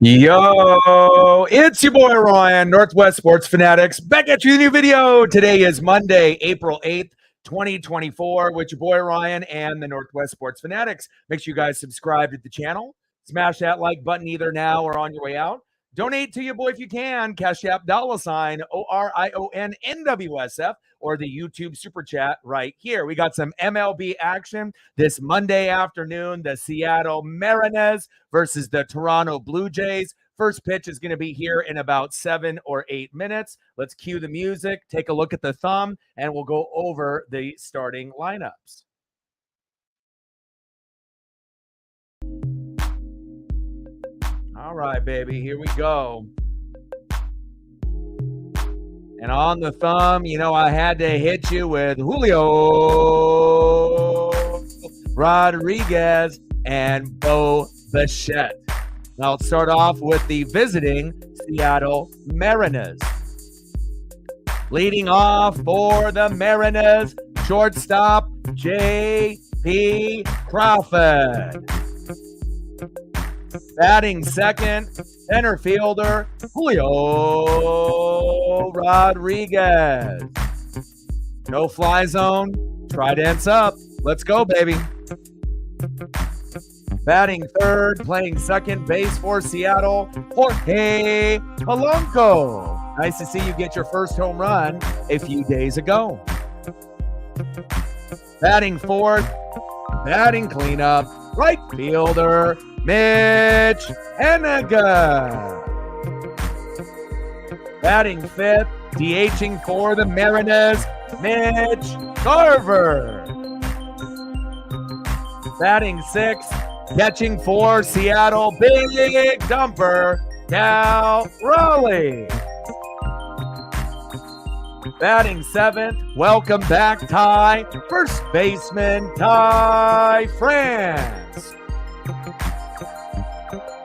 Yo, it's your boy Ryan, Northwest Sports Fanatics, back at you with a new video. Today is Monday, April 8th, 2024, with your boy Ryan and the Northwest Sports Fanatics. Make sure you guys subscribe to the channel. Smash that like button either now or on your way out. Donate to your boy if you can. Cash App $, ORION NWSF, or the YouTube Super Chat right here. We got some MLB action this Monday afternoon. The Seattle Mariners versus the Toronto Blue Jays. First pitch is going to be here in about 7 or 8 minutes. Let's cue the music, take a look at the thumb, and we'll go over the starting lineups. All right, baby, here we go. And on the thumb, you know, I had to hit you with Julio Rodriguez and Bo Bichette. Now, let's start off with the visiting Seattle Mariners. Leading off for the Mariners, shortstop J.P. Crawford. Batting second, center fielder Julio Rodriguez. No fly zone, tridents up. Let's go, baby. Batting third, playing second base for Seattle, Jorge Polanco. Nice to see you get your first home run a few days ago. Batting fourth, batting cleanup, right fielder Mitch Haniger. Batting fifth, DHing for the Mariners, Mitch Garver. Batting sixth, catching for Seattle, big dumper, Cal Raleigh. Batting seventh, welcome back, Ty, first baseman, Ty France.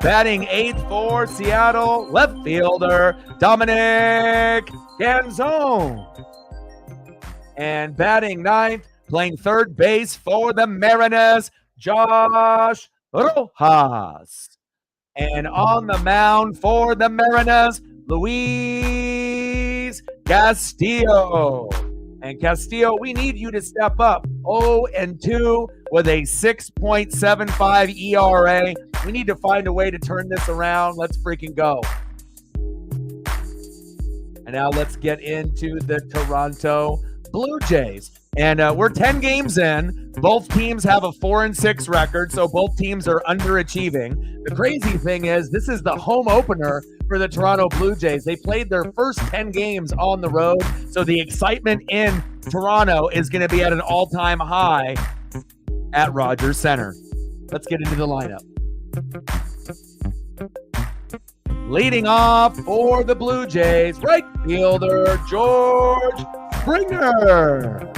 Batting eighth for Seattle, left fielder, Dominic Ganzone. And batting ninth, playing third base for the Mariners, Josh Rojas. And on the mound for the Mariners, Luis Castillo. And Castillo, we need you to step up. 0-2 with a 6.75 ERA. We need to find a way to turn this around. Let's freaking go. And now let's get into the Toronto Blue Jays. And we're 10 games in. Both teams have a 4-6 record, so both teams are underachieving. The crazy thing is, this is the home opener for the Toronto Blue Jays. They played their first 10 games on the road, so the excitement in Toronto is going to be at an all-time high at Rogers Center. Let's get into the lineup. Leading off for the Blue Jays, right fielder George Springer.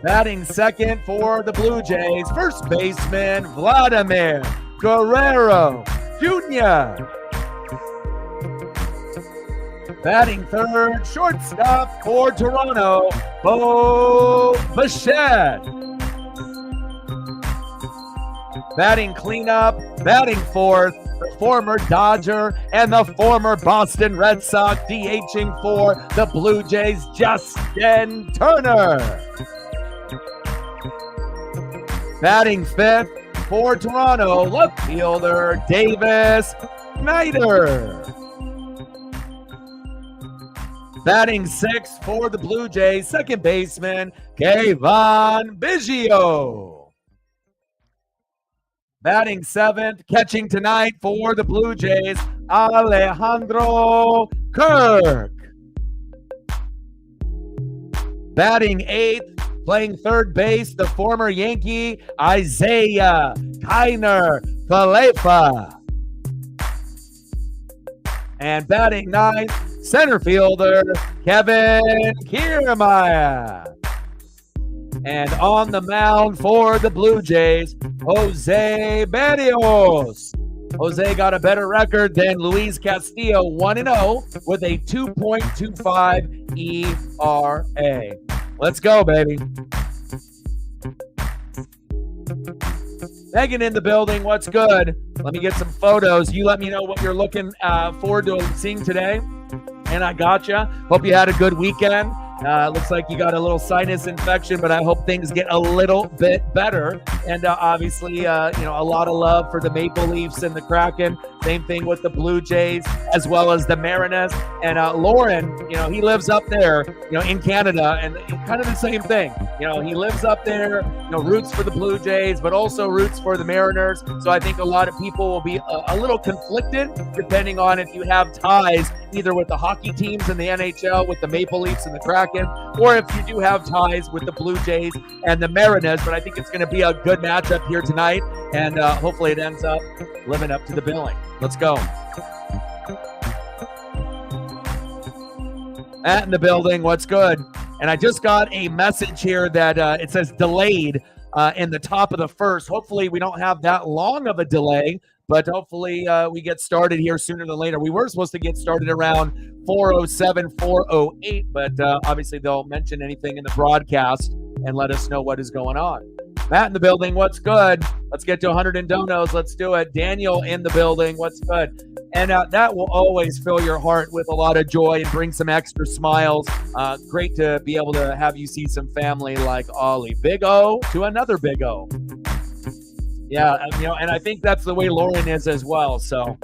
Batting second for the Blue Jays, first baseman Vladimir Guerrero Jr. Batting third, shortstop for Toronto, Bo Bichette. Batting cleanup, batting fourth, the former Dodger and the former Boston Red Sox, DHing for the Blue Jays, Justin Turner. Batting fifth for Toronto, left fielder Davis Snyder. Batting sixth for the Blue Jays, second baseman Kayvon Biggio. Batting seventh, catching tonight for the Blue Jays, Alejandro Kirk. Batting eighth, playing third base, the former Yankee, Isaiah Kiner Falefa. And batting ninth, center fielder, Kevin Kiermaier. And on the mound for the Blue Jays, Jose Berrios. Jose got a better record than Luis Castillo, 1-0 with a 2.25 ERA. Let's go, baby. Megan in the building. What's good? Let me get some photos. You let me know what you're looking forward to seeing today. And I gotcha. Hope you had a good weekend. Looks like you got a little sinus infection, but I hope things get a little bit better. And obviously, a lot of love for the Maple Leafs and the Kraken. Same thing with the Blue Jays, as well as the Mariners. And Lauren, he lives up there, in Canada, and kind of the same thing. He lives up there, roots for the Blue Jays, but also roots for the Mariners. So I think a lot of people will be a little conflicted, depending on if you have ties either with the hockey teams in the NHL, with the Maple Leafs and the Kraken, or if you do have ties with the Blue Jays and the Mariners. But I think it's going to be a good matchup here tonight, and hopefully it ends up living up to the billing. Let's go. Matt in the building, what's good? And I just got a message here that it says delayed in the top of the first. Hopefully we don't have that long of a delay, but hopefully we get started here sooner than later. We were supposed to get started around 4:07, 4:08, but obviously they'll mention anything in the broadcast and let us know what is going on. Matt in the building, what's good? Let's get to 100 in donos. Let's do it. Daniel in the building, what's good? And that will always fill your heart with a lot of joy and bring some extra smiles. Great to be able to have you see some family like Ollie. Big O to another Big O. Yeah, and I think that's the way Lauren is as well. So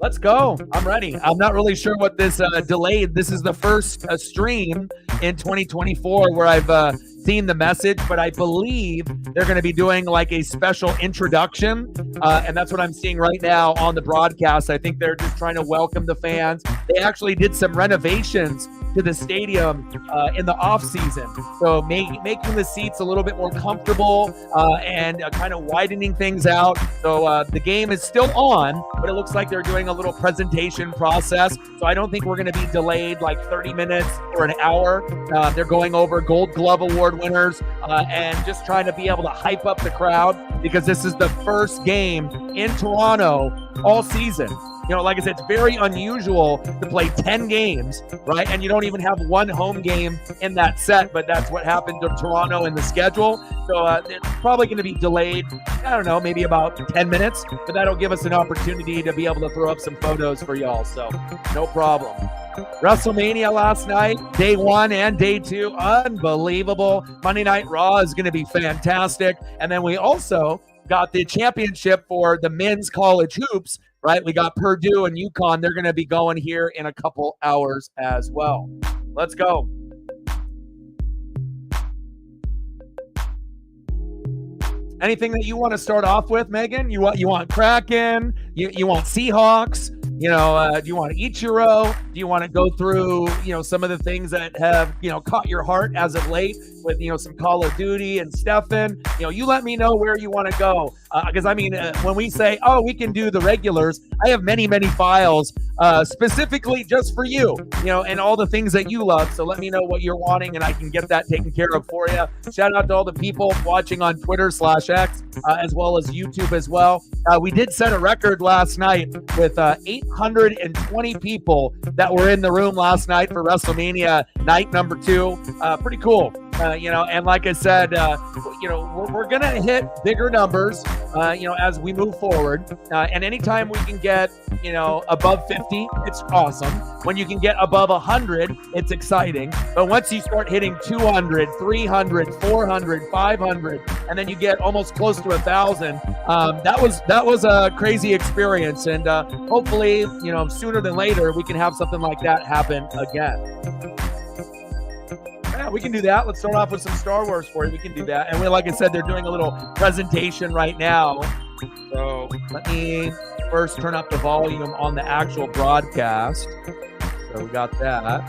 let's go. I'm ready. I'm not really sure what this delayed. This is the first stream in 2024 where I've seen the message, but I believe they're going to be doing like a special introduction, and that's what I'm seeing right now on the broadcast. I think they're just trying to welcome the fans. They actually did some renovations to the stadium in the off season, so making the seats a little bit more comfortable and kind of widening things out. So the game is still on, but it looks like they're doing a little presentation process. So I don't think we're going to be delayed like 30 minutes or an hour. They're going over Gold Glove Award winners and just trying to be able to hype up the crowd, because this is the first game in Toronto all season. Like I said, it's very unusual to play 10 games, right? And you don't even have one home game in that set, but that's what happened to Toronto in the schedule. So it's probably going to be delayed, I don't know, maybe about 10 minutes, but that'll give us an opportunity to be able to throw up some photos for y'all. So no problem. WrestleMania last night, day 1 and day 2, unbelievable. Monday Night Raw is going to be fantastic. And then we also got the championship for the men's college hoops, right? We got Purdue and UConn. They're going to be going here in a couple hours as well. Let's go. Anything that you want to start off with, Megan? You want Kraken? You want Seahawks? Do you want Ichiro? Do you want to go through, some of the things that have, caught your heart as of late with, some Call of Duty and Stefan? You let me know where you want to go. Because, when we say, we can do the regulars, I have many, many files specifically just for you, and all the things that you love. So let me know what you're wanting, and I can get that taken care of for you. Shout out to all the people watching on Twitter/X, as well as YouTube as well. We did set a record last night with 820 people that were in the room last night for WrestleMania night number 2. Pretty cool. And like I said, we're going to hit bigger numbers, as we move forward. And anytime we can get, above 50, it's awesome. When you can get above 100, it's exciting. But once you start hitting 200, 300, 400, 500, and then you get almost close to 1,000, that was a crazy experience. And hopefully, sooner than later, we can have something like that happen again. Yeah, we can do that. Let's start off with some Star Wars for you. We can do that. And like I said, they're doing a little presentation right now. So let me first turn up the volume on the actual broadcast. So we got that.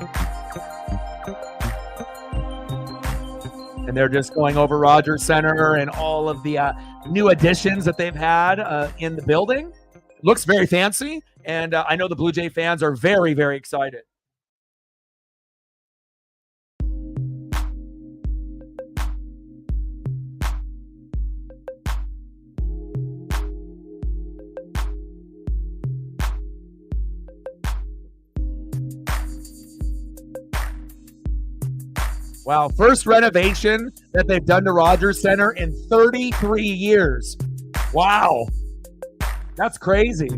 And they're just going over Rogers Center and all of the new additions that they've had in the building. Looks very fancy. And I know the Blue Jay fans are very, very excited. Wow, first renovation that they've done to Rogers Center in 33 years. Wow, that's crazy. See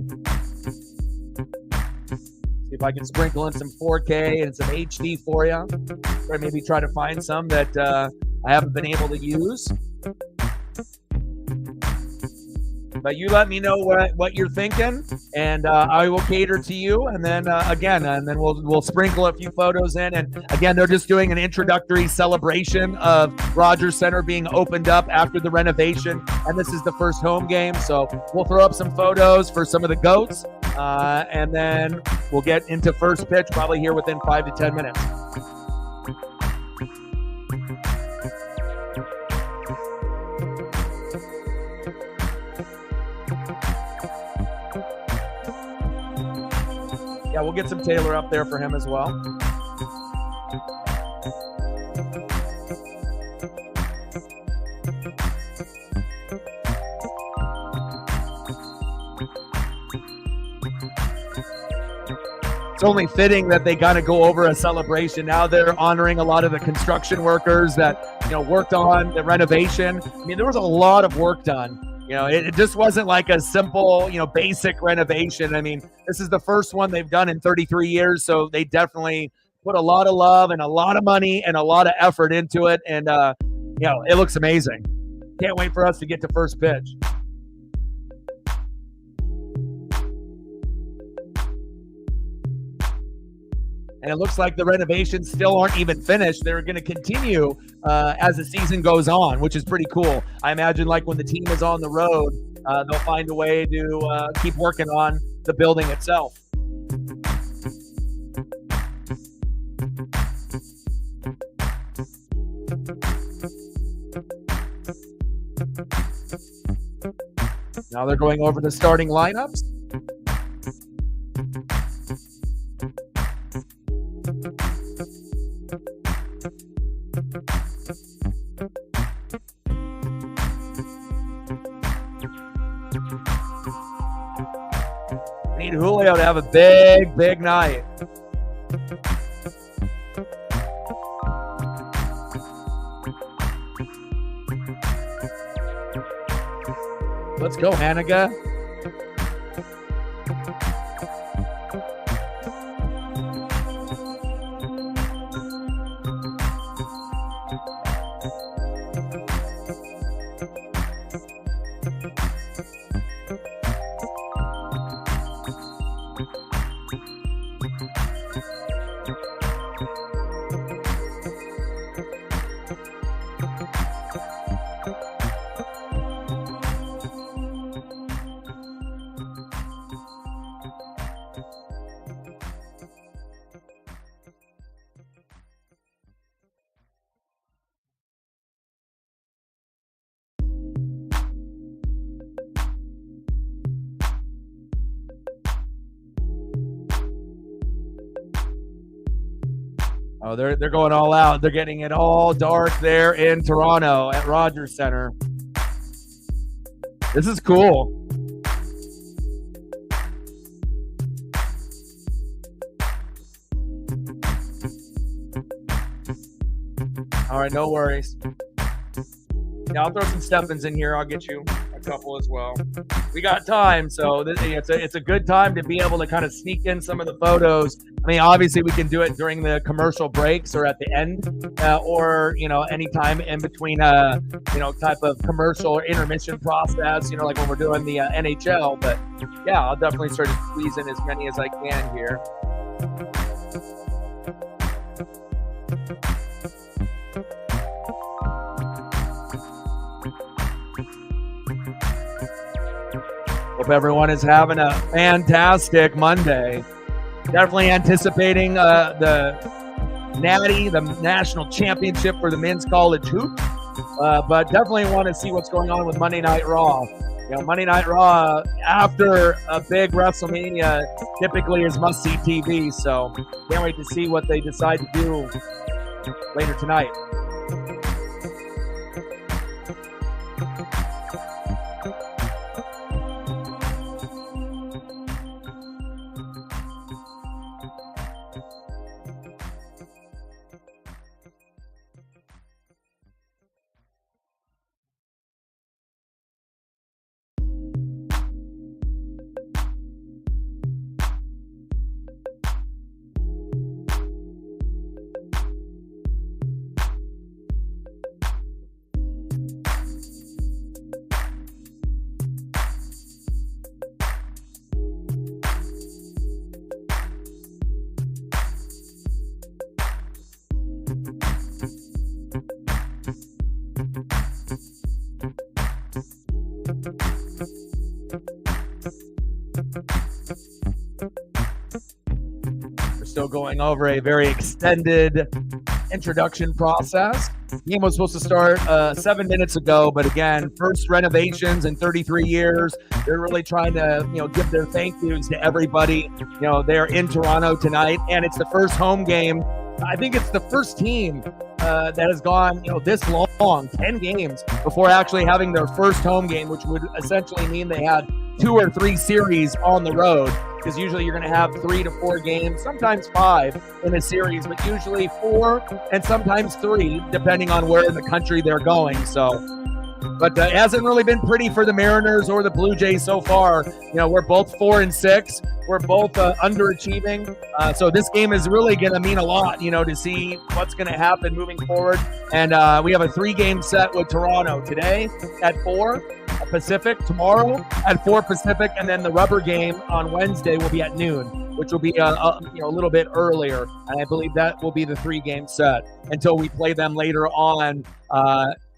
if I can sprinkle in some 4K and some HD for you. Or maybe try to find some that I haven't been able to use. But you let me know what you're thinking, and I will cater to you. And then we'll sprinkle a few photos in. And again, they're just doing an introductory celebration of Rogers Center being opened up after the renovation, and this is the first home game. So we'll throw up some photos for some of the goats, and then we'll get into first pitch probably here within 5 to 10 minutes. Yeah, we'll get some Taylor up there for him as well. It's only fitting that they got to go over a celebration. Now they're honoring a lot of the construction workers that, worked on the renovation. I mean, there was a lot of work done. It just wasn't like a simple, basic renovation. I mean, this is the first one they've done in 33 years, so they definitely put a lot of love and a lot of money and a lot of effort into it, and, it looks amazing. Can't wait for us to get to first pitch. And it looks like the renovations still aren't even finished. They're going to continue as the season goes on, which is pretty cool. I imagine like when the team is on the road, they'll find a way to keep working on the building itself. Now they're going over the starting lineups. Need Julio to have a big night. Let's go, Haniga. Oh, they're going all out. They're getting it all dark there in Toronto at Rogers Center. This is cool. All right, no worries. Yeah, I'll throw some Steffens in here. I'll get you a couple as well. We got time, so it's a good time to be able to kind of sneak in some of the photos. I mean, obviously we can do it during the commercial breaks or at the end, or anytime in between type of commercial or intermission process. Like when we're doing the NHL. But yeah, I'll definitely start to squeeze in as many as I can here. Hope everyone is having a fantastic Monday. Definitely anticipating the Natty, the national championship for the men's college hoops, but definitely want to see what's going on with Monday Night Raw. Monday Night Raw after a big WrestleMania typically is must-see TV, so can't wait to see what they decide to do later tonight. We're still going over a very extended introduction process. The game was supposed to start 7 minutes ago, but again, first renovations in 33 years. They're really trying to, give their thank yous to everybody. They're in Toronto tonight, and it's the first home game. I think it's the first team that has gone, this long, 10 games before actually having their first home game, which would essentially mean they had 2 or 3 series on the road. Because usually you're going to have 3 to 4 games, sometimes 5 in a series, but usually 4 and sometimes 3, depending on where in the country they're going. But it hasn't really been pretty for the Mariners or the Blue Jays so far. We're both 4-6. We're both underachieving. So this game is really going to mean a lot, to see what's going to happen moving forward. And we have a 3-game set with Toronto today at 4 Pacific, tomorrow at 4 Pacific, and then the rubber game on Wednesday will be at noon, which will be a little bit earlier. And I believe that will be the 3-game set until we play them later on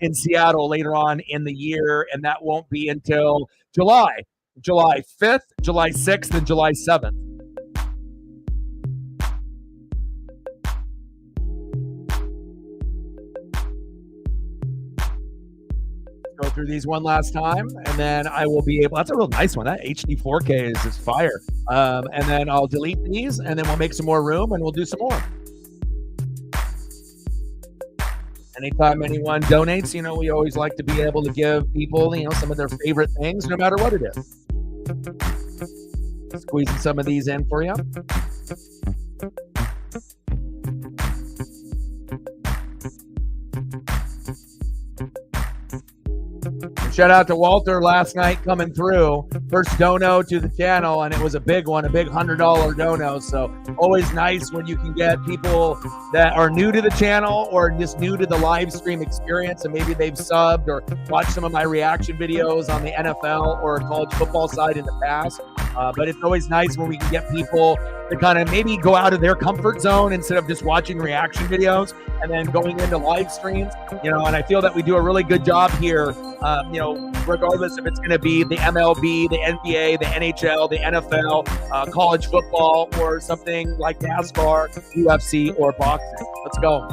in Seattle later on in the year, and that won't be until July 5th, July 6th, and July 7th. Go through these one last time, and then I will be able. That's a real nice one. That HD 4K is fire. And then I'll delete these, and then we'll make some more room, and we'll do some more. Anytime anyone donates, we always like to be able to give people, some of their favorite things, no matter what it is. Squeezing some of these in for you. Shout out to Walter last night coming through. First dono to the channel, and it was a big one, a big $100 dono. So always nice when you can get people that are new to the channel or just new to the live stream experience, and maybe they've subbed or watched some of my reaction videos on the NFL or college football side in the past. But it's always nice when we can get people to kind of maybe go out of their comfort zone instead of just watching reaction videos and then going into live streams, and I feel that we do a really good job here, regardless if it's going to be the MLB, the NBA, the NHL, the NFL, college football, or something like NASCAR, UFC, or boxing. Let's go.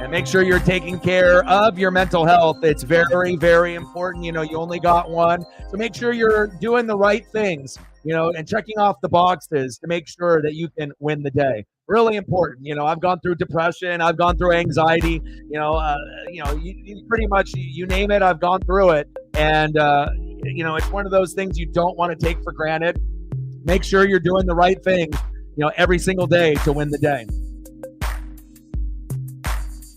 Make sure you're taking care of your mental health. It's very, very important. You only got one. So make sure you're doing the right things, and checking off the boxes to make sure that you can win the day. Really important. I've gone through depression. I've gone through anxiety. You pretty much, you name it, I've gone through it. And, it's one of those things you don't want to take for granted. Make sure you're doing the right thing, every single day to win the day.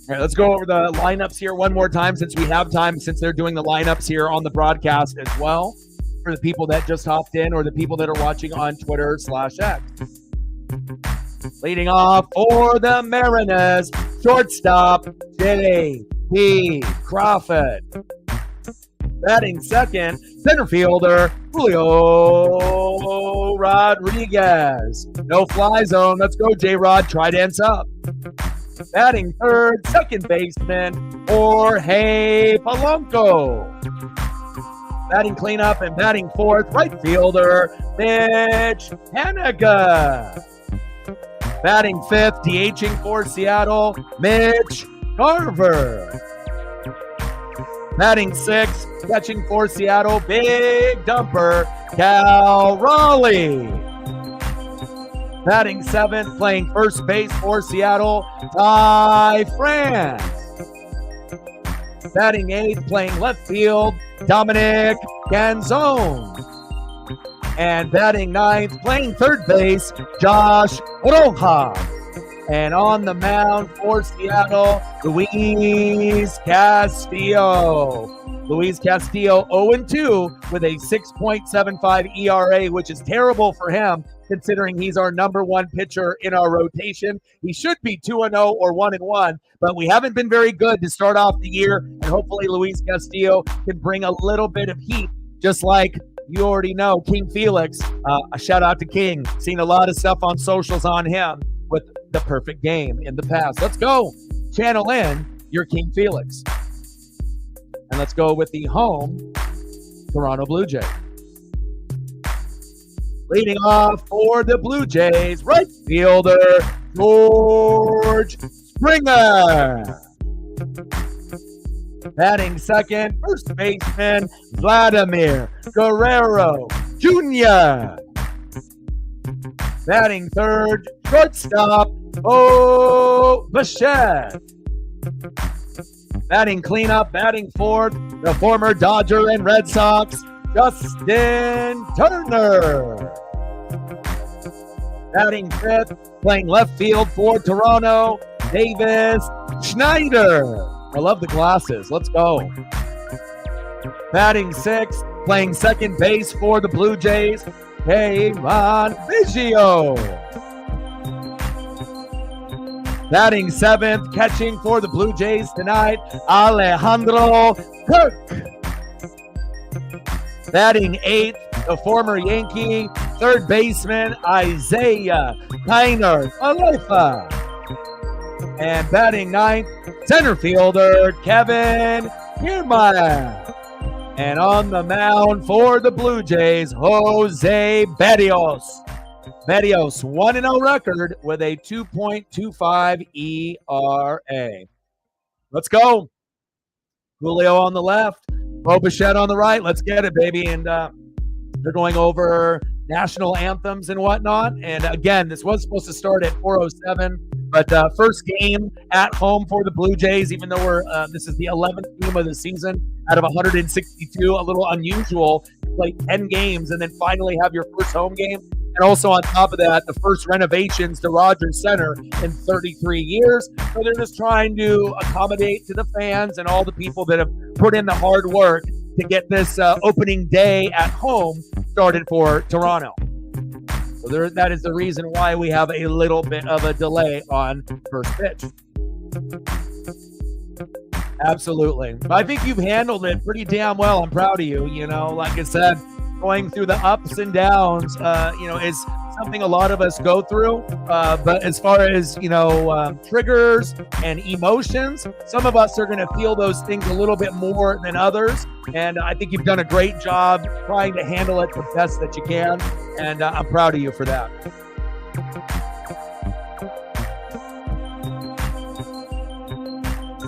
All right, let's go over the lineups here one more time since we have time, since they're doing the lineups here on the broadcast as well, for the people that just hopped in or the people that are watching on Twitter/X. Leading off for the Mariners, shortstop J.P. Crawford. Batting second, center fielder Julio Rodriguez. No fly zone. Let's go, J-Rod. Try dance up. Batting third, second baseman Jorge Polanco. Batting cleanup and batting fourth, right fielder Mitch Haniga. Batting fifth, DHing for Seattle, Mitch Garver. Batting sixth, catching for Seattle, big dumper, Cal Raleigh. Batting seventh, playing first base for Seattle, Ty France. Batting eighth, playing left field, Dominic Canzone. And batting ninth, playing third base, Josh Rojas. And on the mound for Seattle, Luis Castillo. Luis Castillo 0-2 with a 6.75 ERA, which is terrible for him considering he's our number one pitcher in our rotation. He should be 2-0 or 1-1, but we haven't been very good to start off the year, and hopefully Luis Castillo can bring a little bit of heat, just like You already know King Felix. A shout out to King. Seen a lot of stuff on socials on him with the perfect game in the past. Let's go. Channel in your King Felix. And let's go with the home Toronto Blue Jays. Leading off for the Blue Jays, right fielder George Springer. Batting second, first baseman Vladimir Guerrero Jr. Batting third, shortstop Bichette. Batting cleanup, batting fourth, the former Dodger and Red Sox, Justin Turner. Batting fifth, playing left field for Toronto, Davis Schneider. I love the glasses. Let's go. Batting sixth, playing second base for the Blue Jays, Kayvon Biggio. Batting seventh, catching for the Blue Jays tonight, Alejandro Kirk. Batting eighth, the former Yankee third baseman Isaiah Kiner-Falefa. And batting ninth, center fielder Kevin Kiermaier. And on the mound for the Blue Jays, Jose Berrios. Berrios, 1-0 record with a 2.25 ERA. Let's go. Julio on the left, Bichette on the right. Let's get it, baby. And they're going over national anthems and whatnot. And again, this was supposed to start at 4:07. But first game at home for the Blue Jays, even though this is the 11th game of the season out of 162, a little unusual to play 10 games and then finally have your first home game. And also on top of that, the first renovations to Rogers Center in 33 years. So they're just trying to accommodate to the fans and all the people that have put in the hard work to get this opening day at home started for Toronto. So that is the reason why we have a little bit of a delay on first pitch. Absolutely. I think you've handled it pretty damn well. I'm proud of you. You know, like I said, going through the ups and downs, is something a lot of us go through. But as far as, triggers and emotions, some of us are going to feel those things a little bit more than others. And I think you've done a great job trying to handle it the best that you can. And I'm proud of you for that.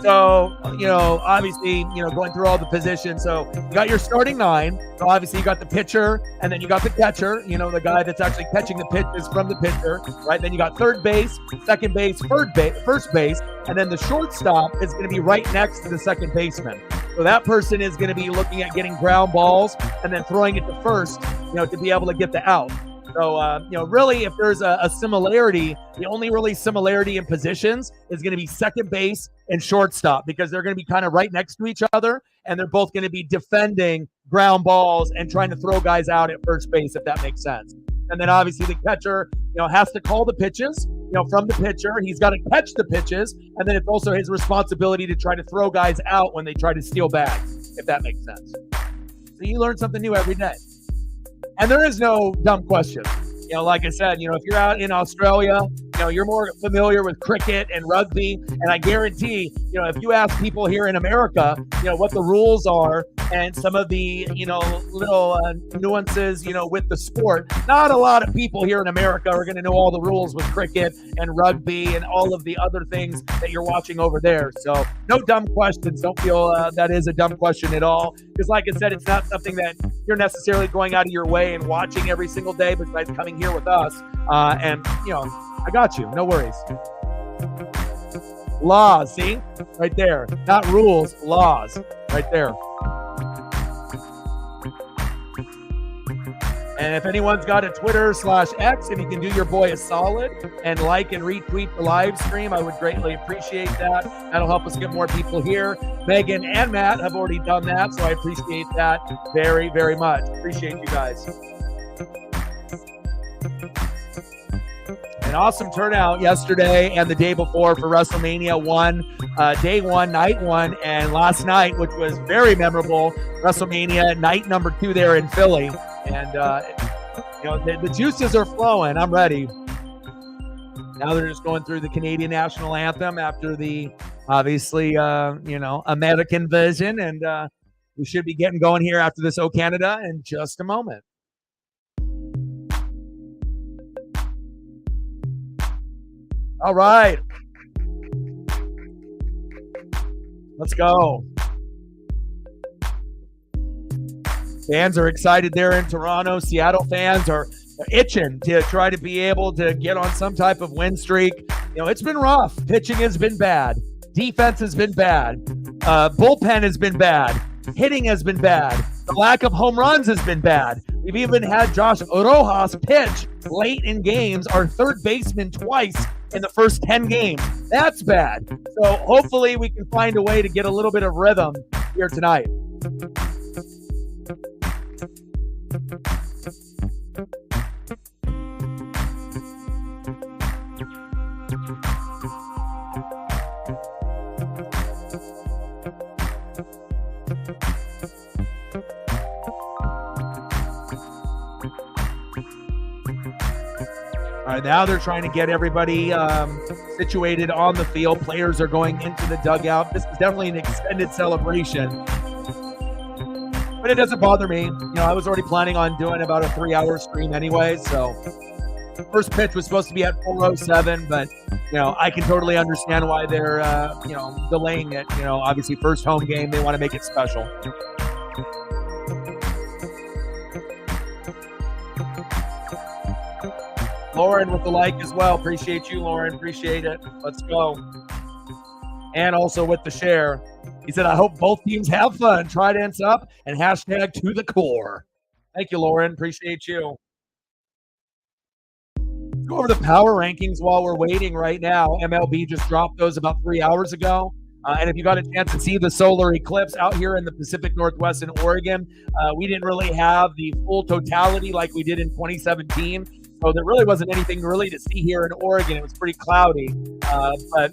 So, obviously, going through all the positions. So you got your starting nine. So obviously you got the pitcher and then you got the catcher, the guy that's actually catching the pitches from the pitcher, right? Then you got third base, second base, first base, and then the shortstop is going to be right next to the second baseman. So that person is going to be looking at getting ground balls and then throwing it to first, to be able to get the out. So, really, if there's a similarity, the only really similarity in positions is going to be second base and shortstop because they're going to be kind of right next to each other, and they're both going to be defending ground balls and trying to throw guys out at first base, if that makes sense. And then obviously the catcher, has to call the pitches, from the pitcher. He's got to catch the pitches, and then it's also his responsibility to try to throw guys out when they try to steal bags, if that makes sense. So you learn something new every day. And there is no dumb question. Like I said, if you're out in Australia, you're more familiar with cricket and rugby. And I guarantee, if you ask people here in America, what the rules are and some of the, little nuances, with the sport, not a lot of people here in America are going to know all the rules with cricket and rugby and all of the other things that you're watching over there. So no dumb questions. Don't feel that is a dumb question at all. Because like I said, it's not something that you're necessarily going out of your way and watching every single day besides coming here with us. I got you. No worries. Laws, see? Right there. Not rules, laws. Right there. And if anyone's got a Twitter/X, if you can do your boy a solid and like and retweet the live stream, I would greatly appreciate that. That'll help us get more people here. Megan and Matt have already done that, so I appreciate that very, very much. Appreciate you guys. An awesome turnout yesterday and the day before for WrestleMania 1, day 1, night 1, and last night, which was very memorable WrestleMania night number 2 there in Philly. And, the juices are flowing. I'm ready. Now they're just going through the Canadian national anthem after the, obviously, American version. And we should be getting going here after this, Oh Canada, in just a moment. All right. Let's go. Fans are excited there in Toronto. Seattle fans are itching to try to be able to get on some type of win streak. It's been rough. Pitching has been bad. Defense has been bad. Bullpen has been bad. Hitting has been bad. The lack of home runs has been bad. We've even had Josh Rojas pitch late in games, our third baseman twice in the first 10 games. That's bad. So hopefully we can find a way to get a little bit of rhythm here tonight. All right, now they're trying to get everybody situated on the field. Players are going into the dugout. This is definitely an extended celebration, but it doesn't bother me. I was already planning on doing about a 3-hour stream anyway, so first pitch was supposed to be at 4:07, but I can totally understand why they're delaying it. Obviously first home game, they want to make it special. Lauren with the like as well. Appreciate you, Lauren. Appreciate it. Let's go. And also with the share. He said, I hope both teams have fun. Tridents up and hashtag to the core. Thank you, Lauren. Appreciate you. Let's go over the power rankings while we're waiting right now. MLB just dropped those about 3 hours ago. And if you got a chance to see the solar eclipse out here in the Pacific Northwest in Oregon, we didn't really have the full totality like we did in 2017. So there really wasn't anything really to see here in Oregon. It was pretty cloudy. But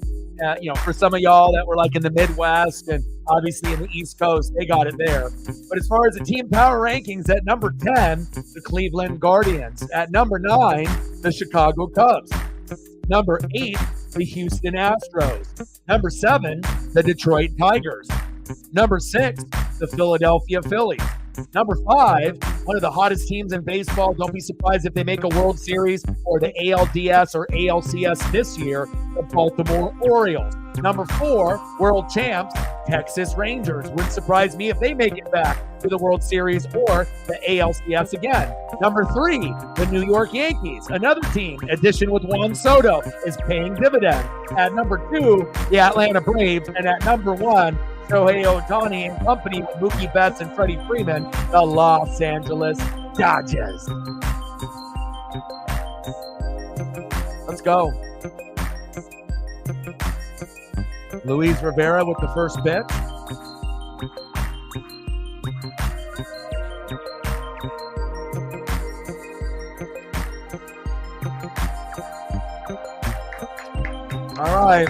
for some of y'all that were like in the Midwest and obviously in the East Coast, they got it there. But as far as the team power rankings, at number 10, the Cleveland Guardians. At number 9, the Chicago Cubs. Number 8, the Houston Astros. Number 7, the Detroit Tigers. Number 6, the Philadelphia Phillies. Number 5, one of the hottest teams in baseball. Don't be surprised if they make a World Series or the ALDS or ALCS this year, the Baltimore Orioles. Number 4, world champs, Texas Rangers. Wouldn't surprise me if they make it back to the World Series or the ALCS again. Number 3, the New York Yankees. Another team, addition with Juan Soto, is paying dividends. At number 2, the Atlanta Braves. And at number 1, Shohei Ohtani and company with Mookie Betts and Freddie Freeman, the Los Angeles Dodgers. Let's go. Luis Rivera with the first pitch. All right.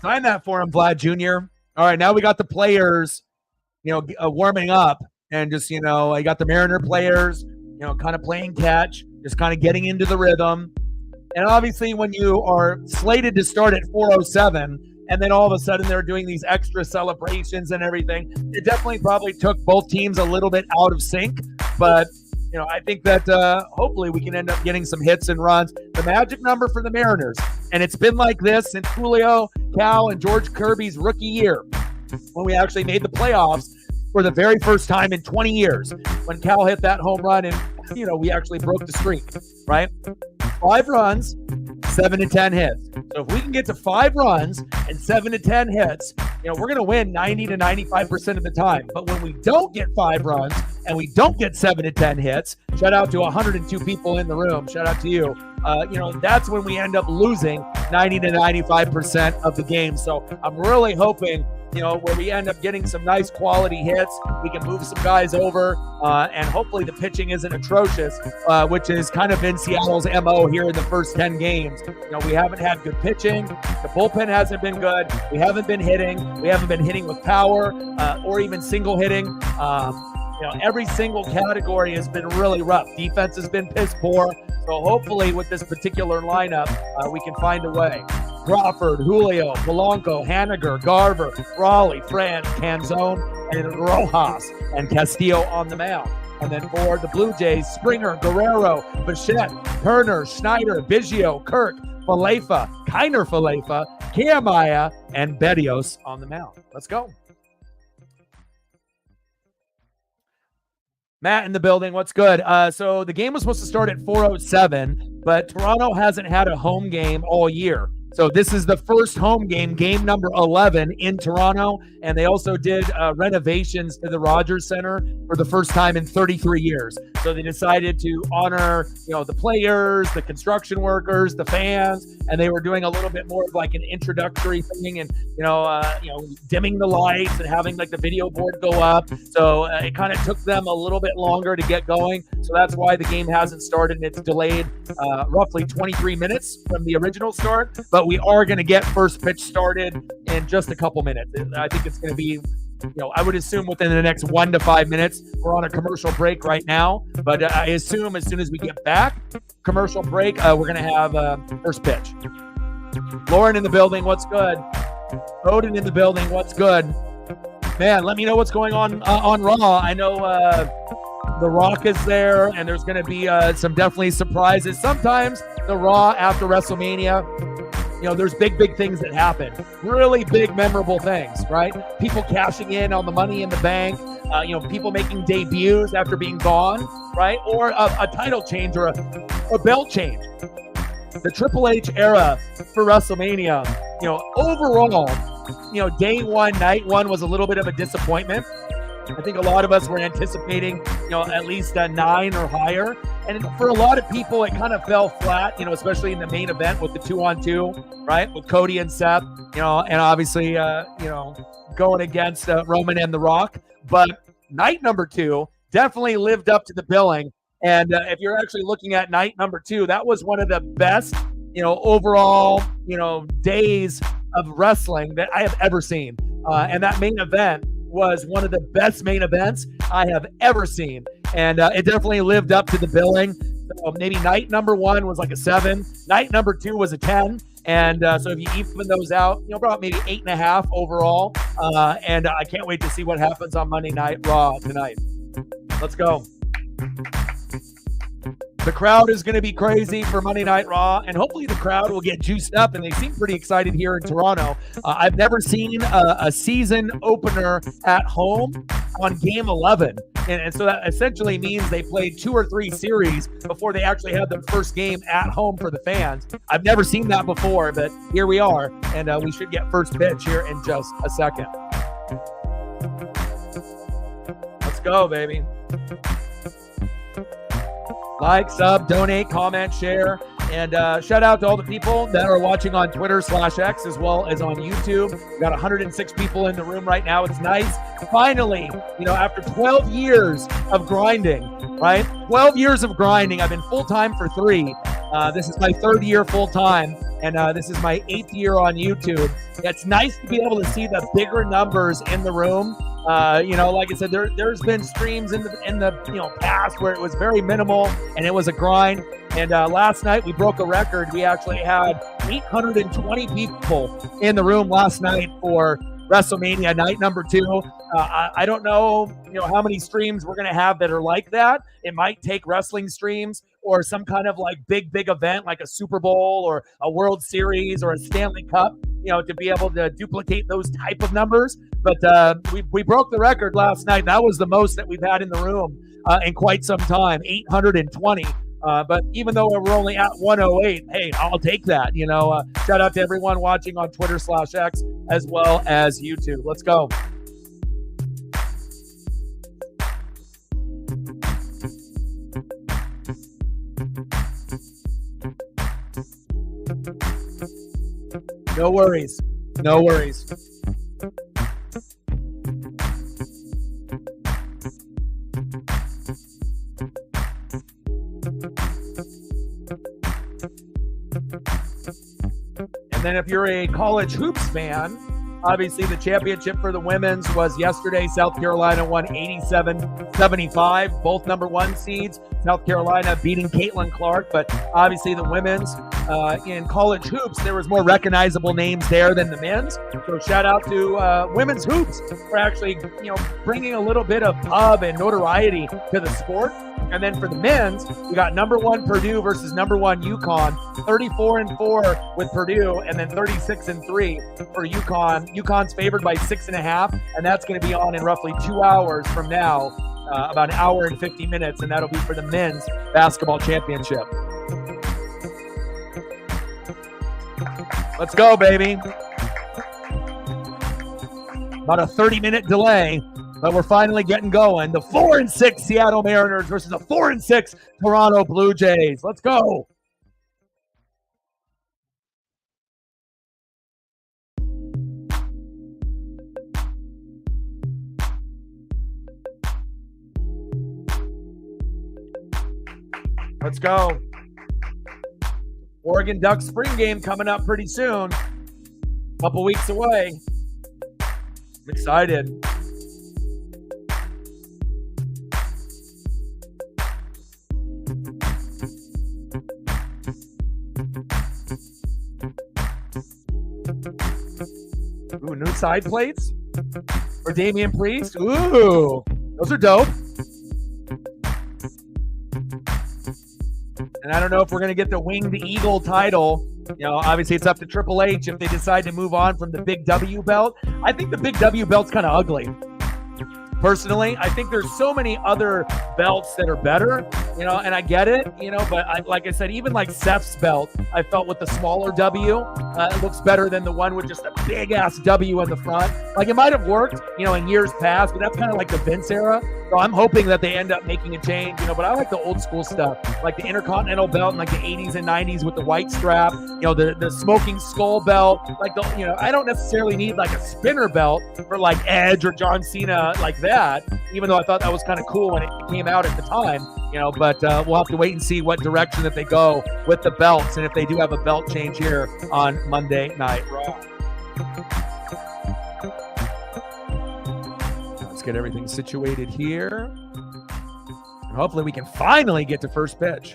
Sign that for him, Vlad Jr. All right, now we got the players, warming up, and just, I got the Mariner players, kind of playing catch, just kind of getting into the rhythm. And obviously when you are slated to start at 4:07, and then all of a sudden they're doing these extra celebrations and everything, it definitely probably took both teams a little bit out of sync. But, I think that hopefully we can end up getting some hits and runs. The magic number for the Mariners, and it's been like this since Julio, Cal, and George Kirby's rookie year, when we actually made the playoffs for the very first time in 20 years, when Cal hit that home run and, we actually broke the streak, right? 5 runs, 7 to 10 hits. So if we can get to 5 runs and 7 to 10 hits, we're going to win 90 to 95% of the time. But when we don't get 5 runs and we don't get 7 to 10 hits, shout out to 102 people in the room. Shout out to you. That's when we end up losing 90 to 95% of the game. So I'm really hoping where we end up getting some nice quality hits. We can move some guys over, and hopefully the pitching isn't atrocious, which has kind of been Seattle's MO here in the first 10 games. We haven't had good pitching. The bullpen hasn't been good. We haven't been hitting. We haven't been hitting with power or even single hitting. Every single category has been really rough. Defense has been piss poor. So hopefully with this particular lineup, we can find a way. Crawford, Julio, Polanco, Haniger, Garver, Raleigh, Franz, Canzone, and Rojas, and Castillo on the mound. And then for the Blue Jays, Springer, Guerrero, Bichette, Turner, Schneider, Biggio, Kirk, Falefa, Kiner Falefa, Kiamaya, and Berrios on the mound. Let's go. Matt in the building, what's good? So the game was supposed to start at 4:07, but Toronto hasn't had a home game all year. So this is the first home game, game number 11 in Toronto, and they also did renovations to the Rogers Center for the first time in 33 years. So they decided to honor, the players, the construction workers, the fans, and they were doing a little bit more of like an introductory thing, and dimming the lights and having like the video board go up. So it kind of took them a little bit longer to get going. So that's why the game hasn't started, and it's delayed roughly 23 minutes from the original start. But we are going to get first pitch started in just a couple minutes. I think it's going to be, I would assume within the next 1 to 5 minutes. We're on a commercial break right now, but I assume as soon as we get back, commercial break, we're going to have first pitch. Lauren in the building, what's good? Odin in the building, what's good? Man, let me know what's going on Raw. I know The Rock is there, and there's going to be some definitely surprises. Sometimes the Raw after WrestleMania, there's big things that happen. Really big, memorable things, right? People cashing in on the Money in the Bank, people making debuts after being gone, right? Or a title change or a belt change. The Triple H era for WrestleMania, overall, day one, night one was a little bit of a disappointment. I think a lot of us were anticipating, at least a 9 or higher. And for a lot of people, it kind of fell flat, especially in the main event with the 2-on-2, right? With Cody and Seth, and obviously, going against Roman and The Rock. But night number 2 definitely lived up to the billing. And if you're actually looking at night number 2, that was one of the best, overall, days of wrestling that I have ever seen. And that main event was one of the best main events I have ever seen. And it definitely lived up to the billing. So maybe night number 1 was like a 7. Night number 2 was a 10. And so if you even those out, about maybe 8.5 overall. And I can't wait to see what happens on Monday Night Raw tonight. Let's go. The crowd is going to be crazy for Monday Night Raw, and hopefully the crowd will get juiced up, and they seem pretty excited here in Toronto. I've never seen a season opener at home on Game 11, and so that essentially means they played 2 or 3 series before they actually had their first game at home for the fans. I've never seen that before, but here we are, and we should get first pitch here in just a second. Let's go, baby. Like, sub, donate, comment, share, and shout out to all the people that are watching on Twitter/X as well as on YouTube. We've got 106 people in the room right now. It's nice. Finally, after 12 years of grinding, right? 12 years of grinding. I've been full-time for 3. This is my 3rd year full-time, and this is my 8th year on YouTube. It's nice to be able to see the bigger numbers in the room. Like I said, there's been streams in the past where it was very minimal and it was a grind. And last night we broke a record. We actually had 820 people in the room last night for WrestleMania night number 2. I don't know, how many streams we're going to have that are like that. It might take wrestling streams or some kind of like big event like a Super Bowl or a World Series or a Stanley Cup, to be able to duplicate those type of numbers. But we broke the record last night. That was the most that we've had in the room in quite some time, 820. But even though we're only at 108, hey, I'll take that. Shout out to everyone watching on Twitter/X as well as YouTube. Let's go. No worries. And then if you're a college hoops fan, obviously the championship for the women's was yesterday. South Carolina won 87-75, both number one seeds. South Carolina beating Caitlin Clark, but obviously the women's in college hoops, there was more recognizable names there than the men's. So shout out to women's hoops for actually, bringing a little bit of pub and notoriety to the sport. And then for the men's, we got number one Purdue versus number one UConn, 34-4 with Purdue, and then 36-3 for UConn. UConn's favored by 6.5, and that's going to be on in roughly 2 hours from now, about an hour and 50 minutes, and that'll be for the men's basketball championship. Let's go, baby. About a 30-minute delay, but we're finally getting going. The 4-6 Seattle Mariners versus the 4-6 Toronto Blue Jays. Let's go. Let's go. Oregon Ducks spring game coming up pretty soon. Couple weeks away. I'm excited. Ooh, new side plates for Damian Priest. Ooh, those are dope. And I don't know if we're going to get the Winged Eagle title. Obviously it's up to Triple H if they decide to move on from the Big W belt. I think the Big W belt's kind of ugly. Personally, I think there's so many other belts that are better, and I get it, but like I said, even like Seth's belt, I felt with the smaller W, it looks better than the one with just a big ass W in the front. Like it might have worked, in years past, but that's kind of like the Vince era. So I'm hoping that they end up making a change, but I like the old school stuff, like the Intercontinental belt in like the 80s and 90s with the white strap, the smoking skull belt, like I don't necessarily need like a spinner belt for like Edge or John Cena like that, even though I thought that was kind of cool when it came out at the time, but we'll have to wait and see what direction that they go with the belts, and if they do have a belt change here on Monday Night Raw. Let's get everything situated here, and hopefully we can finally get to first pitch.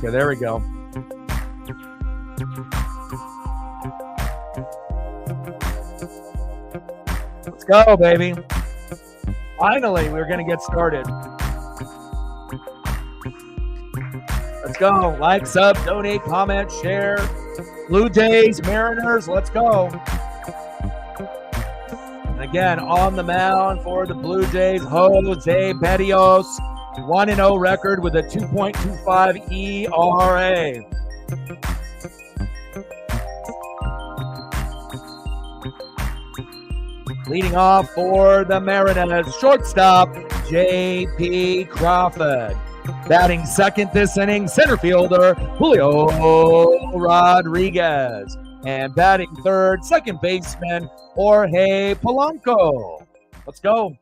Okay, there we go. Let's go, baby. Finally, we're going to get started. Let's go. Like, sub, donate, comment, share. Blue Jays, Mariners, let's go. And again, on the mound for the Blue Jays, Jose Berrios. 1-0 record with a 2.25 ERA. Leading off for the Mariners, shortstop J.P. Crawford. Batting second this inning, center fielder Julio Rodriguez. And batting third, second baseman Jorge Polanco. Let's go.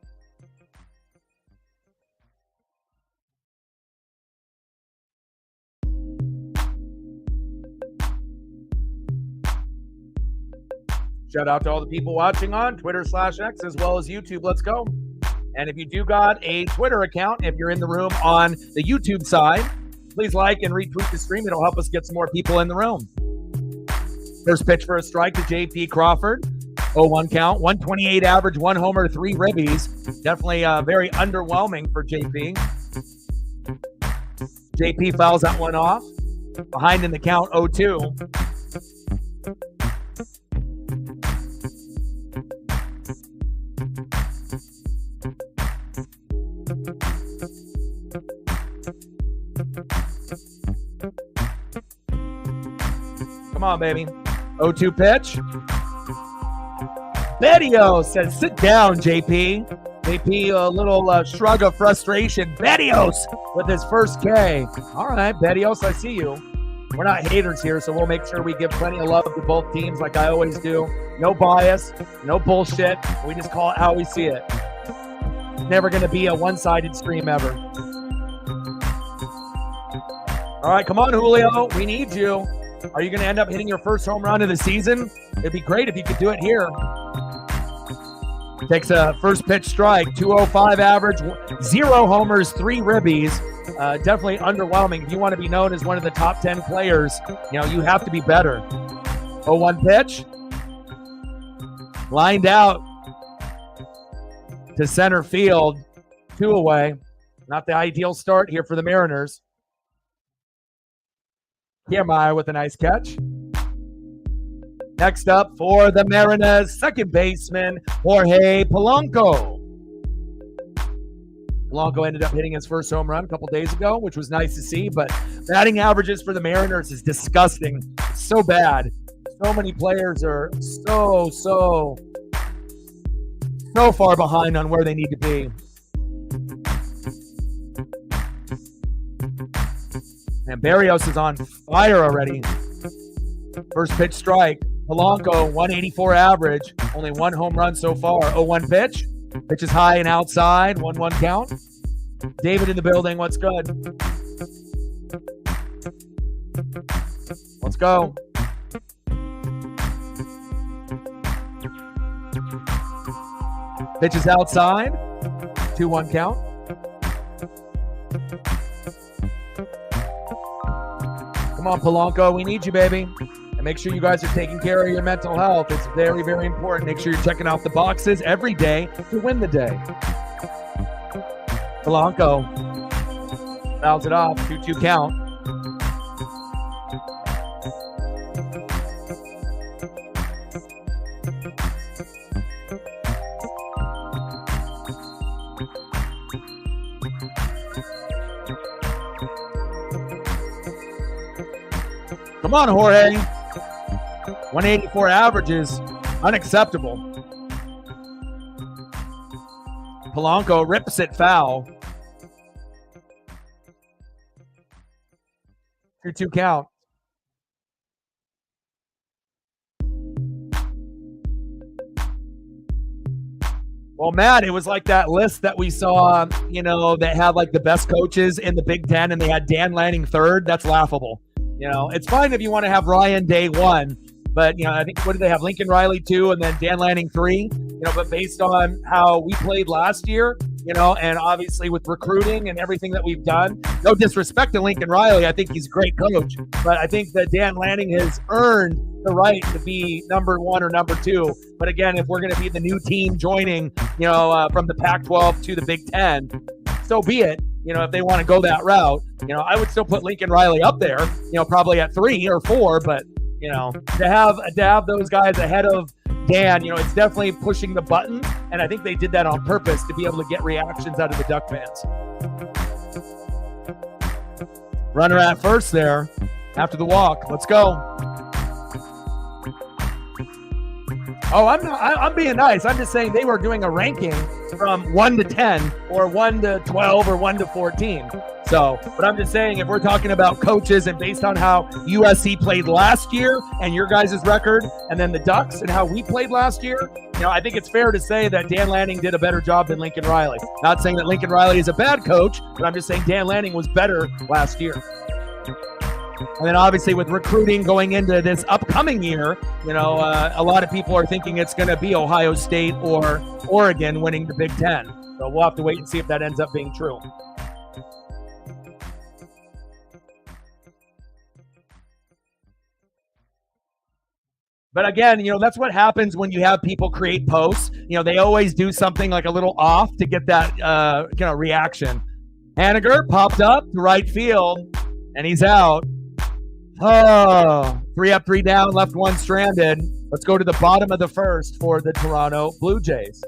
Shout out to all the people watching on Twitter/X as well as YouTube. Let's go. And if you do got a Twitter account, if you're in the room on the YouTube side, please like and retweet the stream. It'll help us get some more people in the room. First pitch for a strike to J.P. Crawford. 0-1 count, 128 average, 1 homer, 3 ribbies. Definitely very underwhelming for JP. JP fouls that one off. Behind in the count, 0-2. Come on, baby. 0-2 pitch. Bettios says, sit down, JP. JP, a little shrug of frustration. Bettios with his first K. All right, Bettios, I see you. We're not haters here, so we'll make sure we give plenty of love to both teams like I always do. No bias, no bullshit. We just call it how we see it. Never going to be a one-sided stream ever. All right, come on, Julio. We need you. Are you going to end up hitting your first home run of the season? It'd be great if you could do it here. Takes a first pitch strike, 205 average, 0 homers, 3 ribbies. Definitely underwhelming. If you want to be known as one of the top 10 players, you have to be better. 0-1 pitch. Lined out to center field, 2 away. Not the ideal start here for the Mariners. Kiermaier with a nice catch. Next up for the Mariners, second baseman, Jorge Polanco. Polanco ended up hitting his first home run a couple days ago, which was nice to see, but batting averages for the Mariners is disgusting. It's so bad. So many players are so far behind on where they need to be. And Berrios is on fire already. First pitch strike. Polanco, 184 average. Only 1 home run so far. 0-1 pitch. Pitch is high and outside. 1-1 count. David in the building. What's good? Let's go. Pitch is outside. 2-1 count. Come on, Polanco. We need you, baby. And make sure you guys are taking care of your mental health. It's very, very important. Make sure you're checking off the boxes every day to win the day. Polanco fouls it off. 2-2 count. Come on, Jorge. 184 average is unacceptable. Polanco rips it foul. 2-2 count. Well, Matt, it was like that list that we saw, that had like the best coaches in the Big Ten, and they had Dan Lanning third. That's laughable. It's fine if you want to have Ryan day 1, but, I think, what did they have? Lincoln Riley 2 and then Dan Lanning 3, but based on how we played last year, and obviously with recruiting and everything that we've done, no disrespect to Lincoln Riley. I think he's a great coach, but I think that Dan Lanning has earned the right to be number 1 or number 2. But again, if we're going to be the new team joining, from the Pac-12 to the Big Ten, so be it. If they want to go that route, I would still put Lincoln Riley up there, probably at 3 or 4, but, to have those guys ahead of Dan, it's definitely pushing the button, and I think they did that on purpose to be able to get reactions out of the Duck fans. Runner at first there after the walk. Let's go. Oh, I'm being nice. I'm just saying they were doing a ranking from 1 to 10 or 1 to 12 or 1 to 14. So, but I'm just saying if we're talking about coaches and based on how USC played last year and your guys' record and then the Ducks and how we played last year, I think it's fair to say that Dan Lanning did a better job than Lincoln Riley. Not saying that Lincoln Riley is a bad coach, but I'm just saying Dan Lanning was better last year. And then obviously with recruiting going into this upcoming year, a lot of people are thinking it's going to be Ohio State or Oregon winning the Big Ten. So we'll have to wait and see if that ends up being true. But again, that's what happens when you have people create posts. They always do something like a little off to get that reaction. Haniger popped up to right field, and he's out. Oh, 3 up, 3 down, left one stranded. Let's go to the bottom of the first for the Toronto Blue Jays.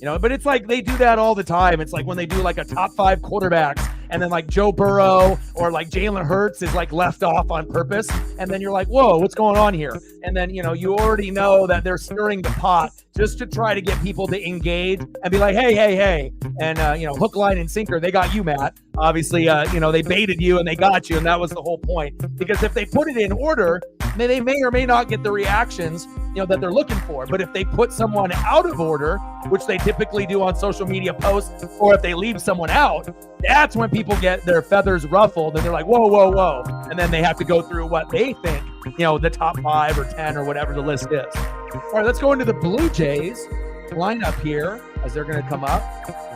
But it's like they do that all the time. It's like when they do like a top 5 quarterbacks, and then like Joe Burrow or like Jalen Hurts is like left off on purpose. And then you're like, whoa, what's going on here? And then, you already know that they're stirring the pot just to try to get people to engage and be like, hey. And, hook, line, and sinker, they got you, Matt. Obviously, they baited you and they got you. And that was the whole point. Because if they put it in order, they may or may not get the reactions, that they're looking for. But if they put someone out of order, which they typically do on social media posts, or if they leave someone out, that's when people get their feathers ruffled and they're like, whoa. And then they have to go through what they think, the top 5 or 10 or whatever the list is. All right, let's go into the Blue Jays lineup here as they're going to come up.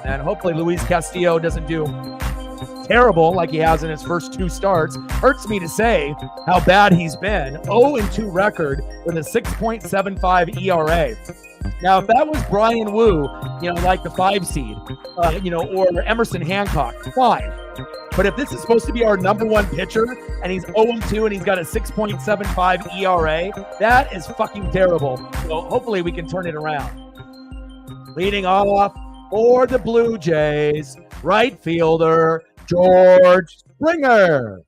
And hopefully Luis Castillo doesn't do terrible like he has in his first 2 starts. Hurts me to say how bad he's been. 0-2 record with a 6.75 ERA. Now, if that was Brian Wu, like the 5 seed, or Emerson Hancock, fine. But if this is supposed to be our number 1 pitcher and he's 0-2 and he's got a 6.75 ERA, that is fucking terrible. So hopefully we can turn it around. Leading off for the Blue Jays, right fielder, George Springer.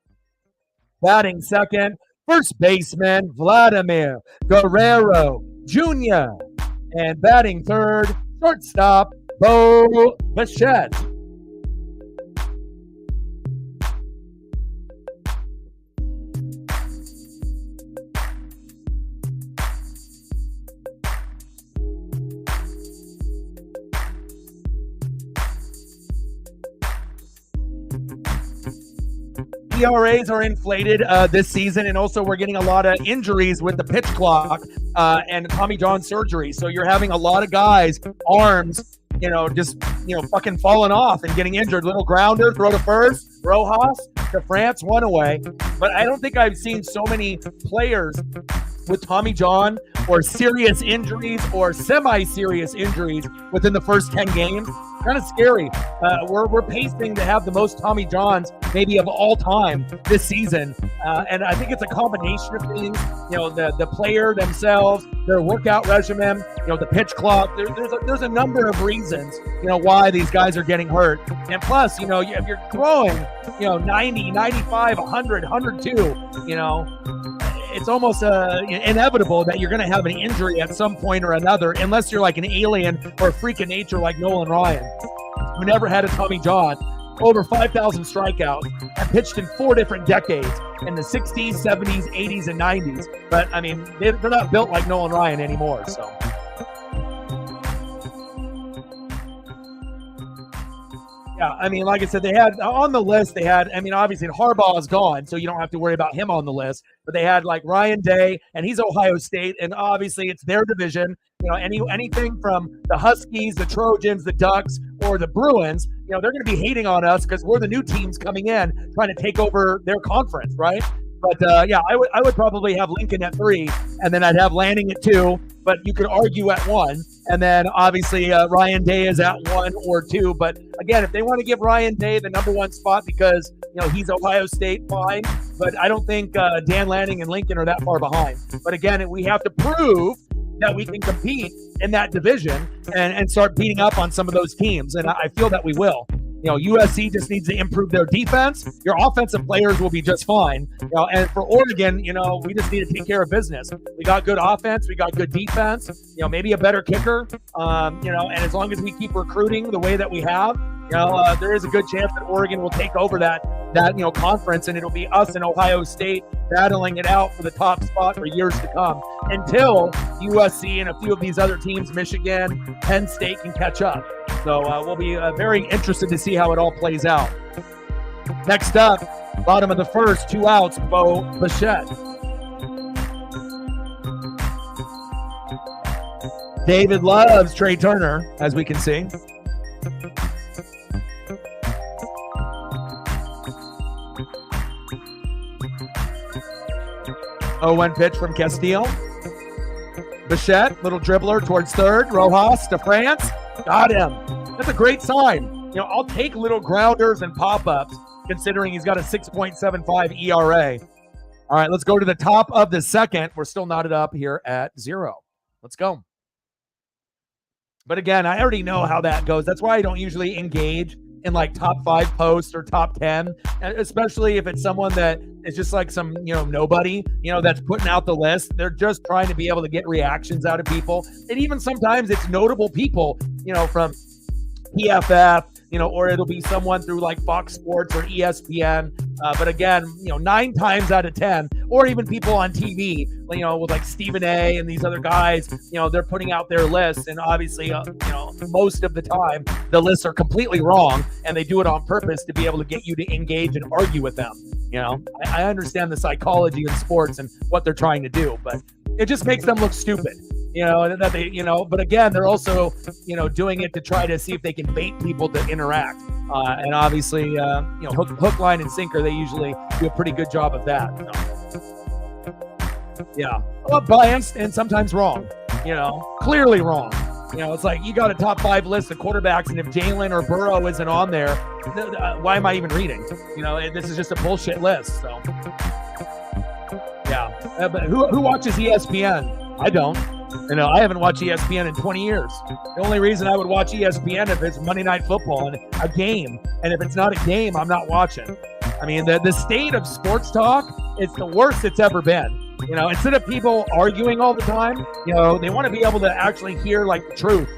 Batting second, first baseman, Vladimir Guerrero Jr. And batting third, shortstop, Bo Bichette. ERAs are inflated this season, and also we're getting a lot of injuries with the pitch clock and Tommy John surgery. So you're having a lot of guys, arms, just fucking falling off and getting injured. Little grounder, throw to first, Rojas to France, 1 away. But I don't think I've seen so many players with Tommy John or serious injuries or semi-serious injuries within the first 10 games. Kind of scary. We're pacing to have the most Tommy Johns maybe of all time this season. And I think it's a combination of things, the player themselves, their workout regimen, the pitch clock. There's a number of reasons, why these guys are getting hurt. And plus, if you're throwing, 90, 95, 100, 102, it's almost inevitable that you're going to have an injury at some point or another, unless you're like an alien or a freak of nature like Nolan Ryan, who never had a Tommy John, over 5,000 strikeouts, and pitched in 4 different decades, in the 60s, 70s, 80s, and 90s. But, I mean, they're not built like Nolan Ryan anymore, so. Yeah, I mean, like I said, they had on the list, obviously Harbaugh is gone, so you don't have to worry about him on the list. But they had like Ryan Day, and he's Ohio State, and obviously it's their division. Anything from the Huskies, the Trojans, the Ducks, or the Bruins, they're going to be hating on us because we're the new teams coming in trying to take over their conference, right? But I would probably have Lincoln at 3, and then I'd have Lanning at 2. But you could argue at 1, and then obviously Ryan Day is at 1 or 2. But again, if they want to give Ryan Day the number 1 spot because he's Ohio State, fine. But I don't think Dan Lanning and Lincoln are that far behind. But again, we have to prove that we can compete in that division and start beating up on some of those teams, and I feel that we will. USC just needs to improve their defense. Your offensive players will be just fine. And for Oregon, we just need to take care of business. We got good offense. We got good defense. Maybe a better kicker. And as long as we keep recruiting the way that we have, there is a good chance that Oregon will take over that conference, and it'll be us and Ohio State battling it out for the top spot for years to come until USC and a few of these other teams, Michigan, Penn State, can catch up. So we'll be very interested to see how it all plays out. Next up, bottom of the first, 2 outs, Bo Bichette. David loves Trey Turner, as we can see. 0-1 pitch from Castillo. Bichette, little dribbler towards third. Rojas to France. Got him. That's a great sign. I'll take little grounders and pop-ups considering he's got a 6.75 ERA. All right, let's go to the top of the second. We're still knotted up here at 0. Let's go. But again, I already know how that goes. That's why I don't usually engage in like top 5 posts or top 10, especially if it's someone that is just like some, nobody, that's putting out the list. They're just trying to be able to get reactions out of people. And even sometimes it's notable people, from PFF, or it'll be someone through like Fox Sports or ESPN. But again, 9 times out of 10, or even people on TV, with like Stephen A. and these other guys, they're putting out their lists. And obviously, most of the time, the lists are completely wrong. And they do it on purpose to be able to get you to engage and argue with them. I understand the psychology in sports and what they're trying to do, but it just makes them look stupid. That they, but again, they're also, doing it to try to see if they can bait people to interact. And obviously, hook, line, and sinker, they usually do a pretty good job of that. Yeah. Well, biased and sometimes wrong, clearly wrong. It's like you got a top 5 list of quarterbacks, and if Jalen or Burrow isn't on there, why am I even reading? This is just a bullshit list. So, yeah. But who watches ESPN? I don't. I haven't watched ESPN in 20 years. The only reason I would watch ESPN if it's Monday Night Football and a game. And if it's not a game, I'm not watching. I mean, the state of sports talk, it's the worst it's ever been. Instead of people arguing all the time, they want to be able to actually hear like the truth.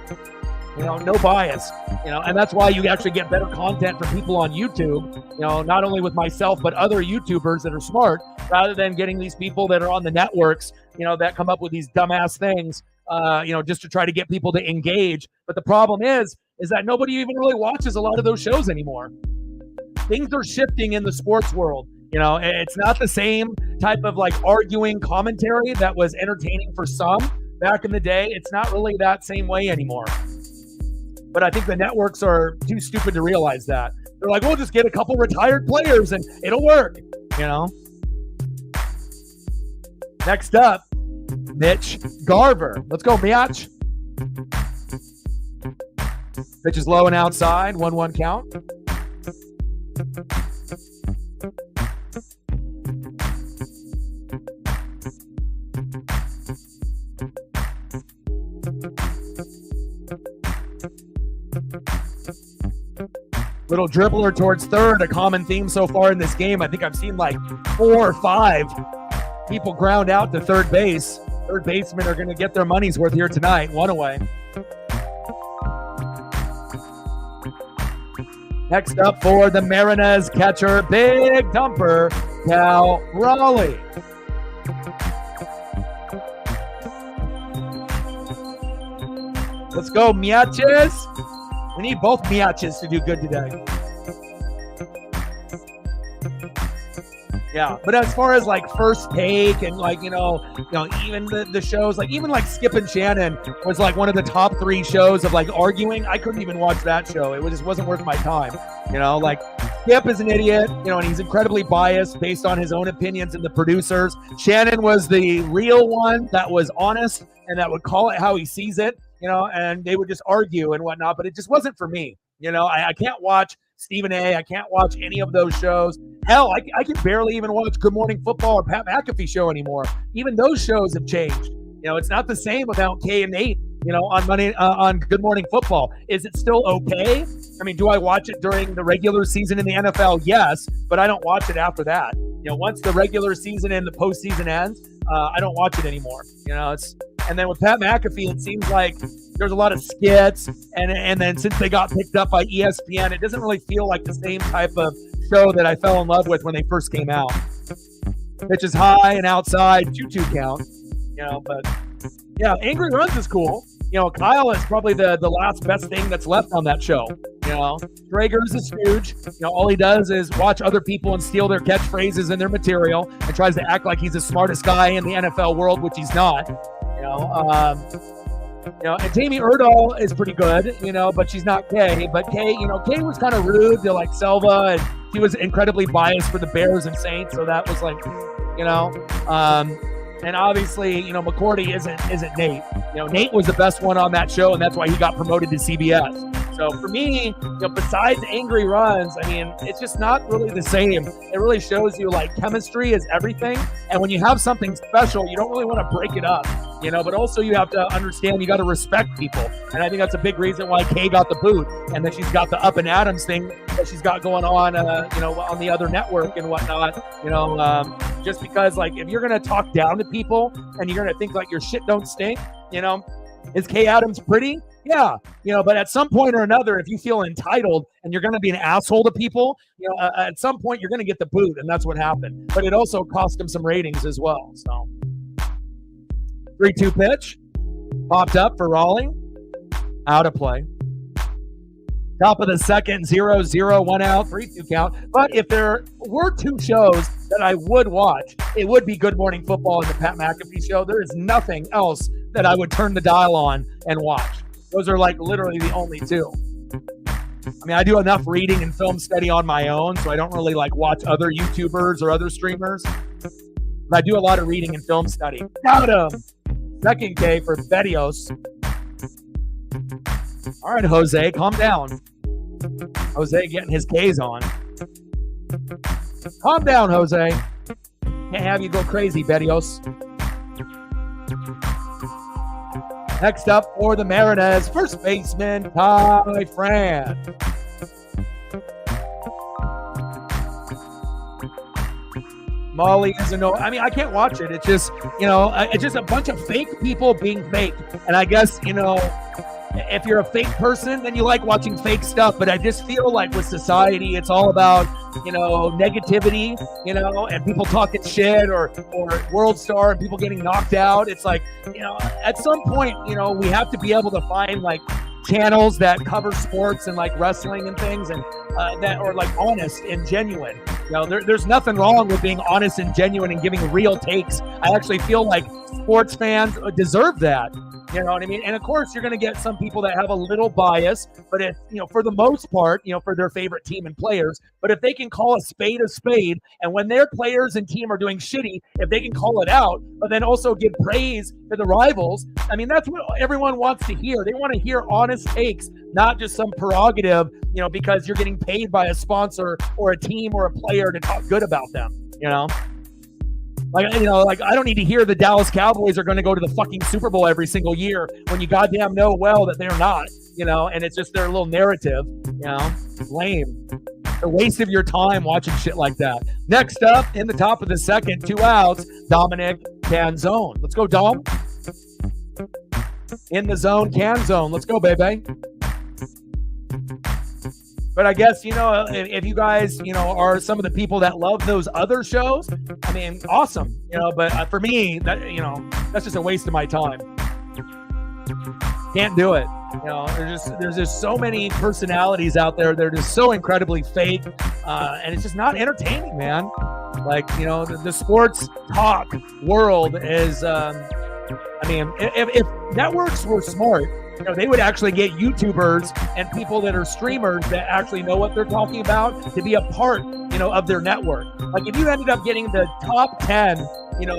No bias, and that's why you actually get better content from people on YouTube, not only with myself, but other YouTubers that are smart, rather than getting these people that are on the networks, that come up with these dumbass things, just to try to get people to engage. But the problem is that nobody even really watches a lot of those shows anymore. Things are shifting in the sports world. It's not the same type of like arguing commentary that was entertaining for some back in the day. It's not really that same way anymore. But I think the networks are too stupid to realize that. They're like, we'll just get a couple retired players and it'll work, Next up, Mitch Garver. Let's go, Mitch. Pitch is low and outside, 1-1 count. Little dribbler towards third, a common theme so far in this game. I think I've seen like 4 or 5 people ground out to third base. Third basemen are going to get their money's worth here tonight. 1 away. Next up for the Mariners catcher, big dumper, Cal Raleigh. Let's go, Miaches. We need both Miaches to do good today. Yeah, but as far as like First Take and like, even the shows, like even like Skip and Shannon was like one of the top 3 shows of like arguing. I couldn't even watch that show. It just wasn't worth my time. Like Skip is an idiot, and he's incredibly biased based on his own opinions and the producers. Shannon was the real one that was honest and that would call it how he sees it, and they would just argue and whatnot, but it just wasn't for me. I can't watch Stephen A. I can't watch any of those shows. Hell, I can barely even watch Good Morning Football or Pat McAfee show anymore. Even those shows have changed. It's not the same without Kay and Nate, on Good Morning Football. Is it still okay? I mean, do I watch it during the regular season in the NFL? Yes, but I don't watch it after that. Once the regular season and the postseason ends, I don't watch it anymore. And then with Pat McAfee, it seems like there's a lot of skits, and then since they got picked up by ESPN, it doesn't really feel like the same type of show that I fell in love with when they first came out. Pitch is high and outside, 2-2 count. But yeah, Angry Runs is cool. Kyle is probably the last best thing that's left on that show. Drager's is huge. All he does is watch other people and steal their catchphrases and their material and tries to act like he's the smartest guy in the NFL world, which he's not. And Jamie Erdahl is pretty good, but she's not Kay. But Kay was kind of rude to like Selva, and she was incredibly biased for the Bears and Saints. So that was like, And obviously, McCourty isn't Nate. Nate was the best one on that show, and that's why he got promoted to CBS. So for me, besides angry runs, it's just not really the same. It really shows you like chemistry is everything. And when you have something special, you don't really want to break it up, but also you have to understand you got to respect people. And I think that's a big reason why Kay got the boot, and that she's got the Up and Adams thing that she's got going on, on the other network and whatnot, just because like if you're going to talk down to people and you're going to think like your shit don't stink, is Kay Adams pretty? Yeah, but at some point or another, if you feel entitled and you're going to be an asshole to people, at some point you're going to get the boot, and that's what happened. But it also cost him some ratings as well. So 3-2 pitch popped up for Raleigh, out of play. Top of the second, 0-0, 1 out, 3-2 count. But if there were two shows that I would watch, it would be Good Morning Football and the Pat McAfee Show. There is nothing else that I would turn the dial on and watch. Those are like literally the only two. I do enough reading and film study on my own, so I don't really like watch other YouTubers or other streamers. But I do a lot of reading and film study. Got him. Second K for Bedios. All right, Jose, calm down. Jose getting his K's on. Calm down, Jose. Can't have you go crazy, Bedios. Next up for the Mariners, first baseman, Ty Fran. Molly is a no. I can't watch it. It's just, it's just a bunch of fake people being fake. And I guess, if you're a fake person, then you like watching fake stuff. But I just feel like with society, it's all about, negativity, and people talking shit or World Star and people getting knocked out. It's like, at some point, we have to be able to find like channels that cover sports and like wrestling and things, and that are like honest and genuine. There's nothing wrong with being honest and genuine and giving real takes. I actually feel like sports fans deserve that. You know what I mean? And of course, you're going to get some people that have a little bias, but if, for the most part, for their favorite team and players, but if they can call a spade, and when their players and team are doing shitty, if they can call it out, but then also give praise to the rivals, that's what everyone wants to hear. They want to hear honest takes, not just some prerogative, because you're getting paid by a sponsor or a team or a player to talk good about them, Like, I don't need to hear the Dallas Cowboys are going to go to the fucking Super Bowl every single year when you goddamn know well that they're not, and it's just their little narrative, lame. A waste of your time watching shit like that. Next up, in the top of the second, 2 outs, Dominic Canzone. Let's go, Dom. In the zone, Canzone. Let's go, baby. But I guess, if you guys, are some of the people that love those other shows, awesome. But for me, that, that's just a waste of my time. Can't do it. There's just so many personalities out there. They're just so incredibly fake. And it's just not entertaining, man. Like, the sports talk world is, if networks were smart, they would actually get YouTubers and people that are streamers that actually know what they're talking about to be a part, of their network. Like if you ended up getting the top 10,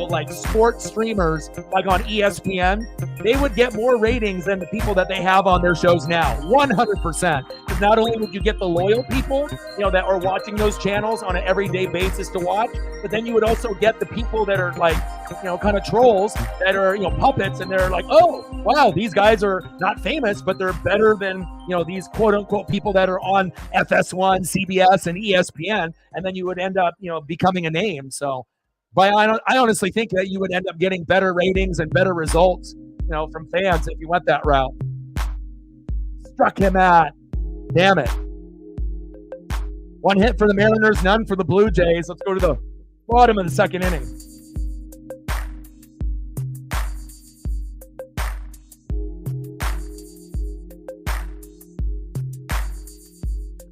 like sports streamers, like on ESPN, they would get more ratings than the people that they have on their shows now, 100%. Because not only would you get the loyal people, that are watching those channels on an everyday basis to watch, but then you would also get the people that are like, kind of trolls that are, puppets, and they're like, oh, wow, these guys are not famous, but they're better than, these quote unquote people that are on FS1, CBS, and ESPN. And then you would end up, becoming a name. So, but I honestly think that you would end up getting better ratings and better results, from fans if you went that route. Struck him out. Damn it. 1 hit for the Mariners, none for the Blue Jays. Let's go to the bottom of the second inning.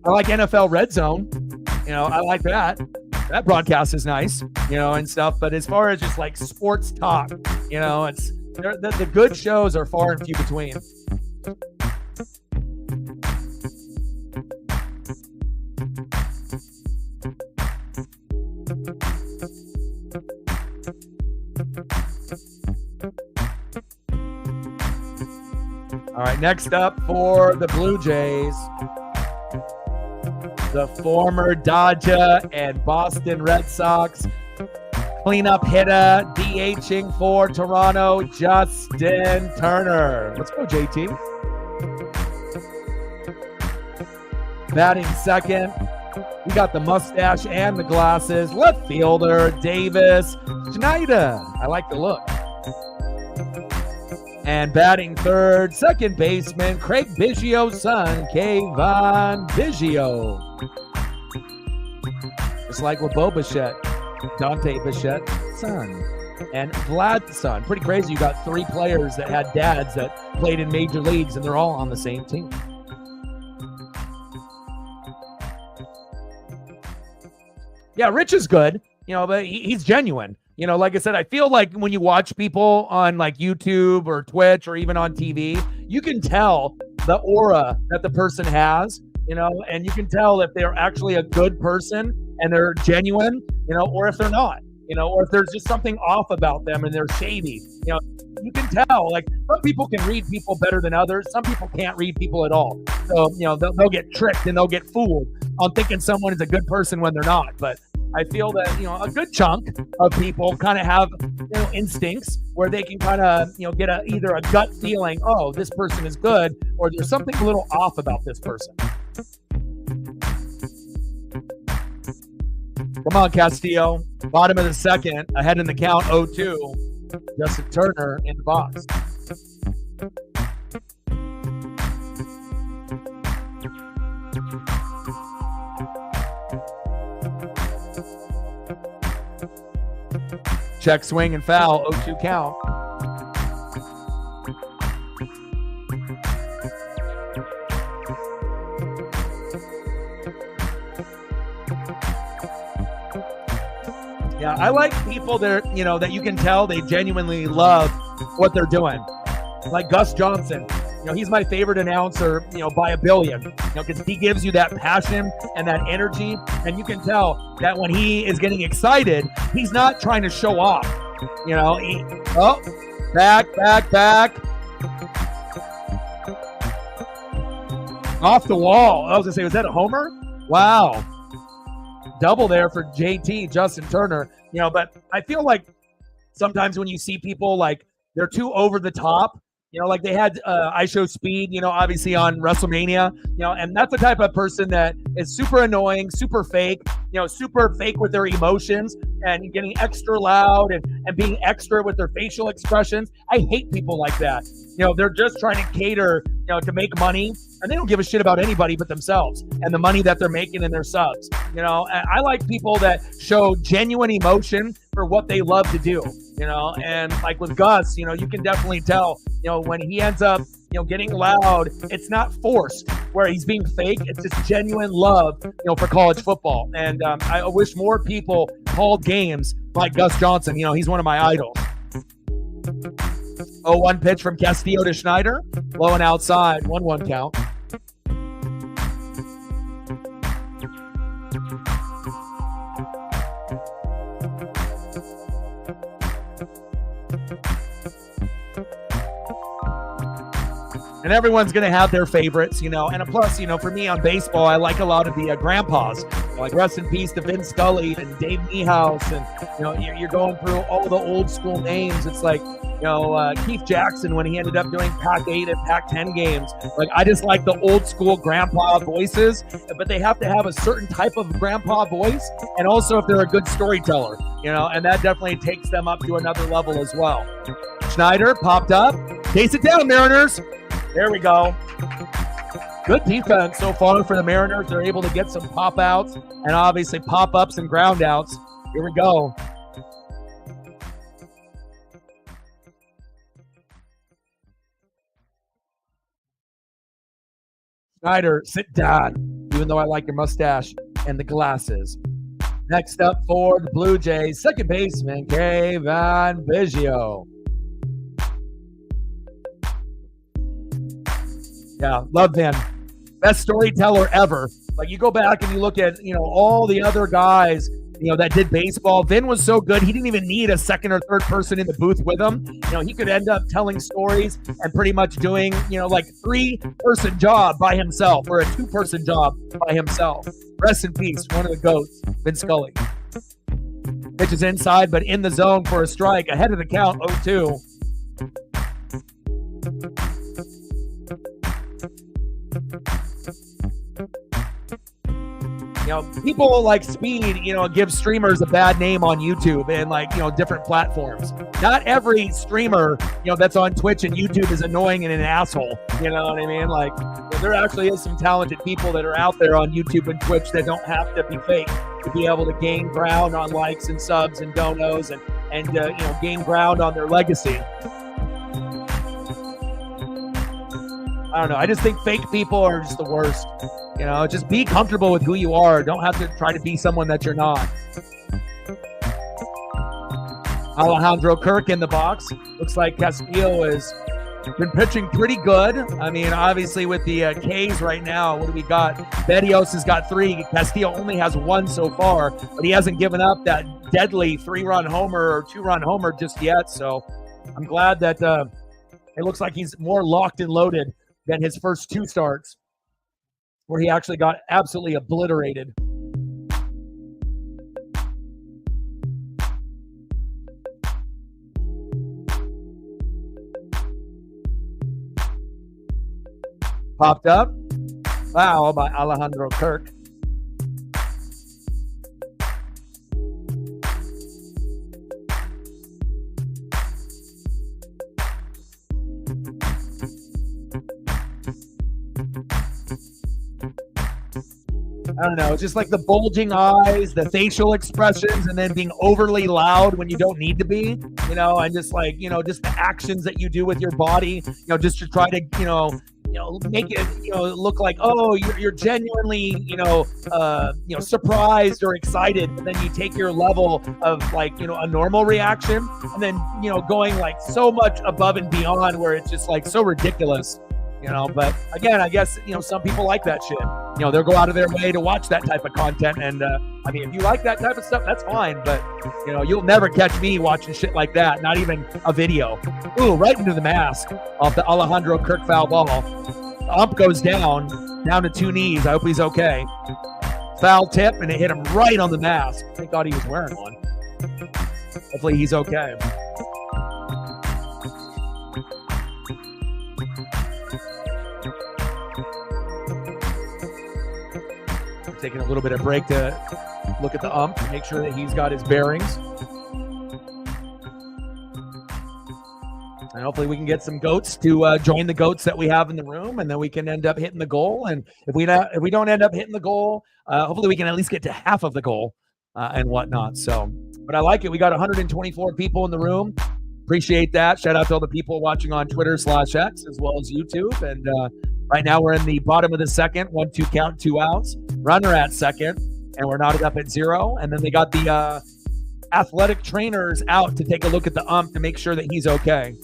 I like NFL Red Zone. I like that. That broadcast is nice, and stuff. But as far as just like sports talk, it's the good shows are far and few between. right, next up for the Blue Jays, the former Dodger and Boston Red Sox cleanup hitter, DHing for Toronto, Justin Turner. Let's go, JT. Batting second, we got the mustache and the glasses. Left fielder, Davis Schneider. I like the look. And batting third, second baseman, Craig Biggio's son, Kayvon Biggio. Just like with Bo Bichette, Dante Bichette's son, and Vlad's son. Pretty crazy. You got 3 players that had dads that played in major leagues, and they're all on the same team. Yeah, Rich is good, but he's genuine. Like I said, I feel like when you watch people on like YouTube or Twitch or even on TV, you can tell the aura that the person has, and you can tell if they're actually a good person and they're genuine, or if they're not, or if there's just something off about them and they're shady. You can tell, like, some people can read people better than others. Some people can't read people at all. So, they'll get tricked and they'll get fooled on thinking someone is a good person when they're not. But I feel that, a good chunk of people kind of have, instincts where they can kind of, get either a gut feeling, oh, this person is good, or there's something a little off about this person. Come on, Castillo. Bottom of the second, ahead in the count, 0-2. Justin Turner in the box. Check, swing, and foul. 0-2 count. Yeah, I like people that, that you can tell they genuinely love what they're doing. Like Gus Johnson. He's my favorite announcer, by a billion, because he gives you that passion and that energy. And you can tell that when he is getting excited, he's not trying to show off. Back. Off the wall. I was going to say, was that a homer? Wow. Double there for JT, Justin Turner. But I feel like sometimes when you see people, like, they're too over the top. Like they had I Show Speed, obviously on WrestleMania, and that's the type of person that is super annoying, super fake, super fake with their emotions and getting extra loud and being extra with their facial expressions. I hate people like that. They're just trying to cater, to make money, and they don't give a shit about anybody but themselves and the money that they're making in their subs. And I like people that show genuine emotion for what they love to do, and like with Gus, you can definitely tell, when he ends up, getting loud, it's not forced where he's being fake. It's just genuine love, for college football. And I wish more people called games like Gus Johnson. He's one of my idols. 0-1 pitch from Castillo to Schneider. Low and outside. 1-1 count. And everyone's going to have their favorites, and plus, for me on baseball, I like a lot of the grandpas, like rest in peace to Vin Scully and Dave Niehaus, and, you're going through all the old school names. It's like, Keith Jackson when he ended up doing Pac-8 and Pac-10 games. Like, I just like the old school grandpa voices, but they have to have a certain type of grandpa voice, and also if they're a good storyteller, and that definitely takes them up to another level as well. Schneider popped up. Chase it down, Mariners. There we go. Good defense so far for the Mariners. They're able to get some pop-outs and obviously pop-ups and ground-outs. Here we go. Schneider, sit down, even though I like your mustache and the glasses. Next up for the Blue Jays, second baseman, Kayvon Biggio. Yeah, love him. Best storyteller ever. Like, you go back and you look at, all the other guys that did baseball. Vin was so good, he didn't even need a second or third person in the booth with him. He could end up telling stories and pretty much doing, like 3-person job by himself or a 2-person job by himself. Rest in peace, one of the GOATs, Vin Scully. Pitch is inside, but in the zone for a strike. Ahead of the count, 0-2. People like speed, give streamers a bad name on YouTube and different platforms. Not every streamer, that's on Twitch and YouTube is annoying and an asshole. You know what I mean? There actually is some talented people that are out there on YouTube and Twitch that don't have to be fake to be able to gain ground on likes and subs and donos and gain ground on their legacy. I don't know. I just think fake people are just the worst. Just be comfortable with who you are. Don't have to try to be someone that you're not. Alejandro Kirk in the box. Looks like Castillo has been pitching pretty good. I mean, obviously with the K's right now, what do we got? Berrios has got 3. Castillo only has 1 so far, but he hasn't given up that deadly 3-run homer or 2-run homer just yet. So I'm glad that it looks like he's more locked and loaded than his first 2 starts, where he actually got absolutely obliterated. Popped up. Foul by Alejandro Kirk. I don't know, just like the bulging eyes, the facial expressions, and then being overly loud when you don't need to be, and just just the actions that you do with your body, just to try to, make it, look like, oh, you're genuinely, surprised or excited, but then you take your level of a normal reaction, and then, going so much above and beyond where it's just so ridiculous. But again, I guess, some people like that shit. They'll go out of their way to watch that type of content. And I mean, if you like that type of stuff, that's fine. But, you'll never catch me watching shit like that. Not even a video. Ooh, right into the mask off the Alejandro Kirk foul ball. The ump goes down to 2 knees. I hope he's okay. Foul tip, and it hit him right on the mask. Thank God he was wearing one. Hopefully he's okay. Taking a little bit of break to look at the ump, make sure that he's got his bearings. And hopefully we can get some goats to join the goats that we have in the room, and then we can end up hitting the goal. And if we don't end up hitting the goal, hopefully we can at least get to half of the goal and whatnot. So, but I like it. We got 124 people in the room. Appreciate that. Shout out to all the people watching on Twitter/X as well as YouTube. And right now we're in the bottom of the second, 1-2 count, 2 outs. Runner at second, and we're knotted up at 0. And then they got the athletic trainers out to take a look at the ump to make sure that he's okay.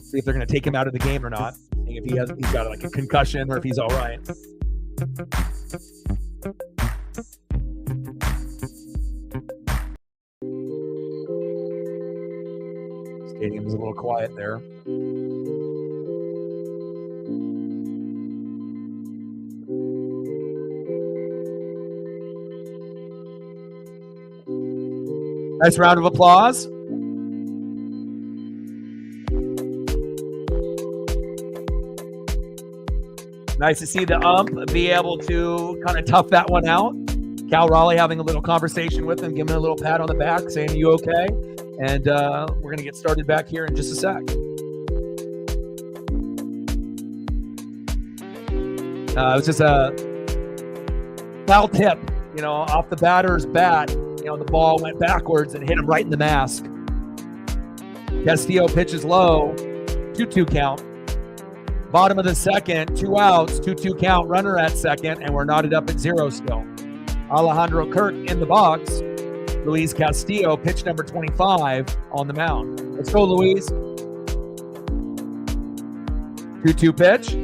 See if they're going to take him out of the game or not. If he's got a concussion or if he's all right. Stadium is a little quiet there. Nice round of applause. Nice to see the ump be able to kind of tough that one out. Cal Raleigh having a little conversation with him, giving him a little pat on the back, saying, "Are you okay?" And we're going to get started back here in just a sec. It was just a foul tip, off the batter's bat. The ball went backwards and hit him right in the mask. Castillo pitches low, 2-2 count. Bottom of the second, 2 outs, 2-2 count, runner at second, and we're knotted up at 0 still. Alejandro Kirk in the box. Luis Castillo, pitch number 25 on the mound. Let's go, Luis. 2-2 pitch.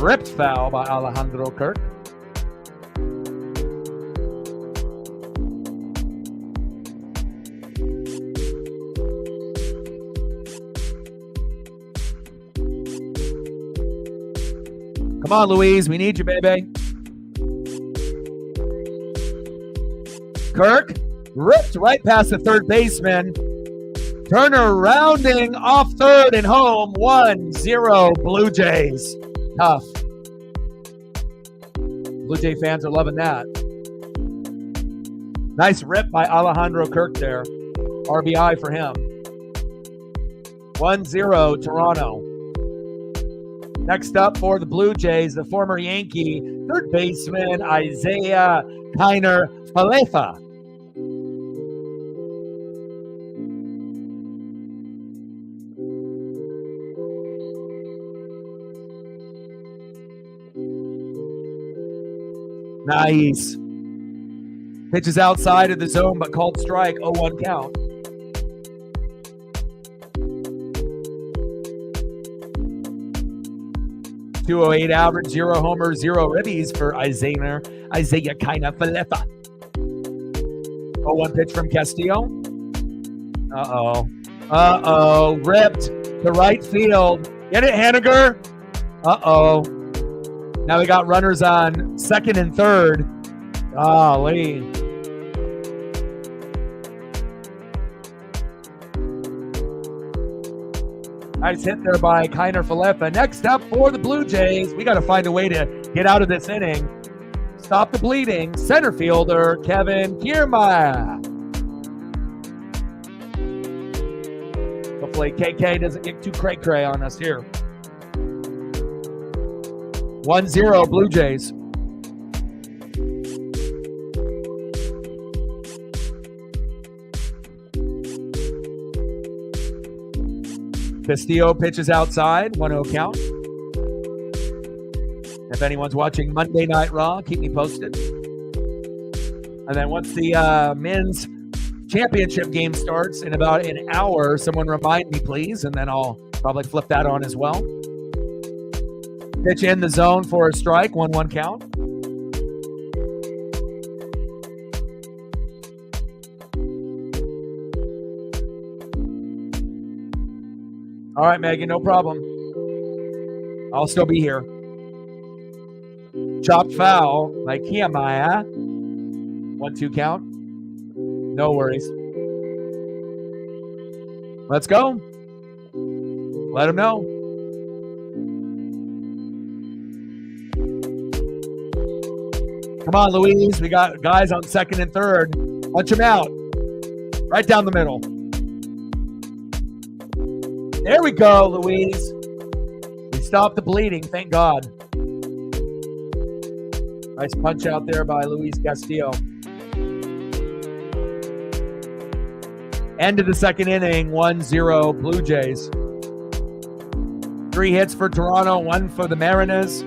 Ripped foul by Alejandro Kirk. Come on, Louise. We need you, baby. Kirk ripped right past the third baseman. Turner rounding off third and home. 1-0 Blue Jays. Tough. Blue Jay fans are loving that. Nice rip by Alejandro Kirk there. RBI for him. 1-0 Toronto. Next up for the Blue Jays, the former Yankee third baseman Isaiah Kiner-Falefa. Nice. Pitch is outside of the zone, but called strike. 0-1 count. .208 average, 0 homers, 0 ribbies for Isaiah Kiner-Falefa. 0-1 pitch from Castillo. Uh-oh. Ripped to right field. Get it, Haniger. Uh-oh. Now we got runners on second and third. Golly. Nice hit there by Kiner-Falefa. Next up for the Blue Jays, we got to find a way to get out of this inning. Stop the bleeding. Center fielder Kevin Kiermaier. Hopefully KK doesn't get too cray-cray on us here. 1-0 Blue Jays. Castillo pitches outside, 1-0 count. If anyone's watching Monday Night Raw, keep me posted. And then once the men's championship game starts in about an hour, someone remind me, please, and then I'll probably flip that on as well. Pitch in the zone for a strike, 1-1 count. All right, Megan, no problem. I'll still be here. Chopped foul by Kiermaier. 1-2 count. No worries. Let's go. Let him know. Come on, Louise. We got guys on second and third. Punch them out. Right down the middle. There we go, Louise. We stopped the bleeding, thank God. Nice punch out there by Luis Castillo. End of the second inning, 1-0 Blue Jays. 3 hits for Toronto, 1 for the Mariners.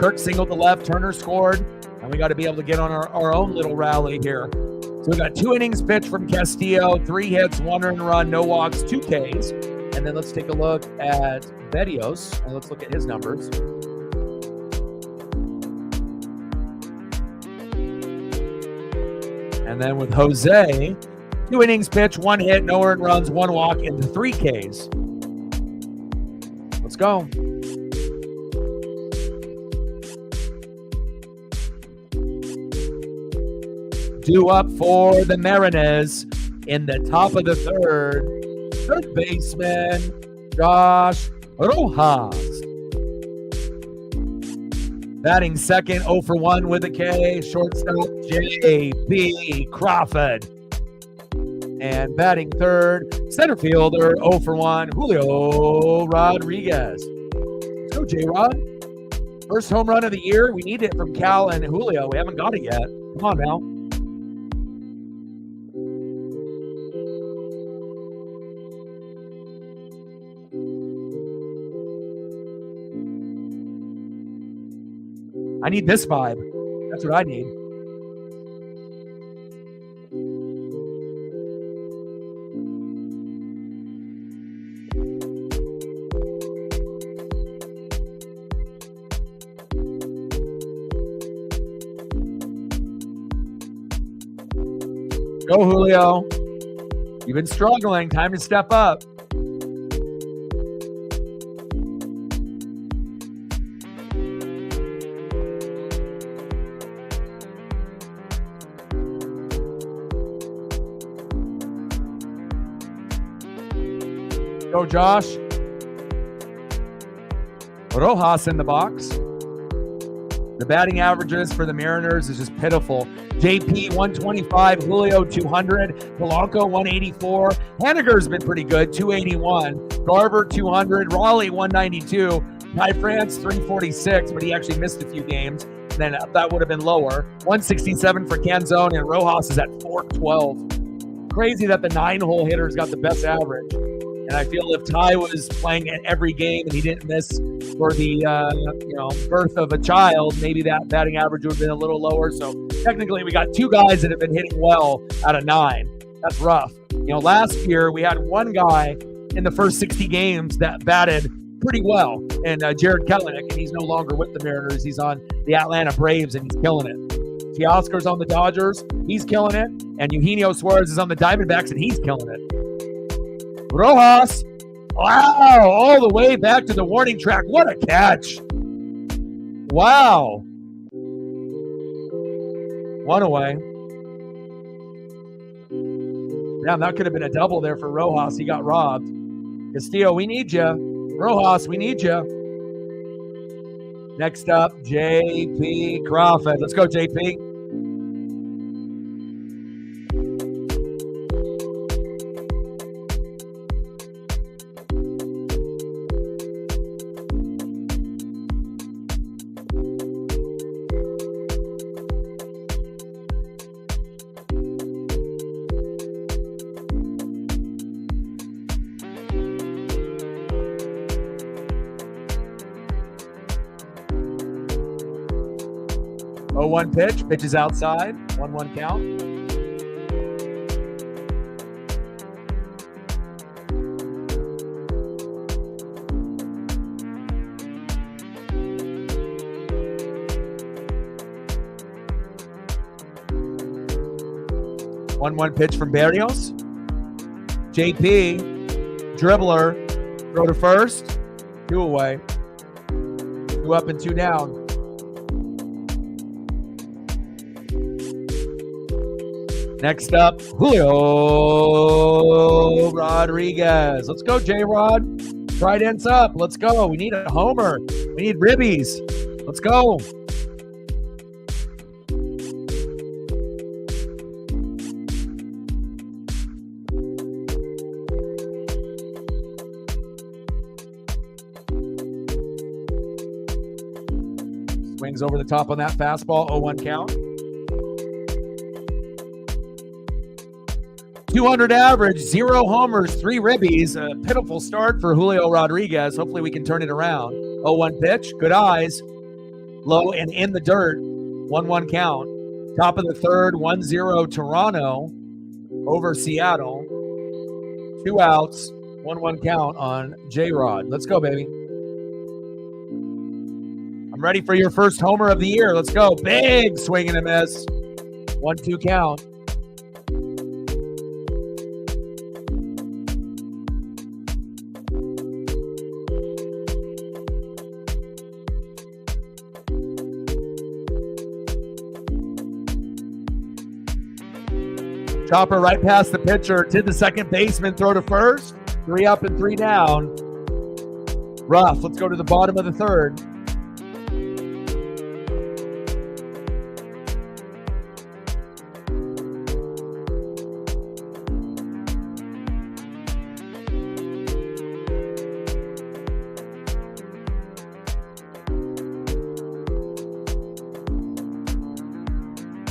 Kirk singled to left, Turner scored, and we got to be able to get on our own little rally here. So we got 2 innings pitched from Castillo, 3 hits, 1 earned run, no walks, 2 Ks. And then let's take a look at Bedios, and let's look at his numbers. And then with Jose, 2 innings pitched, 1 hit, no earned runs, 1 walk, and 3 Ks. Let's go. Due up for the Mariners in the top of the third baseman Josh Rojas. Batting second, 0 for 1 with a K. Shortstop J.B. Crawford. And batting third, center fielder, 0 for 1, Julio Rodriguez. Let's go, J-Rod. First home run of the year. We need it from Cal and Julio. We haven't got it yet. Come on now. I need this vibe. That's what I need. go, Julio. You've been struggling. Time to step up. Go, Josh. Rojas in the box. The batting averages for the Mariners is just pitiful. JP 125, Julio 200, Polanco 184. Henniger's been pretty good, 281. Garver 200, Raleigh 192. Ty France 346, but he actually missed a few games. And then that would have been lower. 167 for Canzone, and Rojas is at 412. Crazy that the 9-hole hitter's got the best average. And I feel if Ty was playing at every game and he didn't miss for the birth of a child, maybe that batting average would have been a little lower. So technically, we got 2 guys that have been hitting well out of 9. That's rough. Last year we had 1 guy in the first 60 games that batted pretty well, and Jared Kelenic, and he's no longer with the Mariners. He's on the Atlanta Braves, and he's killing it. Teoscar's on the Dodgers, he's killing it, and Eugenio Suarez is on the Diamondbacks, and he's killing it. Rojas, wow, all the way back to the warning track. What a catch. Wow. 1 away. Damn, that could have been a double there for Rojas. He got robbed. Castillo, we need you. Rojas, we need you. Next up, JP Crawford. Let's go, JP. One pitch. Pitch is outside. 1-1 count. One pitch from Berrios. JP, dribbler, throw to first. 2 away. 2 up and 2 down. Next up, Julio Rodriguez. Let's go, J-Rod. Trident's up. Let's go. We need a homer. We need ribbies. Let's go. Swings over the top on that fastball. 0-1 count. 200 average, 0 homers, 3 ribbies. A pitiful start for Julio Rodriguez. Hopefully we can turn it around. 0-1 pitch. Good eyes. Low and in the dirt. 1-1 count. Top of the third, 1-0 Toronto over Seattle. 2 outs. 1-1 count on J-Rod. Let's go, baby. I'm ready for your first homer of the year. Let's go. Big swing and a miss. 1-2 count. Chopper right past the pitcher to the second baseman, throw to first. 3 up and 3 down. Rough. Let's go to the bottom of the third.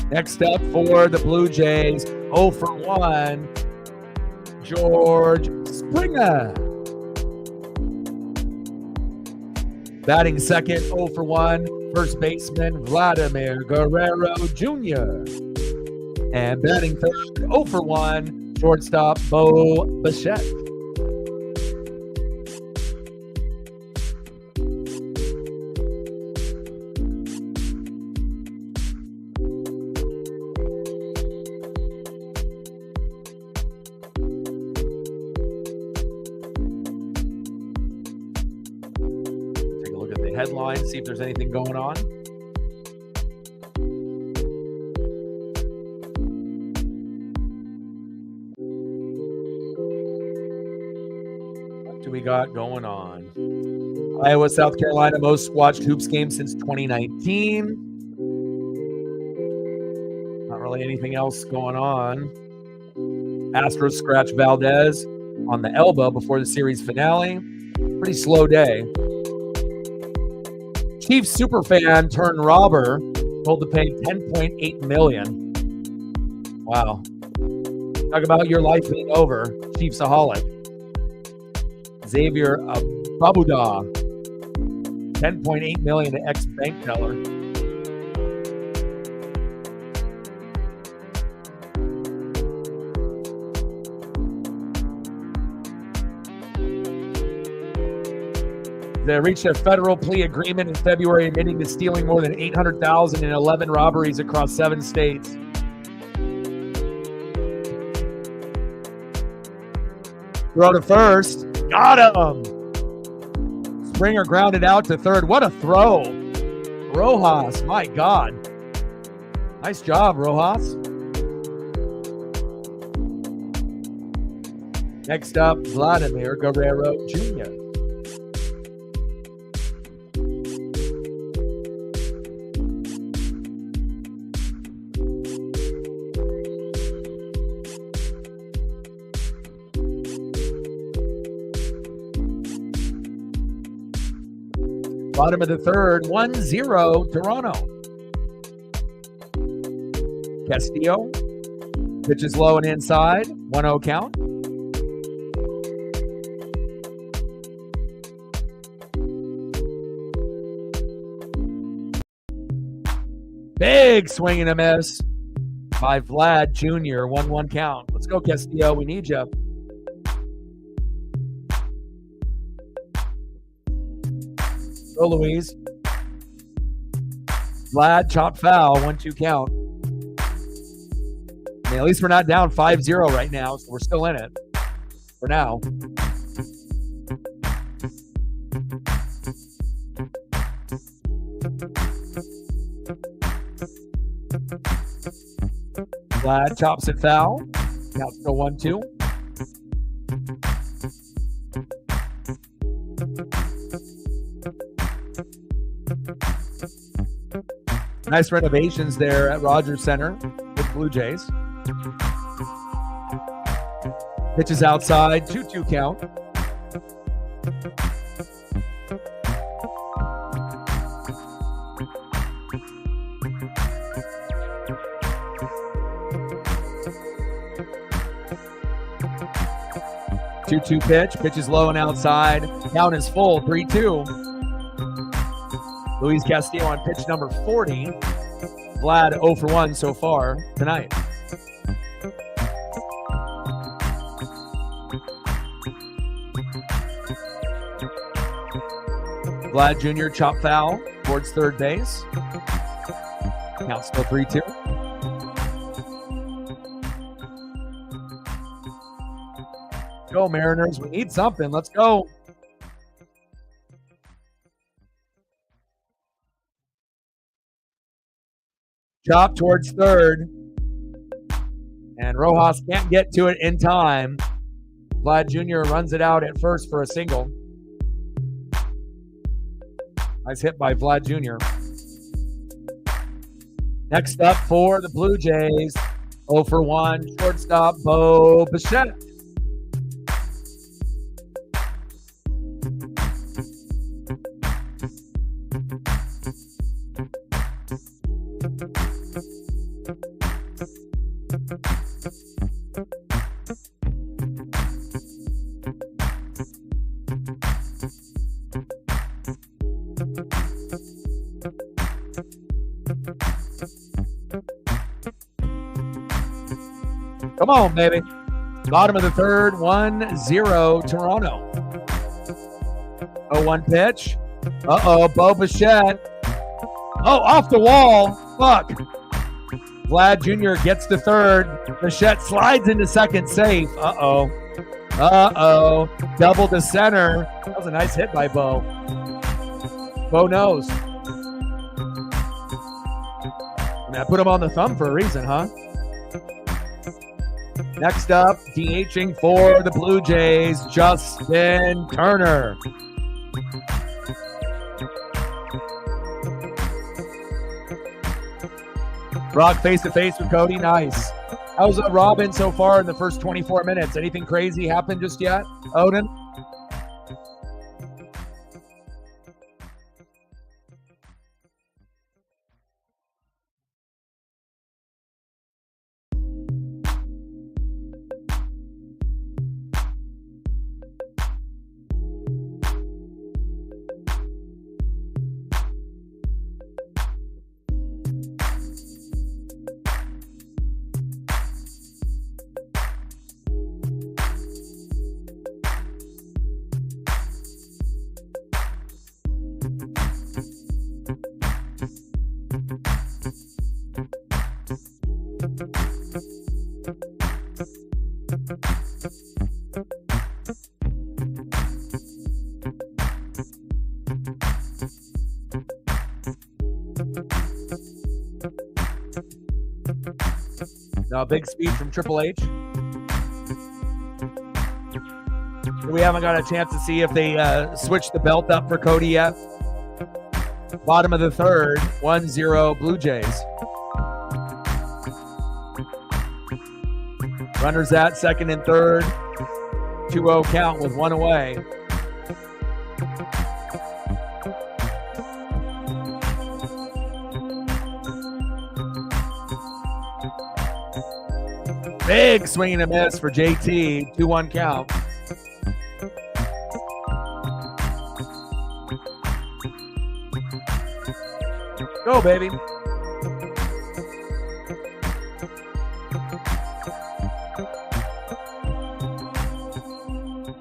Next up for the Blue Jays, 0 for 1, George Springer. Batting second, 0 for 1, first baseman Vladimir Guerrero Jr. And batting third, 0 for 1, shortstop Bo Bichette. headlines, see if there's anything going on. What do we got going on? Iowa, South Carolina, most watched hoops game since 2019. Not really anything else going on. Astros scratch Valdez on the elbow before the series finale. Pretty slow day. Chiefs superfan turned robber told to pay $10.8 million. Wow. Talk about your life being over. Chiefsaholic. Xavier Babuda. $10.8 million to ex-bank teller. They reached a federal plea agreement in February admitting to stealing more than $800,000 in 11 robberies across 7 states. Throw to first. Got him! Springer grounded out to third. What a throw. Rojas, my God. Nice job, Rojas. Next up, Vladimir Guerrero Jr. Bottom of the third, 1-0 Toronto. Castillo pitches low and inside, 1-0 count. Big swing and a miss by Vlad Jr., 1-1 count. Let's go, Castillo. We need you. Go, Luis. Vlad, chop foul, 1-2 count. I mean, at least we're not down 5-0 right now, so we're still in it for now. Vlad chops it foul. Now it's still 1-2. Nice renovations there at Rogers Center with Blue Jays. Pitches outside, 2-2 count. Two-two pitch, pitches low and outside. Count is full, 3-2. Luis Castillo on pitch number 40. Vlad 0 for 1 so far tonight. Vlad Jr. chop foul towards third base. Count still 3-2. Go Mariners, we need something. Let's go. Chop towards third. And Rojas can't get to it in time. Vlad Jr. runs it out at first for a single. Nice hit by Vlad Jr. Next up for the Blue Jays, 0 for 1, shortstop Bo Bichette. Come on, baby. Bottom of the third, 1-0 Toronto. 0-1 pitch. Uh-oh, Bo Bichette. Oh, off the wall. Fuck. Vlad Jr. gets to third. Bichette slides into second safe. Uh-oh. Uh-oh. Double to center. That was a nice hit by Bo. Bo knows. I put him on the thumb for a reason, huh? Next up, DHing for the Blue Jays, Justin Turner. Brock face-to-face with Cody. Nice. How's Robin so far in the first 24 minutes? Anything crazy happened just yet, Odin? Now, big speed from Triple H. We haven't got a chance to see if they switched the belt up for Cody yet. Bottom of the third, 1-0 Blue Jays. Runners at second and third. 2-0 count with one away. Big swing and a miss for JT. 2-1 count. Go, baby.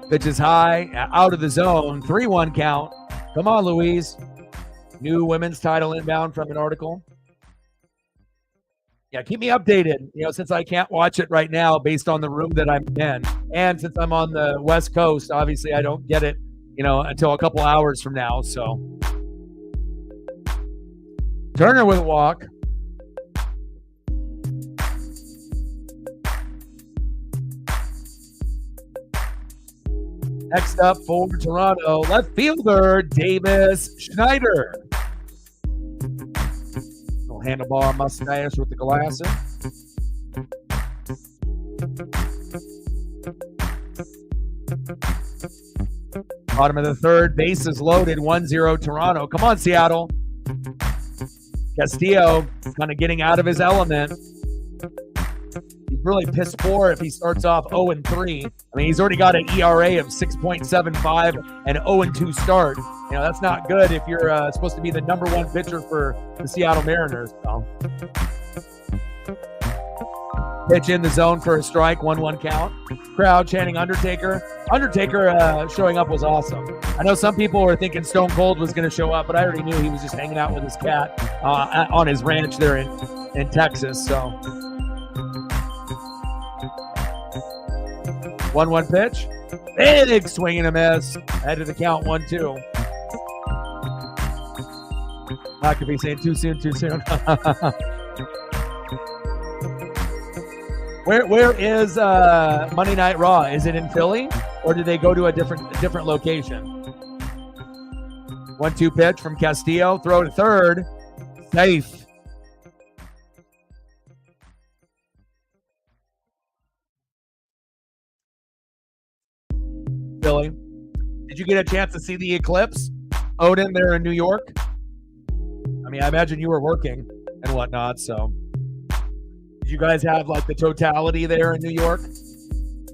Pitch is high, out of the zone. 3-1 count. Come on, Louise. New women's title inbound from an article. Yeah, keep me updated, since I can't watch it right now based on the room that I'm in. And since I'm on the West Coast, obviously I don't get it, until a couple hours from now. So Turner with a walk. Next up for Toronto, left fielder Davis Schneider. Handlebar mustache with the glasses. Bottom of the third, bases loaded, 1-0 Toronto. Come on, Seattle. Castillo kind of getting out of his element. He's really piss poor if he starts off 0-3. I mean, he's already got an ERA of 6.75 and 0-2 start. That's not good if you're supposed to be the number one pitcher for the Seattle Mariners. So. Pitch in the zone for a strike, 1-1 count. Crowd chanting Undertaker. Undertaker showing up was awesome. I know some people were thinking Stone Cold was going to show up, but I already knew he was just hanging out with his cat on his ranch there in Texas. So 1-1 pitch. Big swing and a miss. Add to the count, 1-2. I could be saying too soon. Where is Monday Night Raw? Is it in Philly, or did they go to a different location? 1-2 pitch from Castillo. Throw to third. Safe. Philly. Did you get a chance to see the eclipse, Odin, there in New York? I mean, I imagine you were working and whatnot, so. Did you guys have like the totality there in New York?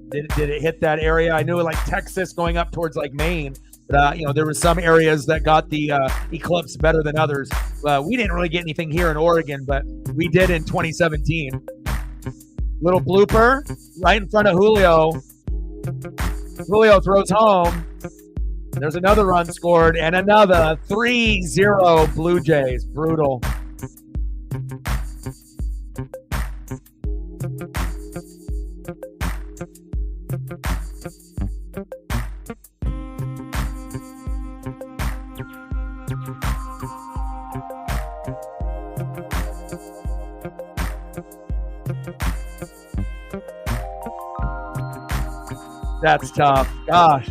Did it hit that area? I knew like Texas going up towards like Maine, but there were some areas that got the eclipse better than others. We didn't really get anything here in Oregon, but we did in 2017. Little blooper right in front of Julio. Julio throws home. There's another run scored and another 3-0 Blue Jays. Brutal. That's tough. Gosh.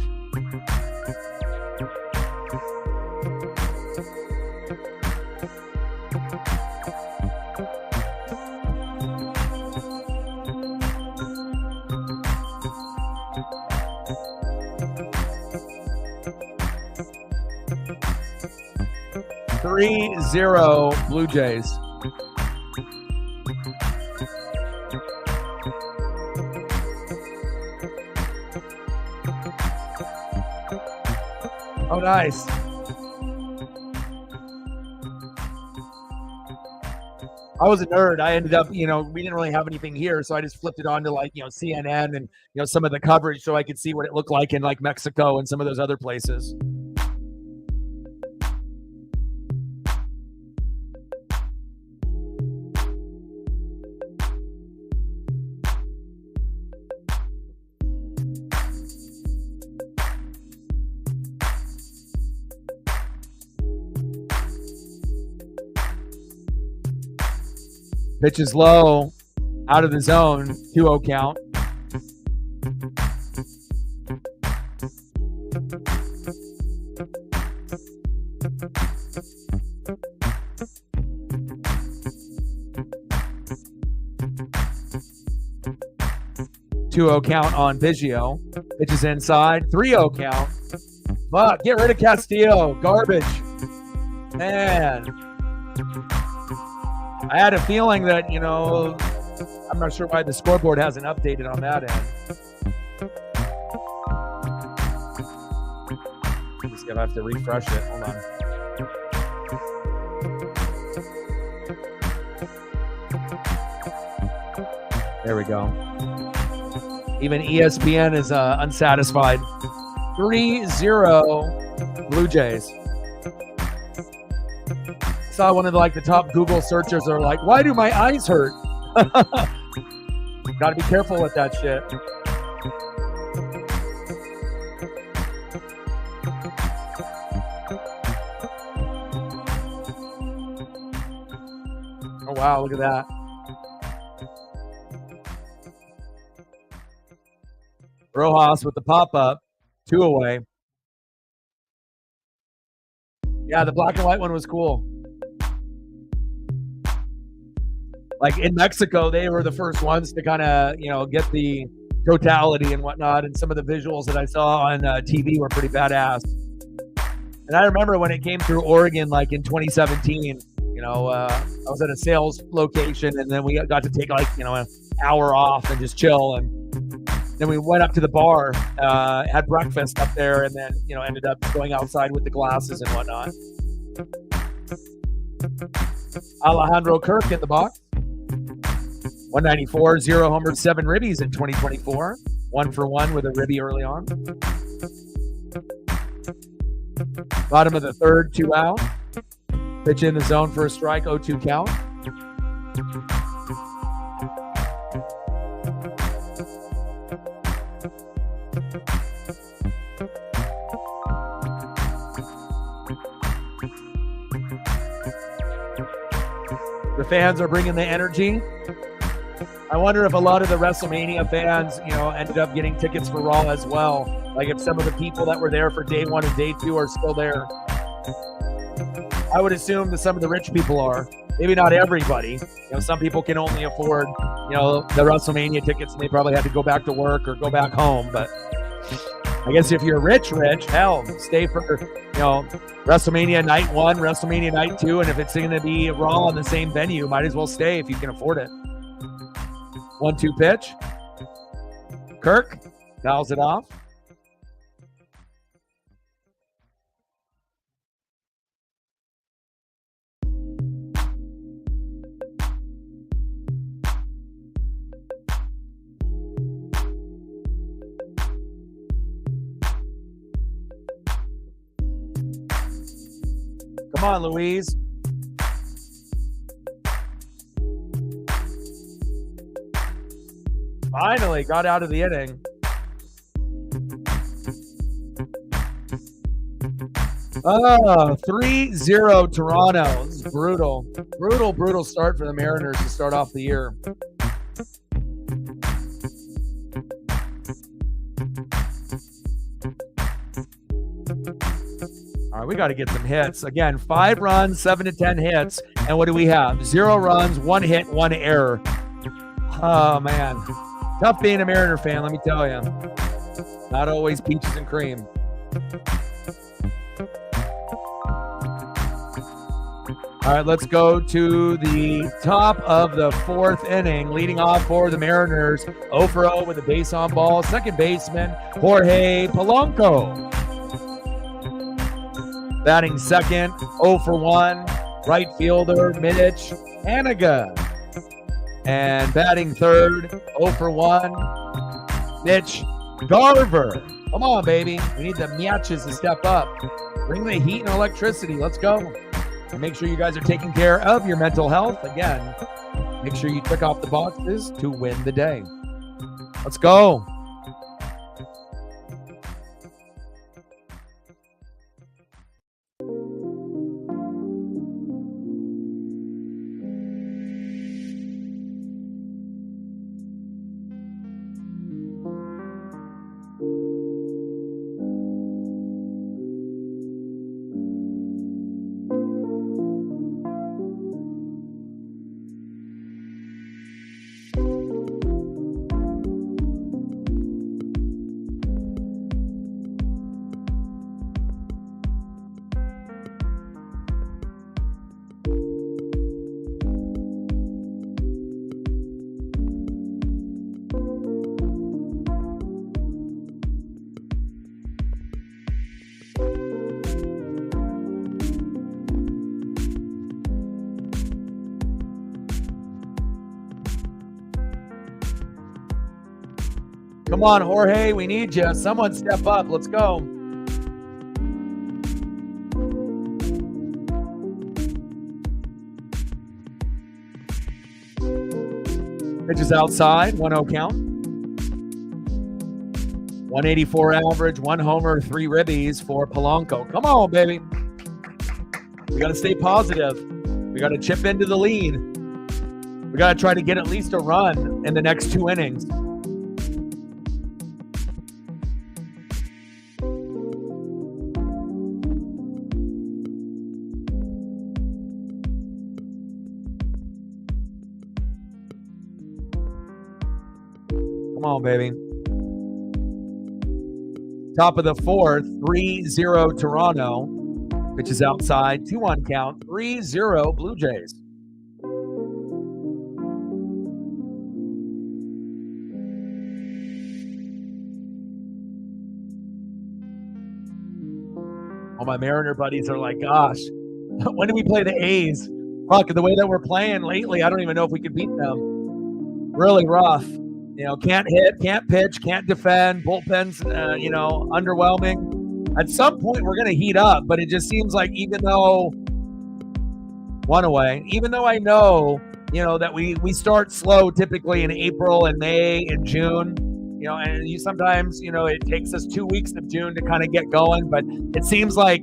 Three 0 Blue Jays. Oh, nice. I was a nerd. I ended up, we didn't really have anything here, so I just flipped it on to like, CNN and, some of the coverage so I could see what it looked like in like Mexico and some of those other places. Pitch is low, out of the zone, 2-0 count. Count on Biggio. Pitch is inside, 3-0 count. Fuck, get rid of Castillo. Garbage. Man. I had a feeling that, I'm not sure why the scoreboard hasn't updated on that end. Just gonna have to refresh it. Hold on. There we go. Even ESPN is unsatisfied. 3-0 Blue Jays. Saw one of the top Google searchers are like, why do my eyes hurt? Got to be careful with that shit. Oh, wow, look at that. Rojas with the pop-up, 2 away. Yeah, the black and white one was cool. Like in Mexico, they were the first ones to kind of, get the totality and whatnot. And some of the visuals that I saw on TV were pretty badass. And I remember when it came through Oregon, like in 2017, I was at a sales location and then we got to take an hour off and just chill. And then we went up to the bar, had breakfast up there, and then, ended up going outside with the glasses and whatnot. Alejandro Kirk in the box. 194, 0 homers, 7 ribbies in 2024. 1 for 1 with a ribby early on. Bottom of the third, 2 out. Pitch in the zone for a strike, 0-2 count. The fans are bringing the energy. I wonder if a lot of the WrestleMania fans, ended up getting tickets for Raw as well. Like if some of the people that were there for day 1 and day 2 are still there. I would assume that some of the rich people are. Maybe not everybody. Some people can only afford, the WrestleMania tickets and they probably had to go back to work or go back home. But I guess if you're rich, hell, stay for, WrestleMania night 1, WrestleMania night 2. And if it's going to be Raw in the same venue, might as well stay if you can afford it. 1-2 pitch. Kirk fouls it off. Come on, Louise. Finally got out of the inning. 3-0 Toronto. This is brutal. Brutal start for the Mariners to start off the year. All right, we got to get some hits. Again, 5 runs, 7 to 10 hits. And what do we have? 0 runs, 1 hit, 1 error. Oh, man. Tough being a Mariner fan, let me tell you. Not always peaches and cream. All right, let's go to the top of the 4th inning. Leading off for the Mariners, 0 for 0 with a base on ball. Second baseman, Jorge Polanco. Batting second, 0 for 1. Right fielder, Mitch Haniga. And batting third, 0 for 1, Mitch Garver. Come on, baby. We need the Miaches to step up. Bring the heat and electricity. Let's go. And make sure you guys are taking care of your mental health. Again, make sure you click off the boxes to win the day. Let's go. Come on, Jorge, we need you. Someone step up. Let's go. Pitch is outside, 1-0 count. 184 average, 1 homer, 3 ribbies for Polanco. Come on, baby. We got to stay positive. We got to chip into the lead. We got to try to get at least a run in the next 2 innings. Come on, baby. Top of the 4th, 3-0 Toronto. Pitch is outside, 2-1 count, 3-0 Blue Jays. All my Mariner buddies are like, gosh, when do we play the A's? Fuck, the way that we're playing lately, I don't even know if we could beat them. Really rough. You know, can't hit, can't pitch, can't defend. Bullpen's, underwhelming. At some point, we're going to heat up, but it just seems like even though I know, that we start slow typically in April and May and June, and sometimes, it takes us 2 weeks of June to kind of get going. But it seems like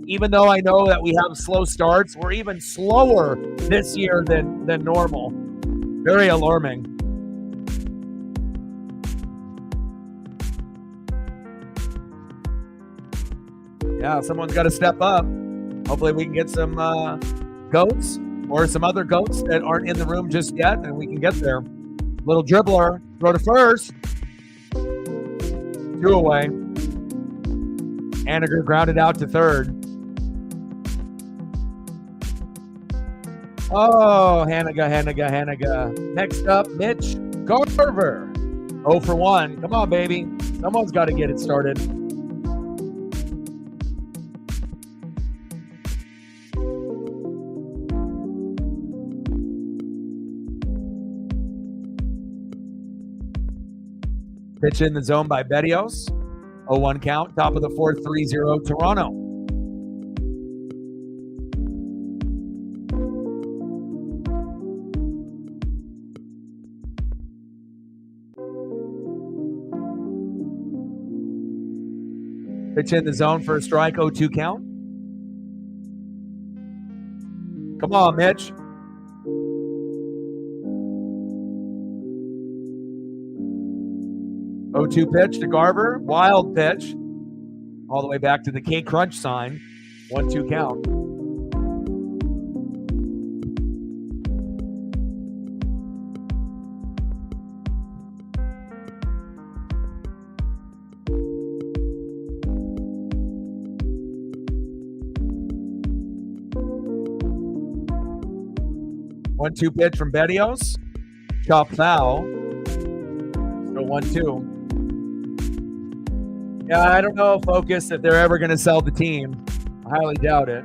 even though I know that we have slow starts, we're even slower this year than normal. Very alarming. Yeah, someone's got to step up. Hopefully we can get some goats or some other goats that aren't in the room just yet, and we can get there. Little dribbler, throw to first. 2 away. Haniger grounded out to third. Oh, Haniga. Next up, Mitch Garver. 0 for 1. Come on, baby. Someone's got to get it started. Pitch in the zone by Berrios. 0-1 count. Top of the 4th, 3-0 Toronto. Pitch in the zone for a strike. 0-2 count. Come on, Mitch. O2 pitch to Garver. Wild pitch. All the way back to the K Crunch sign. 1-2 count. One-two pitch from Berrios. Chop foul. So 1-2. Yeah, I don't know, Focus, if they're ever going to sell the team. I highly doubt it.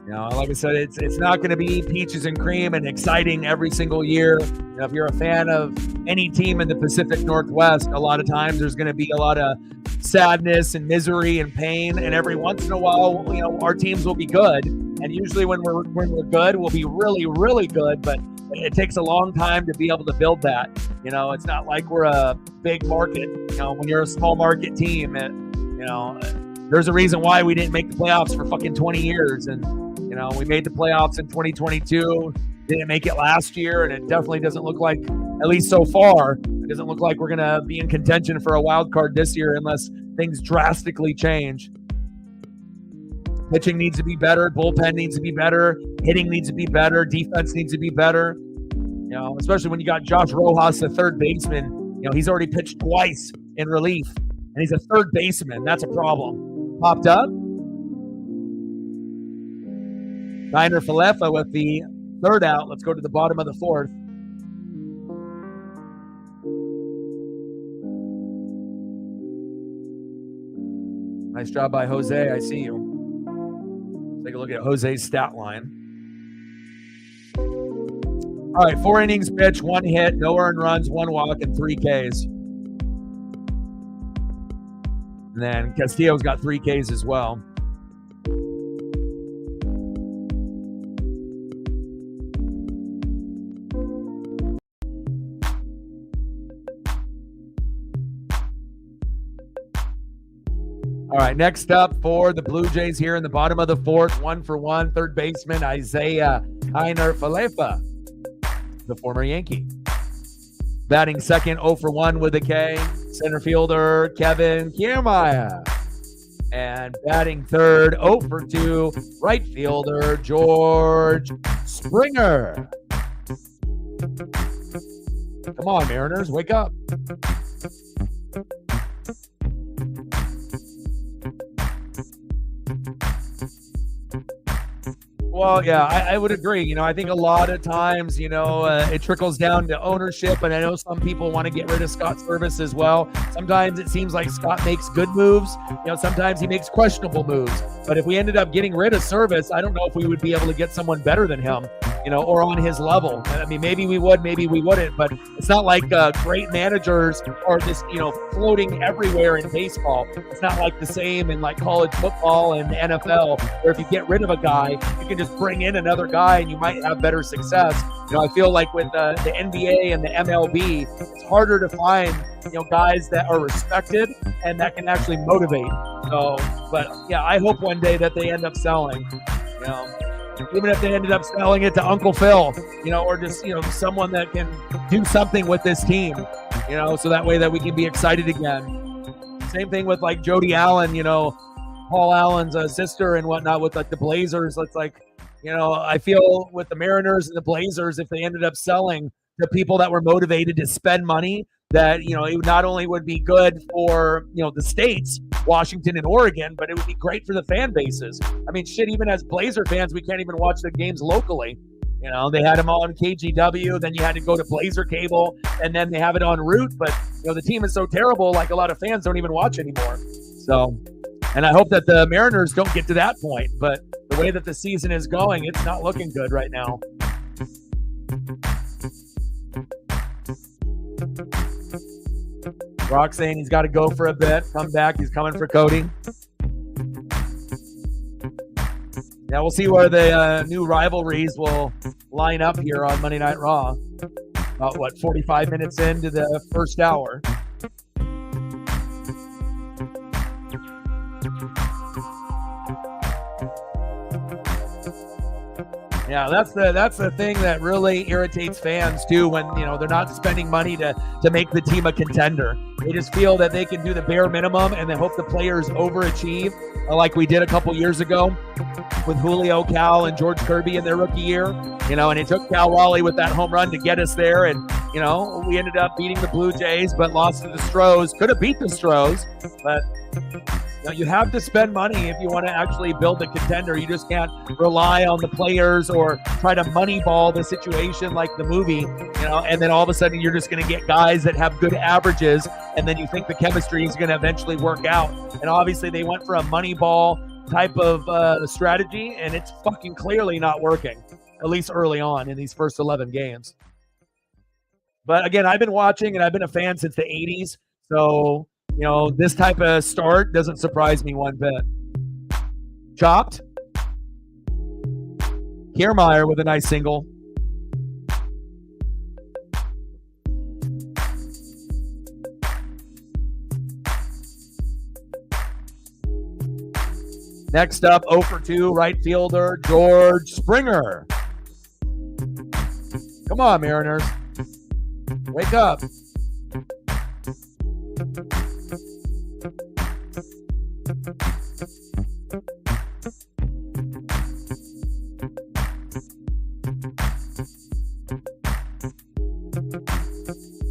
You know, like I said, it's not going to be peaches and cream and exciting every single year. You know, if you're a fan of any team in the Pacific Northwest, a lot of times there's going to be a lot of sadness and misery and pain. And every once in a while, you know, our teams will be good. And usually when we're good, we'll be really, really good. But it takes a long time to be able to build that. You know, it's not like we're a big market. You know, when you're a small market team, you know, there's a reason why we didn't make the playoffs for fucking 20 years. And, you know, we made the playoffs in 2022, didn't make it last year. And it definitely doesn't look like, at least so far, it doesn't look like we're going to be in contention for a wild card this year unless things drastically change. Pitching needs to be better. Bullpen needs to be better. Hitting needs to be better. Defense needs to be better. You know, especially when you got Josh Rojas, the third baseman. You know, he's already pitched twice in relief, and he's a third baseman. That's a problem. Popped up. Niner Falefa with the third out. Let's go to the bottom of the fourth. Nice job by Jose. I see you. Take a look at Jose's stat line. All right, 4 innings pitched, 1 hit, no earned runs, 1 walk, and 3 Ks. And then Castillo's got 3 Ks as well. All right, next up for the Blue Jays here in the bottom of the fourth, 1-for-1, third baseman Isaiah Kiner Falefa, the former Yankee. Batting second, 0-for-1 with a K, center fielder Kevin Kiermaier. And batting third, 0-for-2, right fielder George Springer. Come on, Mariners, wake up. Well, yeah, I would agree. You know, I think a lot of times, you know, it trickles down to ownership, and I know some people want to get rid of Scott Service as well. Sometimes it seems like Scott makes good moves. You know, sometimes he makes questionable moves. But if we ended up getting rid of Service, I don't know if we would be able to get someone better than him, you know, or on his level. I mean, maybe we would, maybe we wouldn't, but it's not like great managers are just, you know, floating everywhere in baseball. It's not like the same in like college football and the NFL, where if you get rid of a guy, you can just bring in another guy and you might have better success. You know, I feel like with the NBA and the MLB, it's harder to find, you know, guys that are respected and that can actually motivate. So, but yeah, I hope one day that they end up selling, you know, even if they ended up selling it to Uncle Phil, you know, or just, you know, someone that can do something with this team, you know, so that way that we can be excited again. Same thing with like Jody Allen, you know, Paul Allen's sister and whatnot with like the Blazers. It's like, you know, I feel with the Mariners and the Blazers, if they ended up selling to people that were motivated to spend money, that, you know, it not only would be good for, you know, the states, Washington and Oregon, but it would be great for the fan bases. I mean, shit, even as Blazer fans, we can't even watch the games locally. You know, they had them all on KGW, then you had to go to Blazer Cable, and then they have it en route. But, you know, the team is so terrible, like a lot of fans don't even watch anymore. So, and I hope that the Mariners don't get to that point. But the way that the season is going, it's not looking good right now. Brock saying he's got to go for a bit, come back. He's coming for Cody. Now we'll see where the new rivalries will line up here on Monday Night Raw. About, 45 minutes into the first hour. Yeah, that's the thing that really irritates fans too, when they're not spending money to make the team a contender. They just feel that they can do the bare minimum and they hope the players overachieve, like we did a couple years ago with Julio, Cal, and George Kirby in their rookie year. And it took Cal Raleigh with that home run to get us there, and we ended up beating the Blue Jays, but lost to the Stros. Could have beat the Stros, but you have to spend money if you want to actually build a contender. You just can't rely on the players or try to moneyball the situation like the movie, and then all of a sudden you're just going to get guys that have good averages, and then you think the chemistry is going to eventually work out. And obviously they went for a moneyball type of strategy, and it's fucking clearly not working, at least early on in these first 11 games. But again, I've been watching and I've been a fan since the 80s, so this type of start doesn't surprise me one bit. Chopped. Kiermaier with a nice single. Next up, 0 for 2, right fielder George Springer. Come on, Mariners. Wake up.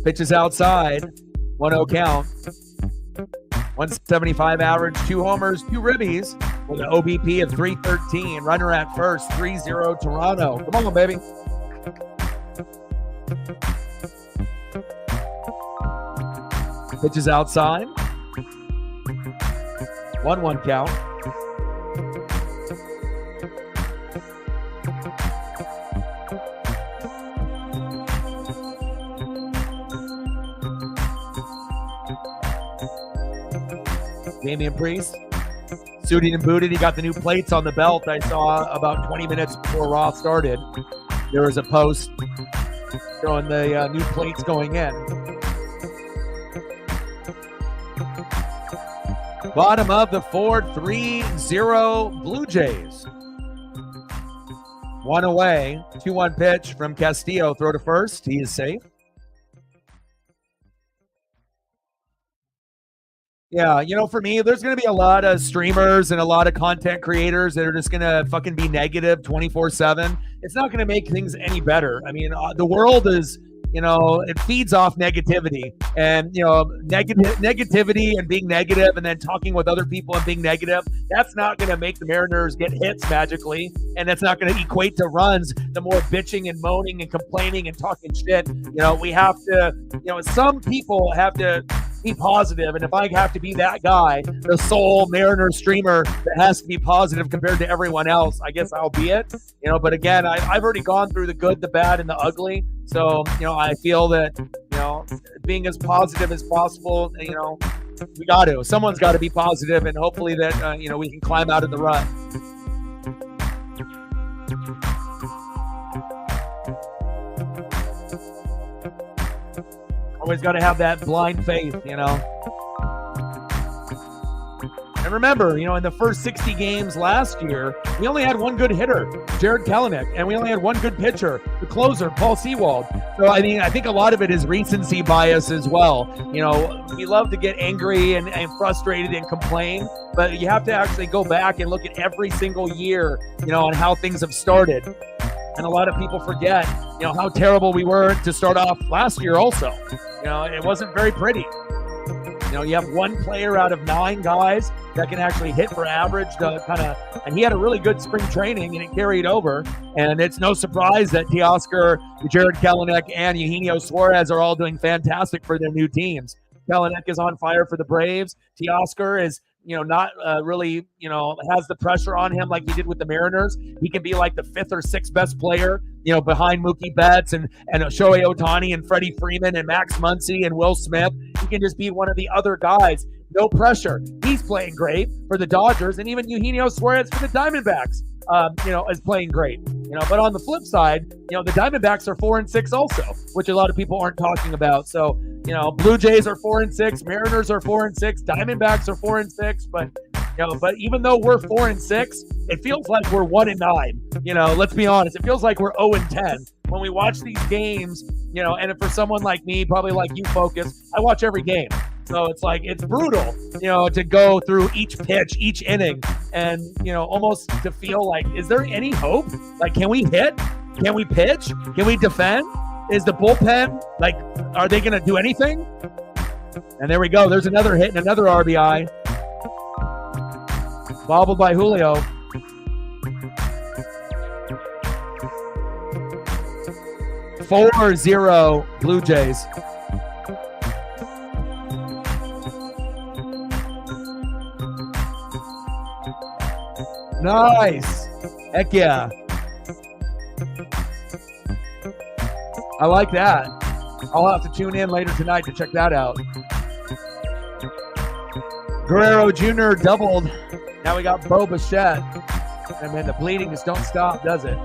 Pitches outside, 1-0 count. 175 average, 2 homers, 2 ribbies with an OBP of 313. Runner at first, 3-0 Toronto. Come on, baby. Pitches outside. 1-1 count. Damian Priest, suited and booted. He got the new plates on the belt. I saw about 20 minutes before Raw started. There was a post showing the new plates going in. Bottom of the 4th, 3-0 Blue Jays. 1 away, 2-1 pitch from Castillo. Throw to first. He is safe. Yeah, for me, there's going to be a lot of streamers and a lot of content creators that are just going to fucking be negative 24/7. It's not going to make things any better. I mean, the world is, it feeds off negativity, and, negativity and being negative and then talking with other people and being negative, that's not going to make the Mariners get hits magically, and that's not going to equate to runs. The more bitching and moaning and complaining and talking shit, we have to, some people have to be positive, and if I have to be that guy, the sole Mariner streamer that has to be positive compared to everyone else, I guess I'll be it. But again, I've already gone through the good, the bad, and the ugly. So, I feel that, being as positive as possible, we got to. Someone's got to be positive, and hopefully that, we can climb out of the rut. Always got to have that blind faith, And remember, in the first 60 games last year, we only had one good hitter, Jared Kelenic, and we only had one good pitcher, the closer, Paul Sewald. So, I think a lot of it is recency bias as well. We love to get angry and frustrated and complain, but you have to actually go back and look at every single year, on how things have started. And a lot of people forget, how terrible we were to start off last year also. It wasn't very pretty. You have one player out of 9 guys that can actually hit for average, and he had a really good spring training and it carried over. And it's no surprise that Teoscar, Jared Kelenic, and Eugenio Suarez are all doing fantastic for their new teams. Kelenic is on fire for the Braves. Teoscar is, not really, has the pressure on him like he did with the Mariners. He can be like the 5th or 6th best player, behind Mookie Betts and Shohei Ohtani and Freddie Freeman and Max Muncy and Will Smith. He can just be one of the other guys. No pressure. He's playing great for the Dodgers, and even Eugenio Suarez for the Diamondbacks, is playing great. But on the flip side, the Diamondbacks are 4-6 also, which a lot of people aren't talking about. So, Blue Jays are 4-6, Mariners are 4-6, Diamondbacks are 4-6, but But even though we're 4-6, it feels like we're 1-9. Let's be honest. It feels like we're 0-10 when we watch these games. And for someone like me, probably like you, Focus, I watch every game. So it's like, it's brutal, to go through each pitch, each inning, and, almost to feel like, is there any hope? Like, can we hit? Can we pitch? Can we defend? Is the bullpen, like, are they going to do anything? And there we go. There's another hit and another RBI. Bobbled by Julio. "4-0 Blue Jays. Nice. Heck yeah. I like that. I'll have to tune in later tonight to check that out. Guerrero Jr. doubled. Now we got Bo Bichette. And man, the bleeding just don't stop, does it?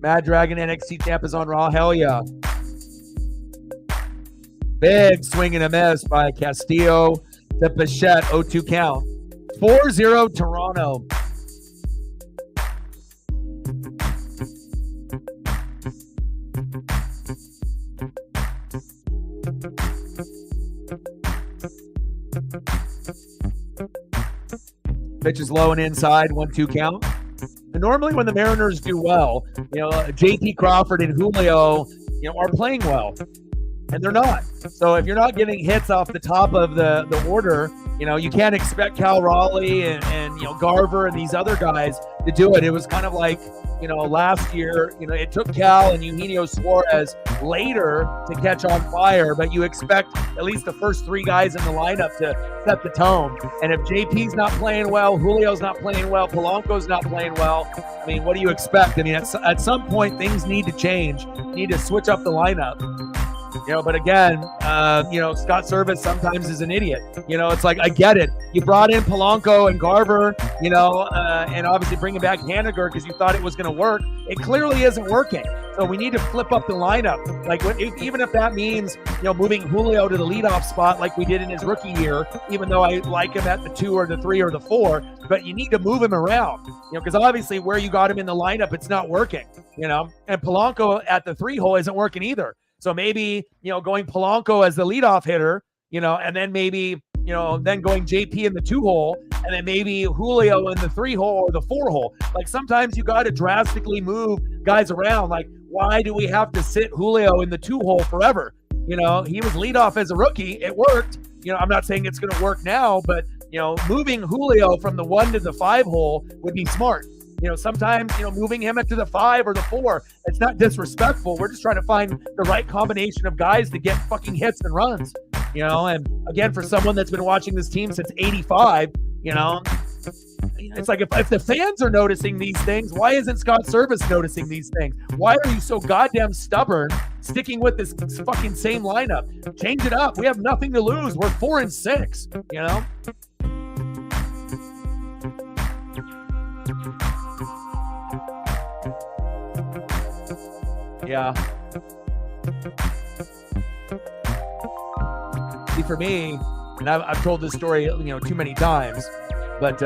Mad Dragon NXT Tampa's on Raw. Hell yeah. Big swing and a miss by Castillo to Bichette. 0-2 count. 4-0 Toronto. Pitch is low and inside. 1-2 count. And normally when the Mariners do well, JT Crawford and Julio, are playing well. And they're not. So if you're not getting hits off the top of the order, you can't expect Cal Raleigh and Garver and these other guys to do it. It was kind of like, last year, it took Cal and Eugenio Suarez later to catch on fire, but you expect at least the first three guys in the lineup to set the tone. And if JP's not playing well, Julio's not playing well, Polanco's not playing well, I mean, what do you expect? I mean, at some point, things need to change. You need to switch up the lineup. But again, Scott Service sometimes is an idiot. It's like, I get it. You brought in Polanco and Garver, and obviously bringing back Haniger because you thought it was going to work. It clearly isn't working. So we need to flip up the lineup. Like, even if that means, moving Julio to the leadoff spot like we did in his rookie year, even though I like him at the 2 or the 3 or the 4, but you need to move him around, because obviously where you got him in the lineup, it's not working, and Polanco at the 3 hole isn't working either. So maybe, going Polanco as the leadoff hitter, and then maybe, then going JP in the 2 hole, and then maybe Julio in the 3 hole or the 4 hole. Like, sometimes you got to drastically move guys around. Like, why do we have to sit Julio in the 2 hole forever? He was leadoff as a rookie. It worked. I'm not saying it's going to work now, but, moving Julio from the 1 to the 5 hole would be smart. Sometimes, moving him into the 5 or the 4, it's not disrespectful. We're just trying to find the right combination of guys to get fucking hits and runs, and again, for someone that's been watching this team since 85, it's like, if the fans are noticing these things, why isn't Scott Service noticing these things? Why are you so goddamn stubborn sticking with this fucking same lineup? Change it up. We have nothing to lose. We're 4-6, Yeah. See, for me, and I've told this story, too many times, but,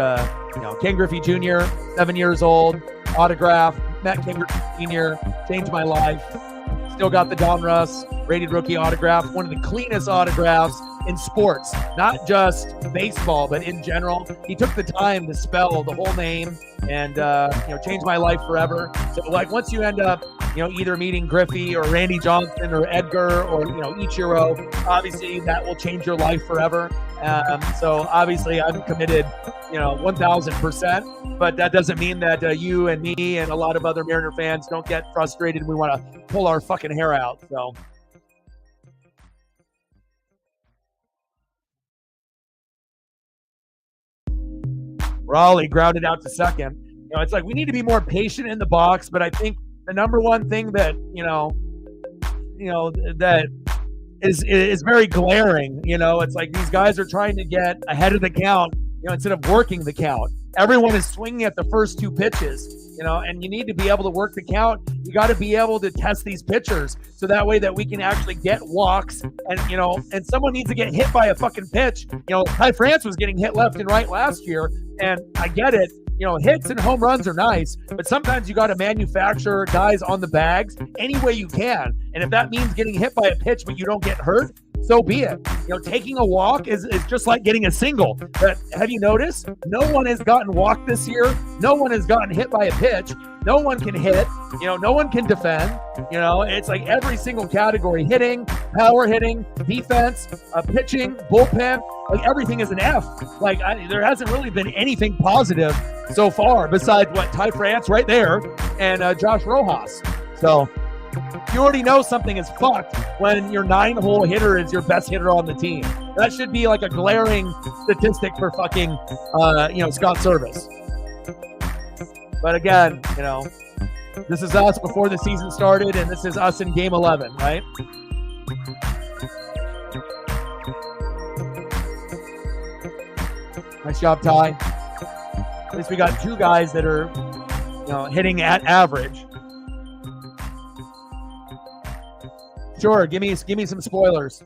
Ken Griffey Jr., 7 years old, autograph, met Ken Griffey Sr., changed my life, still got the Don Russ rated rookie autograph, one of the cleanest autographs in sports, not just baseball, but in general. He took the time to spell the whole name and, changed my life forever. So, like, once you end up, either meeting Griffey or Randy Johnson or Edgar or, Ichiro, obviously that will change your life forever. So obviously I'm committed, 1,000%, but that doesn't mean that you and me and a lot of other Mariner fans don't get frustrated and we want to pull our fucking hair out. So. Raleigh grounded out to second. It's like we need to be more patient in the box, but I think the number one thing that, that is very glaring. It's like these guys are trying to get ahead of the count, instead of working the count. Everyone is swinging at the first two pitches, and you need to be able to work the count. You got to be able to test these pitchers so that way that we can actually get walks, and someone needs to get hit by a fucking pitch. Ty France was getting hit left and right last year, and I get it. Hits and home runs are nice, but sometimes you got to manufacture guys on the bags any way you can. And if that means getting hit by a pitch but you don't get hurt, so be it. Taking a walk is just like getting a single. But have you noticed? No one has gotten walked this year. No one has gotten hit by a pitch. No one can hit. No one can defend. It's like every single category: hitting, power hitting, defense, pitching, bullpen. Like everything is an F. Like there hasn't really been anything positive so far besides what Ty France right there and Josh Rojas. So you already know something is fucked when your 9-hole hitter is your best hitter on the team. That should be like a glaring statistic for fucking, Scott Service. But again, this is us before the season started, and this is us in Game 11, right? Nice job, Ty. At least we got two guys that are, hitting at average. Sure, give me some spoilers.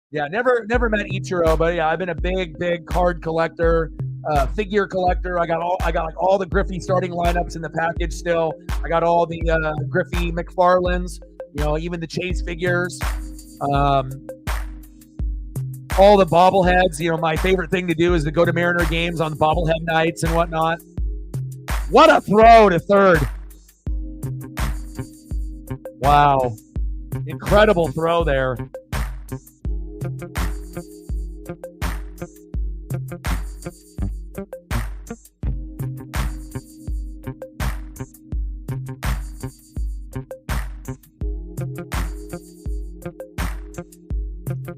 Yeah, never met Ichiro, but yeah, I've been a big card collector, figure collector. I got like all the Griffey starting lineups in the package still. I got all the Griffey McFarlands, even the Chase figures. All the bobbleheads. My favorite thing to do is to go to Mariner games on the bobblehead nights and whatnot. What a throw to third. Wow. Incredible throw there.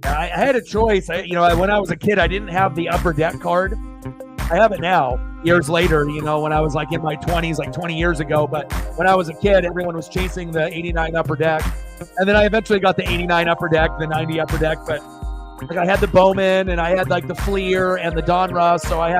I had a choice. When I was a kid, I didn't have the Upper Deck card. I have it now, years later, when I was like in my 20s, like 20 years ago. But when I was a kid, everyone was chasing the 89 Upper Deck. And then I eventually got the 89 Upper Deck, the 90 Upper Deck. But like I had the Bowman and I had like the Fleer and the Donruss. So I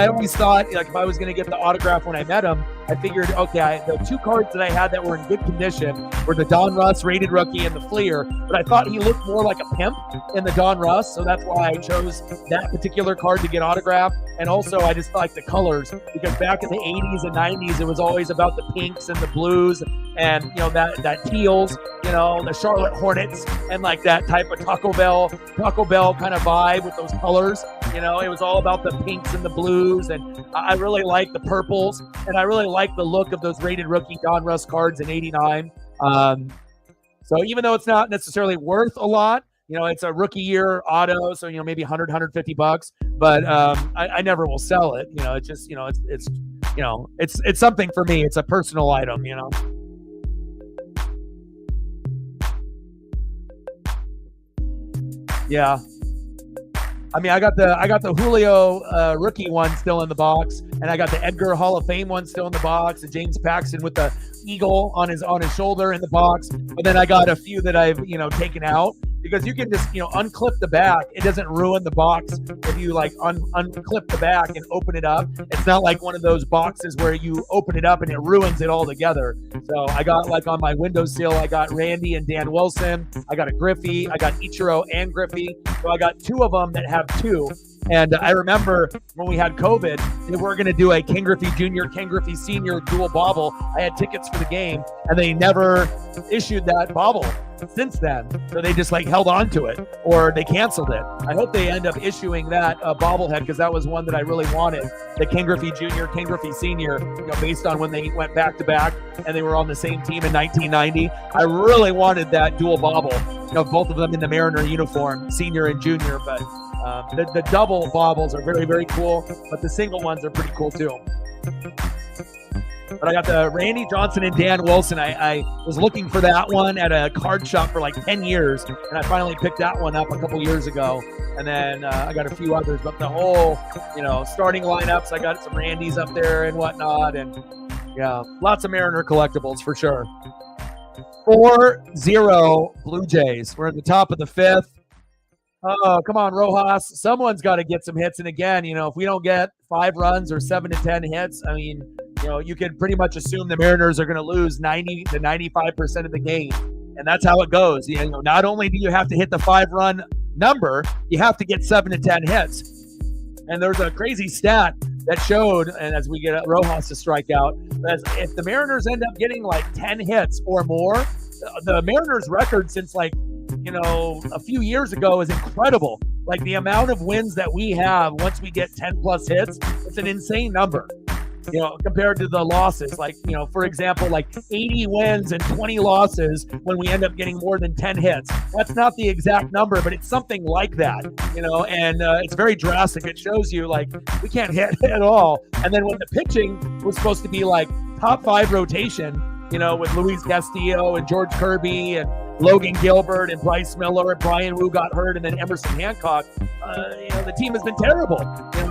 always thought like if I was going to get the autograph when I met him, I figured, okay, the two cards that I had that were in good condition were the Donruss rated rookie and the Fleer, but I thought he looked more like a pimp in the Donruss, so that's why I chose that particular card to get autographed. And also, I just like the colors because back in the 80s and 90s, it was always about the pinks and the blues and that teals, the Charlotte Hornets and like that type of Taco Bell kind of vibe with those colors. It was all about the pinks and the blues, and I really like the purples, and I really like the look of those rated rookie Donruss cards in 89. So even though it's not necessarily worth a lot, it's a rookie year auto, so maybe $100-$150, but I never will sell it. It's just it's something for me. It's a personal item. Yeah. I mean, I got the Julio rookie one still in the box, and I got the Edgar Hall of Fame one still in the box, and James Paxton with the eagle on his shoulder in the box. But then I got a few that I've taken out because you can just unclip the back. It doesn't ruin the box if you like unclip the back and open it up. It's not like one of those boxes where you open it up and it ruins it all together. So I got like on my windowsill, I got Randy and Dan Wilson. I got a Griffey. I got Ichiro and Griffey. So I got two of them that have two. And I remember when we had COVID, they were going to do a Ken Griffey Jr., Ken Griffey Sr. dual bobble. I had tickets for the game, and they never issued that bobble since then. So they just like held on to it, or they canceled it. I hope they end up issuing that bobblehead because that was one that I really wanted. The Ken Griffey Jr., Ken Griffey Sr., based on when they went back to back and they were on the same team in 1990. I really wanted that dual bobble, both of them in the Mariner uniform, senior and junior, but the double bobbles are very, very cool, but the single ones are pretty cool too. But I got the Randy Johnson and Dan Wilson. I was looking for that one at a card shop for like 10 years, and I finally picked that one up a couple years ago. And then I got a few others, but the whole, starting lineups, I got some Randys up there and whatnot. And yeah, lots of Mariner collectibles for sure. 4-0 Blue Jays. We're at the top of the fifth. Oh, come on, Rojas. Someone's got to get some hits. And again, if we don't get 5 runs or 7 to 10 hits, I mean, you can pretty much assume the Mariners are going to lose 90 to 95% of the game. And that's how it goes. Not only do you have to hit the 5-run number, you have to get 7 to 10 hits. And there's a crazy stat that showed, and as we get Rojas to strike out, if the Mariners end up getting like 10 hits or more, the Mariners record since a few years ago is incredible. Like the amount of wins that we have once we get 10 plus hits, it's an insane number. Compared to the losses, for example, 80 wins and 20 losses when we end up getting more than 10 hits. That's not the exact number, but it's something like that, and it's very drastic. It shows you we can't hit at all. And then when the pitching was supposed to be top 5 rotation, with Luis Castillo and George Kirby and Logan Gilbert and Bryce Miller and Brian Wu got hurt, and then Emerson Hancock, the team has been terrible.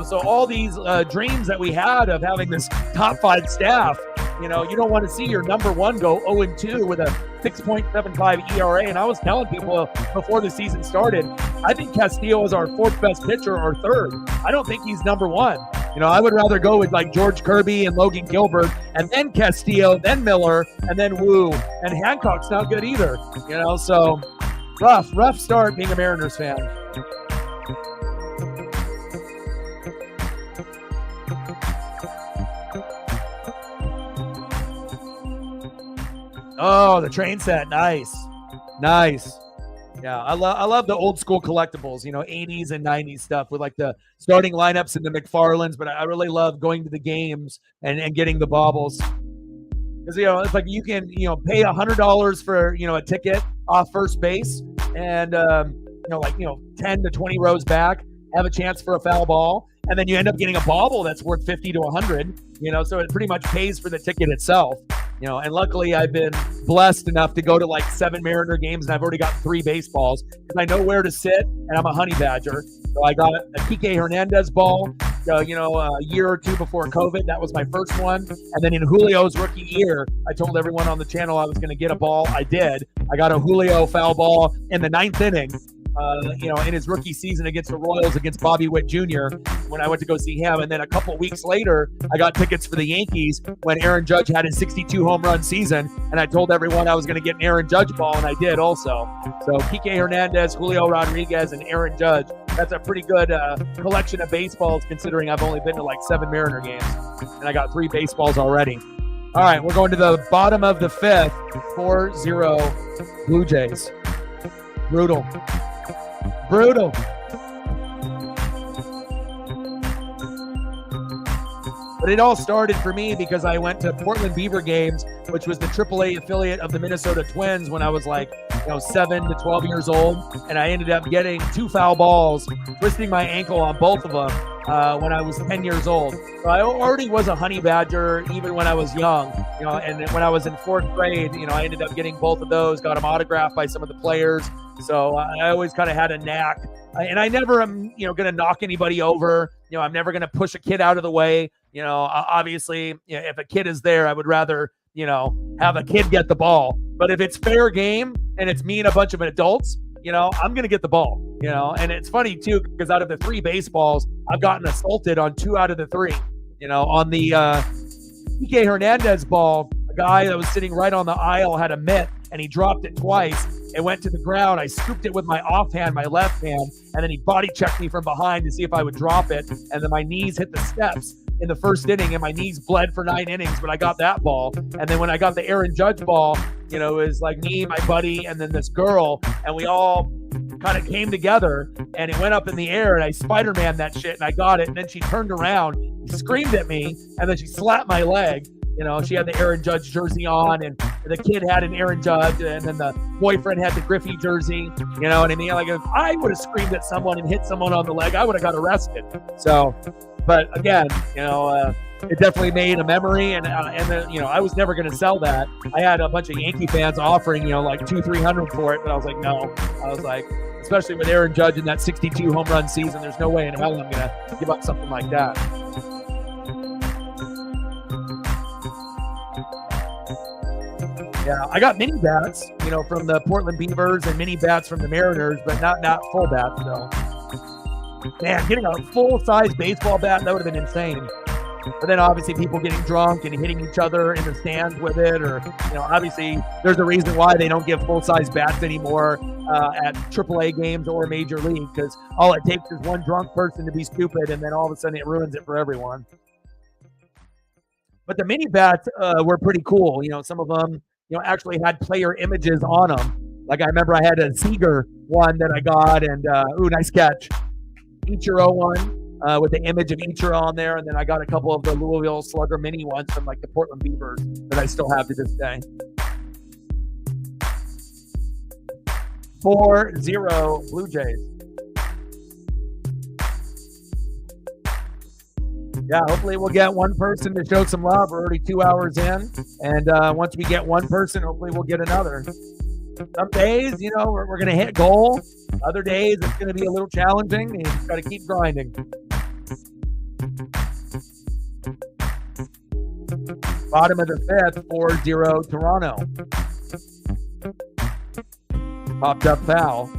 So all these dreams that we had of having this top 5 staff, you don't want to see your number one go 0-2 with a 6.75 ERA. And I was telling people before the season started, I think Castillo is our 4th best pitcher or 3rd. I don't think he's number 1. I would rather go with George Kirby and Logan Gilbert, and then Castillo, then Miller, and then Wu. And Hancock's not good either. So rough start being a Mariners fan. Oh, the train set. Nice. Yeah, I love the old school collectibles, 80s and 90s stuff with the starting lineups and the McFarlands, but I really love going to the games and getting the baubles. Because, it's you can, pay $100 for, a ticket off first base and, 10 to 20 rows back, have a chance for a foul ball, and then you end up getting a bauble that's worth 50 to 100, so it pretty much pays for the ticket itself. And luckily I've been blessed enough to go to 7 Mariner games, and I've already got 3 baseballs because I know where to sit, and I'm a honey badger. So I got a Kike Hernandez ball, a year or 2 before COVID. That was my first one. And then in Julio's rookie year, I told everyone on the channel I was going to get a ball. I did. I got a Julio foul ball in the 9th inning. In his rookie season against the Royals against Bobby Witt Jr. when I went to go see him. And then a couple weeks later, I got tickets for the Yankees when Aaron Judge had his 62 home run season. And I told everyone I was going to get an Aaron Judge ball, and I did also. So Kike Hernandez, Julio Rodriguez, and Aaron Judge. That's a pretty good collection of baseballs considering I've only been to 7 Mariner games. And I got 3 baseballs already. All right, we're going to the bottom of the 5th. 4-0 Blue Jays. Brutal. But it all started for me because I went to Portland Beaver games, which was the AAA affiliate of the Minnesota Twins when I was 7 to 12 years old. And I ended up getting 2 foul balls, twisting my ankle on both of them when I was 10 years old. So I already was a honey badger even when I was young, and when I was in 4th grade, I ended up getting both of those, got them autographed by some of the players. So I always kind of had a knack, and I never am, going to knock anybody over. I'm never going to push a kid out of the way. Obviously, if a kid is there, I would rather, have a kid get the ball. But if it's fair game and it's me and a bunch of adults, I'm going to get the ball, and it's funny too, because out of the 3 baseballs, I've gotten assaulted on 2 out of the 3, on the Kike Hernandez ball, a guy that was sitting right on the aisle had a mitt and he dropped it twice. It went to the ground. I scooped it with my offhand, my left hand, and then he body checked me from behind to see if I would drop it. And then my knees hit the steps in the 1st inning, and my knees bled for 9 innings, but I got that ball. And then when I got the Aaron Judge ball, it was me, my buddy, and then this girl, and we all kind of came together, and it went up in the air, and I Spider-Man that shit, and I got it. And then she turned around, screamed at me, and then she slapped my leg. She had the Aaron Judge jersey on, and the kid had an Aaron Judge, and then the boyfriend had the Griffey jersey. You know what I mean? If I would have screamed at someone and hit someone on the leg, I would have got arrested. So, but again, it definitely made a memory. And I was never going to sell that. I had a bunch of Yankee fans offering, like $200-300 for it, but I was like, no. I was like, especially with Aaron Judge in that 62 home run season, there's no way in hell I'm going to give up something like that. Yeah, I got mini bats, from the Portland Beavers and mini bats from the Mariners, but not full bats, though. Man, getting a full-size baseball bat, that would have been insane. But then obviously people getting drunk and hitting each other in the stands with it, or, obviously there's a reason why they don't give full-size bats anymore at AAA games or Major League, because all it takes is one drunk person to be stupid, and then all of a sudden it ruins it for everyone. But the mini bats were pretty cool. Some of them, actually had player images on them. Like I remember I had a Seager one that I got, and nice catch. Ichiro one with the image of Ichiro on there, and then I got a couple of the Louisville Slugger mini ones from like the Portland Beavers that I still have to this day. 4-0 Blue Jays. Yeah, hopefully we'll get one person to show some love. We're already 2 hours in, and once we get one person, hopefully we'll get another. Some days, we're going to hit goal. Other days, it's going to be a little challenging, and you just got to keep grinding. Bottom of the fifth, 4-0 Toronto. Popped up foul.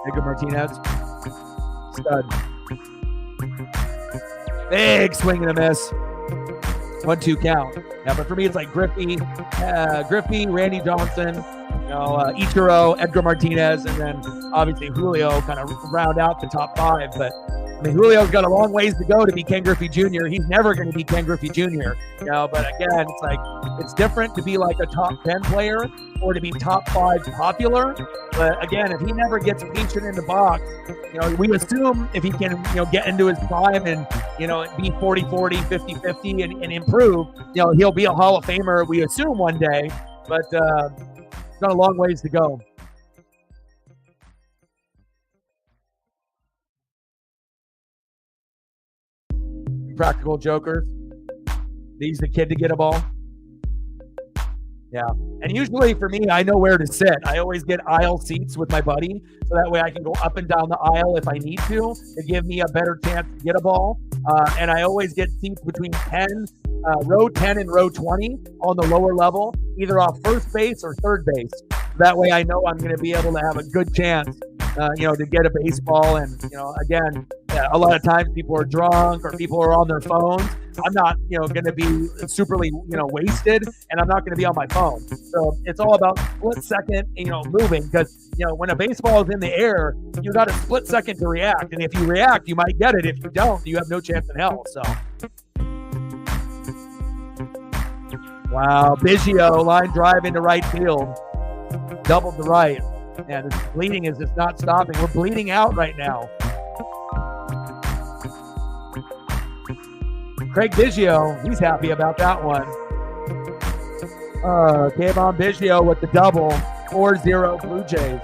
Edgar Martinez. Stud. Big swing and a miss. 1-2 count. Yeah, but for me, it's like Griffey, Randy Johnson, Ichiro, Edgar Martinez, and then obviously Julio kind of round out the top five. But I mean, Julio's got a long ways to go to be Ken Griffey Jr. He's never going to be Ken Griffey Jr. But again, it's like it's different to be like a top 10 player or to be top 5 popular. But again, if he never gets patient in the box, we assume if he can, get into his prime and, be 40-40, 50-50 and improve, he'll be a Hall of Famer, we assume one day. But it's got a long ways to go. Practical jokers. These the kid to get a ball. Yeah. And usually for me, I know where to sit. I always get aisle seats with my buddy, so that way I can go up and down the aisle if I need to give me a better chance to get a ball. And I always get seats between row 10 and row 20 on the lower level, either off first base or third base. That way I know I'm going to be able to have a good chance, to get a baseball. And, again, a lot of times people are drunk or people are on their phones. I'm not, going to be superly, wasted, and I'm not going to be on my phone. So it's all about split second, moving, because, when a baseball is in the air, you got a split second to react. And if you react, you might get it. If you don't, you have no chance in hell. So. Wow. Biggio line drive into right field. Doubled to right. Man, this bleeding is just not stopping. We're bleeding out right now. Craig Biggio, he's happy about that one. Kayvon Biggio with the double. 4-0 Blue Jays.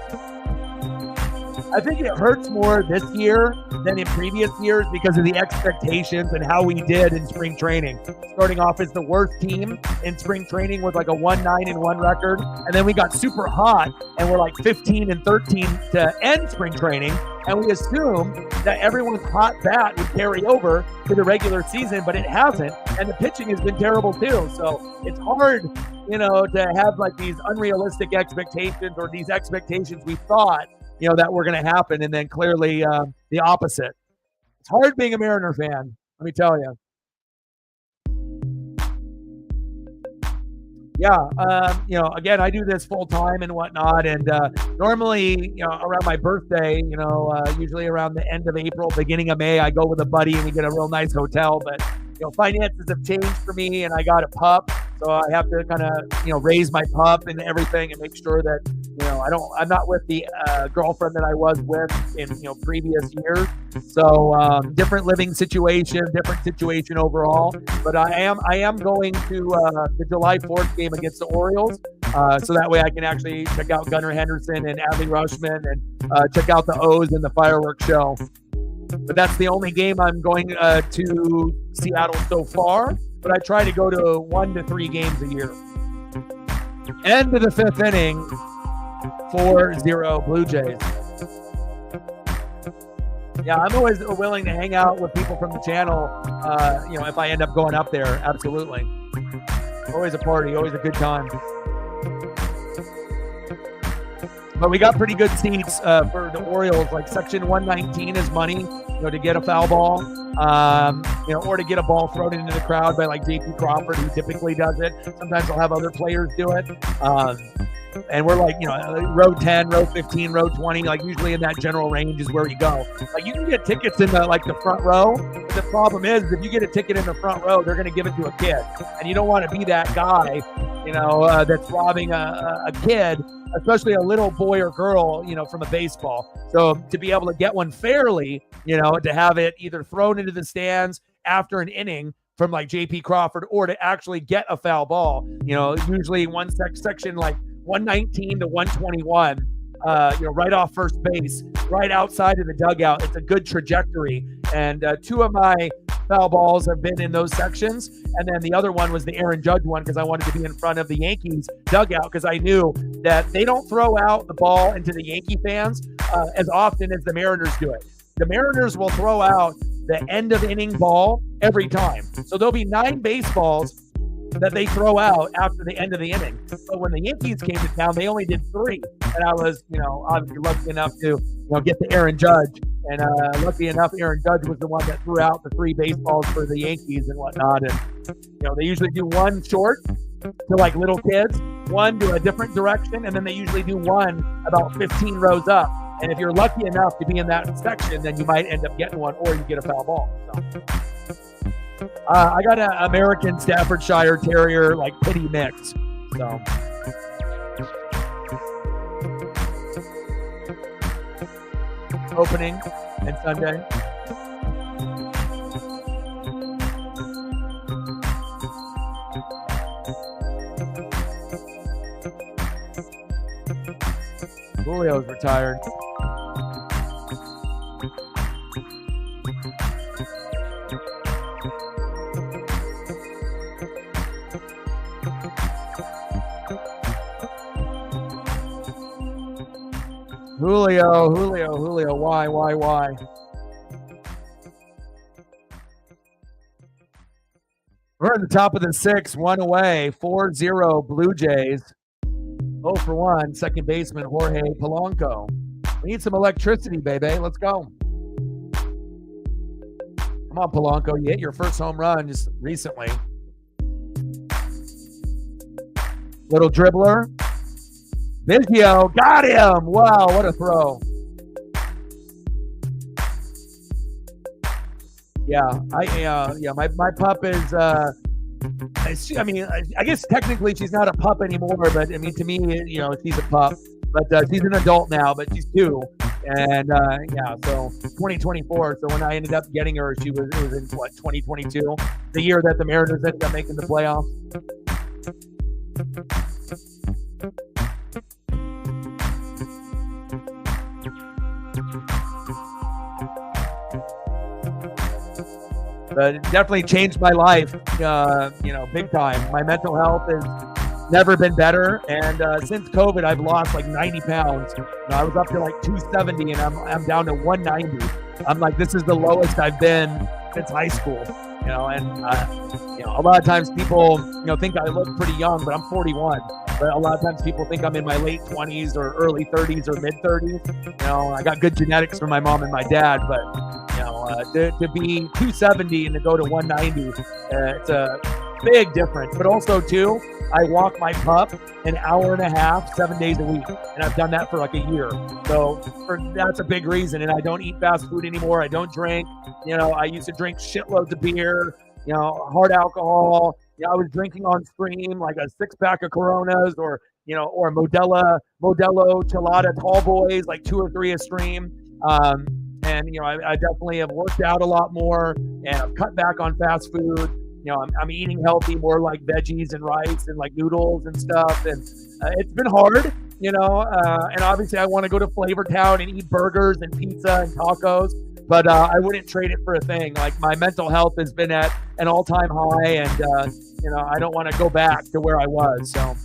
I think it hurts more this year than in previous years because of the expectations and how we did in spring training. Starting off as the worst team in spring training with like a 1-9-1 record. And then we got super hot and we're like 15-13 to end spring training. And we assumed that everyone's hot bat would carry over to the regular season, but it hasn't. And the pitching has been terrible too. So it's hard, to have like these unrealistic expectations or these expectations we thought, that were going to happen. And then clearly the opposite. It's hard being a Mariner fan, let me tell you. Yeah, again, I do this full time and whatnot, and normally, around my birthday, usually around the end of April, beginning of May, I go with a buddy and we get a real nice hotel. But finances have changed for me, and I got a pup, so I have to kind of raise my pup and everything, and make sure that I'm not with the girlfriend that I was with in previous years. So different living situation, different situation overall. But I am going to the July 4th game against the Orioles. so that way I can actually check out Gunnar Henderson and Adley Rushman and check out the O's and the fireworks show. But that's the only game I'm going to Seattle so far. But I try to go to 1 to 3 games a year. End of the 5th inning, 4-0 Blue Jays. Yeah, I'm always willing to hang out with people from the channel, if I end up going up there, absolutely. Always a party, always a good time. But we got pretty good seats for the Orioles. Like section 119 is money, to get a foul ball, or to get a ball thrown into the crowd by like JP Crawford, who typically does it. Sometimes I'll have other players do it. And we're like, row 10, row 15, row 20, like usually in that general range is where you go. Like you can get tickets in the front row. The problem is if you get a ticket in the front row, they're going to give it to a kid. And you don't want to be that guy, that's robbing a kid, especially a little boy or girl, from a baseball. So to be able to get one fairly, to have it either thrown into the stands after an inning from like JP Crawford or to actually get a foul ball, usually one section like 119 to 121, right off first base, right outside of the dugout. It's a good trajectory. And 2 of my foul balls have been in those sections. And then the other one was the Aaron Judge one because I wanted to be in front of the Yankees dugout because I knew that they don't throw out the ball into the Yankee fans as often as the Mariners do it. The Mariners will throw out the end of inning ball every time. So there'll be 9 baseballs that they throw out after the end of the inning. But when the Yankees came to town, they only did 3. And I was, obviously lucky enough to, get the Aaron Judge. And lucky enough, Aaron Judge was the one that threw out the 3 baseballs for the Yankees and whatnot. And, they usually do 1 short to like little kids, 1 to a different direction, and then they usually do 1 about 15 rows up. And if you're lucky enough to be in that section, then you might end up getting 1 or you get a foul ball. So. I got an American Staffordshire Terrier, like pity mix. So. Opening and Sunday. Julio's retired. Julio, why? We're at the top of the 6th, 1 away, 4-0 Blue Jays. 0 for 1, second baseman Jorge Polanco. We need some electricity, baby. Let's go. Come on, Polanco. You hit your first home run just recently. Little dribbler. Biggio, got him. Wow, what a throw. My pup is I guess technically she's not a pup anymore, but I mean to me, she's a pup. But she's an adult now, but she's 2. And so 2024. So when I ended up getting her, it was in 2022, the year that the Mariners ended up making the playoffs. But it definitely changed my life, big time. My mental health has never been better. And since COVID, I've lost like 90 pounds. I was up to like 270 and I'm down to 190. I'm like, this is the lowest I've been since high school, and a lot of times people, think I look pretty young, but I'm 41. But a lot of times people think I'm in my late 20s or early 30s or mid 30s. I got good genetics from my mom and my dad, but to be 270 and to go to 190, it's a big difference. But also too, I walk my pup an hour and a half, 7 days a week, and I've done that for like a year. So that's a big reason. And I don't eat fast food anymore. I don't drink. I used to drink shitloads of beer, hard alcohol. I was drinking on stream like a 6-pack of Coronas or Modelo Chelada Tall Boys, like 2 or 3 a stream. And I definitely have worked out a lot more and I've cut back on fast food. I'm eating healthy, more like veggies and rice and like noodles and stuff. And it's been hard, and obviously I want to go to Flavor Town and eat burgers and pizza and tacos, but I wouldn't trade it for a thing. Like, my mental health has been at an all-time high, and I don't want to go back to where I was. So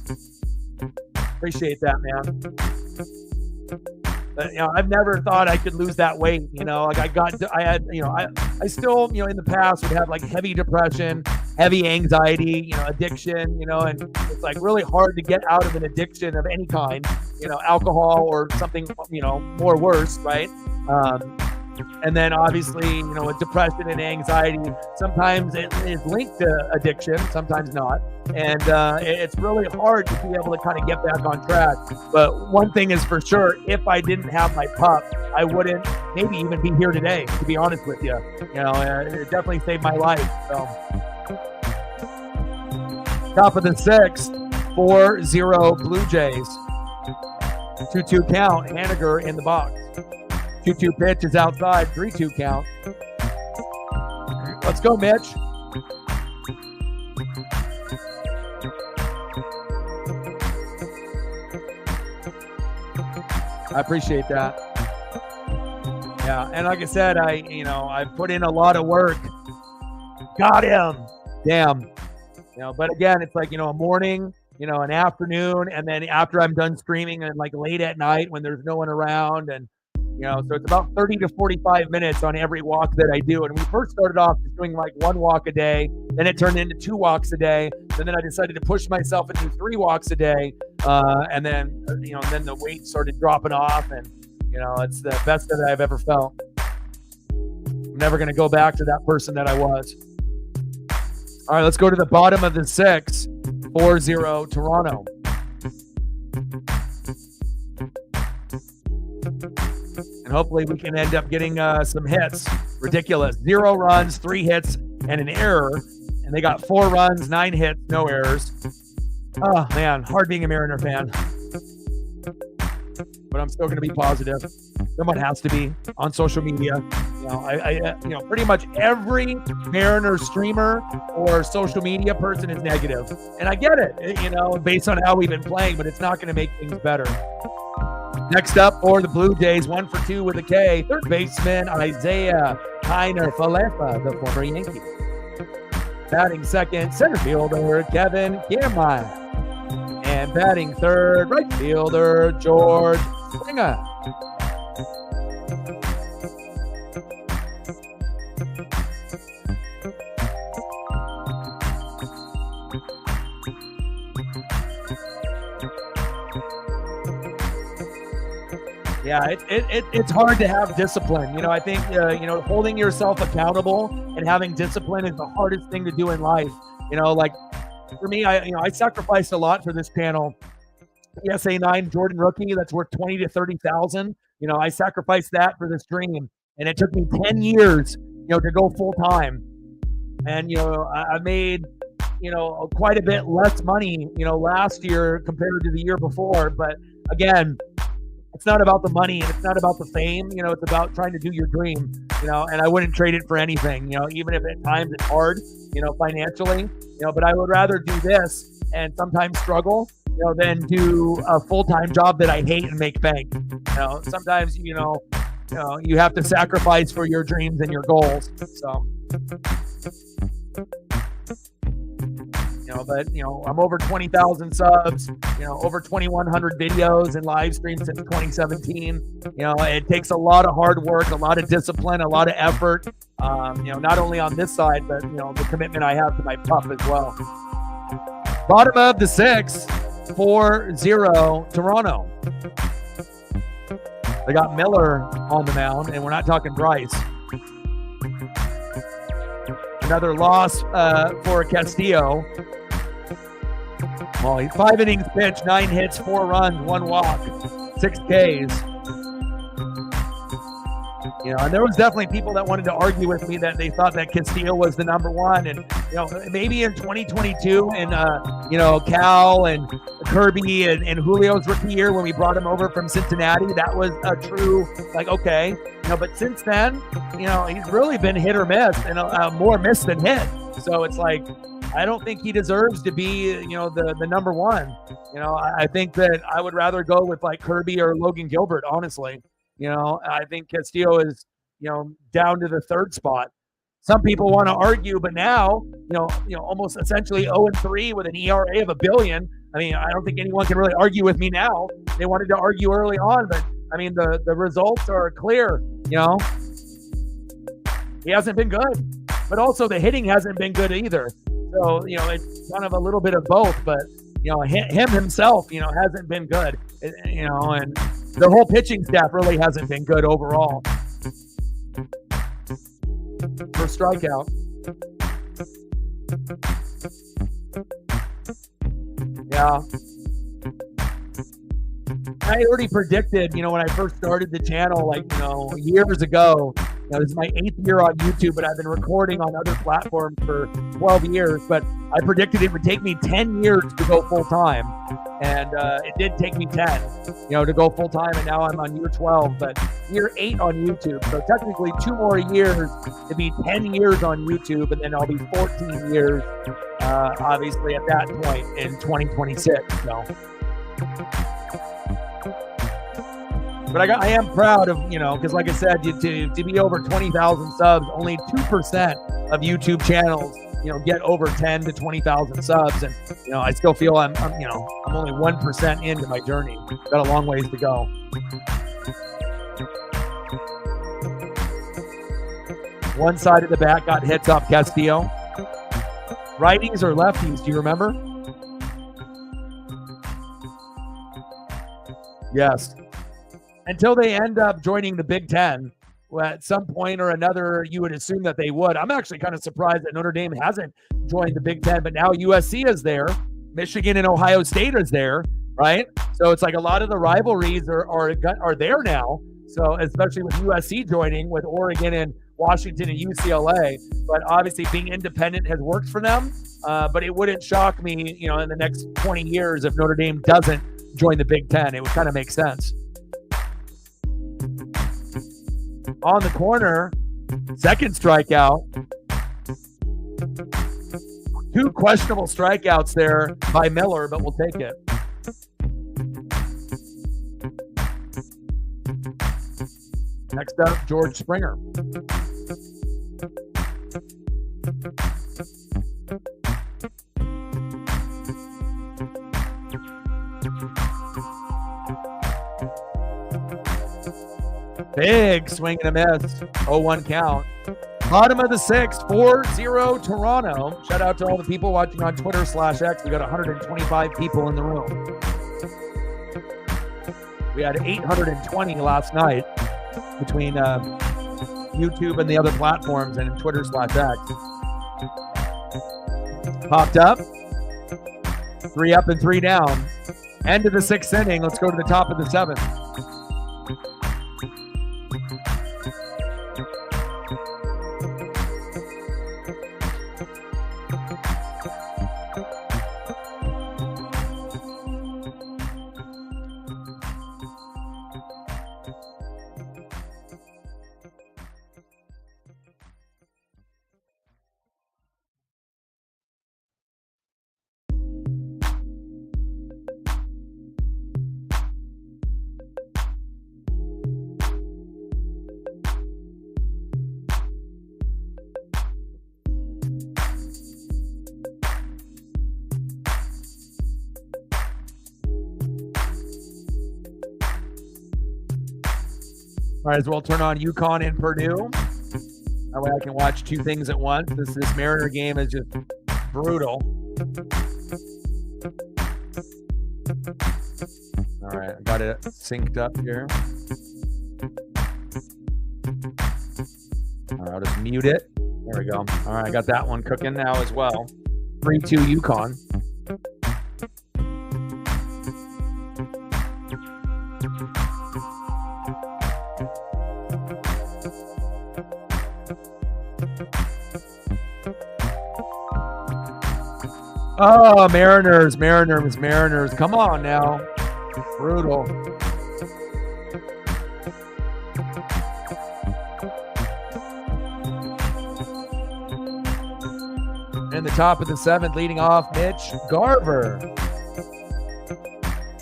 appreciate that, man. But, I've never thought I could lose that weight. Like, I still, in the past would have like heavy depression, heavy anxiety, addiction, and it's like really hard to get out of an addiction of any kind, alcohol or something, more worse, right? And then obviously, with depression and anxiety, sometimes it is linked to addiction, sometimes not. And it's really hard to be able to kind of get back on track. But one thing is for sure, if I didn't have my pup, I wouldn't maybe even be here today, to be honest with you. It definitely saved my life. So, top of the sixth, 4-0 Blue Jays. 2-2 count, Haniger in the box. 2-2 pitch is outside, 3-2 count. Let's go, Mitch. I appreciate that. Yeah, and like I said, I put in a lot of work. Got him. Damn. But again, it's like, a morning, an afternoon, and then after I'm done streaming, and like late at night when there's no one around, and so it's about 30 to 45 minutes on every walk that I do. And we first started off just doing like 1 walk a day. Then it turned into 2 walks a day. And then I decided to push myself and do 3 walks a day. And then, then the weight started dropping off. And, it's the best that I've ever felt. I'm never going to go back to that person that I was. All right, let's go to the bottom of the 6th. 4-0 Toronto. And hopefully we can end up getting some hits. Ridiculous. 0 runs, 3 hits, and an error. And they got 4 runs, 9 hits, no errors. Oh, man. Hard being a Mariner fan. But I'm still going to be positive. Someone has to be on social media. Pretty much every Mariner streamer or social media person is negative. And I get it, based on how we've been playing, but it's not going to make things better. Next up for the Blue Jays, 1 for 2 with a K, third baseman Isaiah Kiner-Falefa, the former Yankee. Batting second, center fielder Kevin Kiermaier. And batting third, right fielder George Springer. Yeah, it's hard to have discipline. I think, holding yourself accountable and having discipline is the hardest thing to do in life. Like for me, I sacrificed a lot for this channel. PSA 9 Jordan rookie, that's worth 20 to 30,000. I sacrificed that for this dream, and it took me 10 years, to go full time. And, I made, quite a bit less money, last year compared to the year before. But again, it's not about the money and it's not about the fame, it's about trying to do your dream, and I wouldn't trade it for anything, even if at times it's hard, financially, but I would rather do this and sometimes struggle, than do a full-time job that I hate and make bank. Sometimes, you have to sacrifice for your dreams and your goals. So, but I'm over 20,000 subs, over 2,100 videos and live streams since 2017. It takes a lot of hard work, a lot of discipline, a lot of effort, not only on this side, but, the commitment I have to my pup as well. Bottom of the 6th, 4-0 Toronto. They got Miller on the mound, and we're not talking Bryce. Another loss for Castillo. Well, he's 5 innings pitched, 9 hits, 4 runs, 1 walk, 6 Ks. And there was definitely people that wanted to argue with me that they thought that Castillo was the number 1. And, maybe in 2022 and, Cal and Kirby and Julio's rookie year when we brought him over from Cincinnati, that was a true, okay. But since then, he's really been hit or miss, and more miss than hit. So it's like, I don't think he deserves to be, the number one. I think that I would rather go with like Kirby or Logan Gilbert, honestly. I think Castillo is, down to the third spot. Some people want to argue, but now, almost essentially 0-3 with an ERA of $1 billion. I mean, I don't think anyone can really argue with me now. They wanted to argue early on, but I mean, the results are clear. He hasn't been good, but also the hitting hasn't been good either. So, it's kind of a little bit of both, but, him himself, hasn't been good, and the whole pitching staff really hasn't been good overall. For strikeout. Yeah. I already predicted, when I first started the channel, years ago. This is my 8th year on YouTube, but I've been recording on other platforms for 12 years. But I predicted it would take me 10 years to go full time, and it did take me 10, to go full time. And now I'm on year 12, but year 8 on YouTube. So technically, 2 more years to be 10 years on YouTube, and then I'll be 14 years, obviously, at that point in 2026. So. But I am proud of, because like I said, to be over 20,000 subs, only 2% of YouTube channels, get over 10 to 20,000 subs. And, I still feel I'm only 1% into my journey. Got a long ways to go. One side of the bat got hits off Castillo. Righties or lefties, do you remember? Yes. Until they end up joining the Big Ten, at some point or another, you would assume that they would. I'm actually kind of surprised that Notre Dame hasn't joined the Big Ten, but now USC is there. Michigan and Ohio State is there, right? So it's like a lot of the rivalries are there now. So especially with USC joining, with Oregon and Washington and UCLA. But obviously being independent has worked for them. But it wouldn't shock me, in the next 20 years if Notre Dame doesn't join the Big Ten. It would kind of make sense. On the corner, second strikeout. 2 questionable strikeouts there by Miller, but we'll take it. Next up, George Springer. Big swing and a miss. 0-1 count. Bottom of the 6th, 4-0 Toronto. Shout out to all the people watching on Twitter/X. We got 125 people in the room. We had 820 last night between YouTube and the other platforms and Twitter/X. Popped up. 3 up and 3 down. End of the 6th inning. Let's go to the top of the 7th. Might as well turn on UConn and Purdue. That way I can watch 2 things at once. This Mariner game is just brutal. All right, I got it synced up here. All right, I'll just mute it. There we go. All right, I got that one cooking now as well. 3-2 UConn. Oh, Mariners. Come on now. Brutal. In the top of the 7th, leading off, Mitch Garver.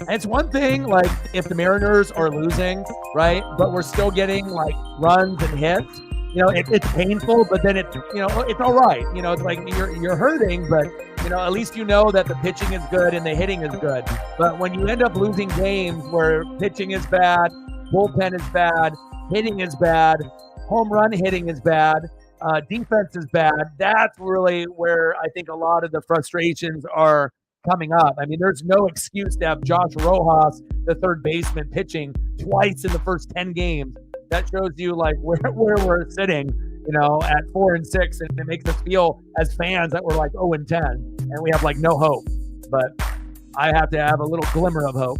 And it's one thing, like, if the Mariners are losing, right, but we're still getting, like, runs and hits, you know, it's painful, but then it's, you know, it's all right. You know, it's like you're hurting, but, you know, at least you know that the pitching is good and the hitting is good. But when you end up losing games where pitching is bad, bullpen is bad, hitting is bad, home run hitting is bad, defense is bad, that's really where I think a lot of the frustrations are coming up. I mean, there's no excuse to have Josh Rojas, the third baseman, pitching twice in the first 10 games. That shows you, like, where we're sitting, you know, at 4-6, and it makes us feel as fans that we're like 0-10, and we have like no hope. But I have to have a little glimmer of hope.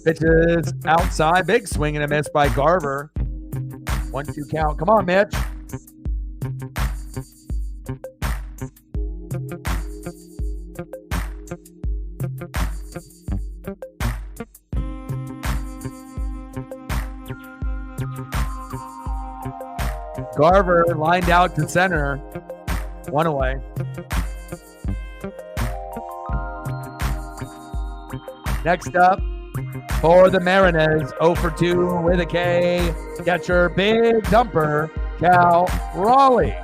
Pitches outside, big swing and a miss by Garver. 1-2 count. Come on, Mitch. Garver lined out to center. One away. Next up, for the Mariners, 0-2 with a K. Catcher, big dumper, Cal Raleigh.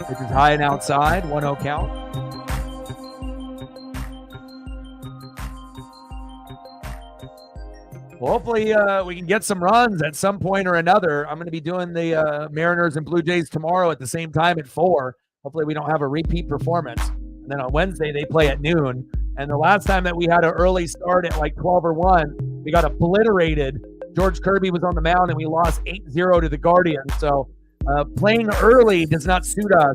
This is high and outside, 1-0 count. Well, hopefully we can get some runs at some point or another. I'm going to be doing the Mariners and Blue Jays tomorrow at the same time at 4. Hopefully we don't have a repeat performance. And then on Wednesday they play at noon. And the last time that we had an early start at like 12 or 1, we got obliterated. George Kirby was on the mound and we lost 8-0 to the Guardians. So playing early does not suit us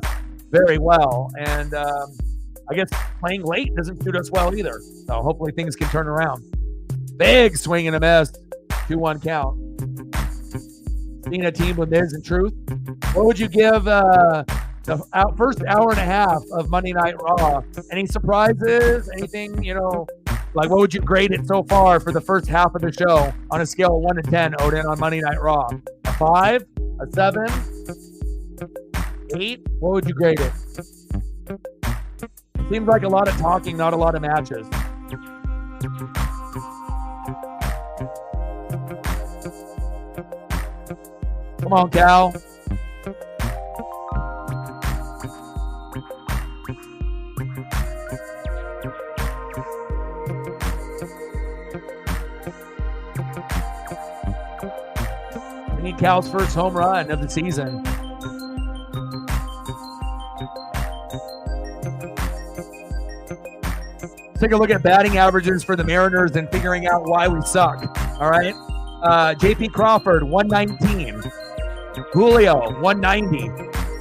very well. And I guess playing late doesn't suit us well either. So hopefully things can turn around. Big swing and a miss. 2-1 count. Seeing a team with Miz and Truth. What would you give the first hour and a half of Monday Night Raw? Any surprises? Anything, you know, like what would you grade it so far for the first half of the show on a scale of 1 to 10, Odin, on Monday Night Raw? A 5? A 7? 8? What would you grade it? Seems like a lot of talking, not a lot of matches. Come on, Cal. We need Cal's first home run of the season. Take a look at batting averages for the Mariners and figuring out why we suck. All right. J.P. Crawford, 119. Julio, 190.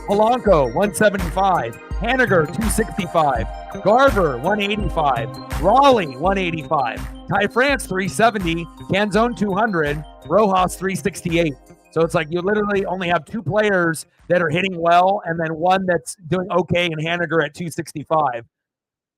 Polanco, 175. Haniger, 265. Garver, 185. Raleigh, 185. Ty France, 370. Canzone, 200. Rojas, 368. So it's like you literally only have 2 players that are hitting well and then one that's doing okay in Haniger at 265.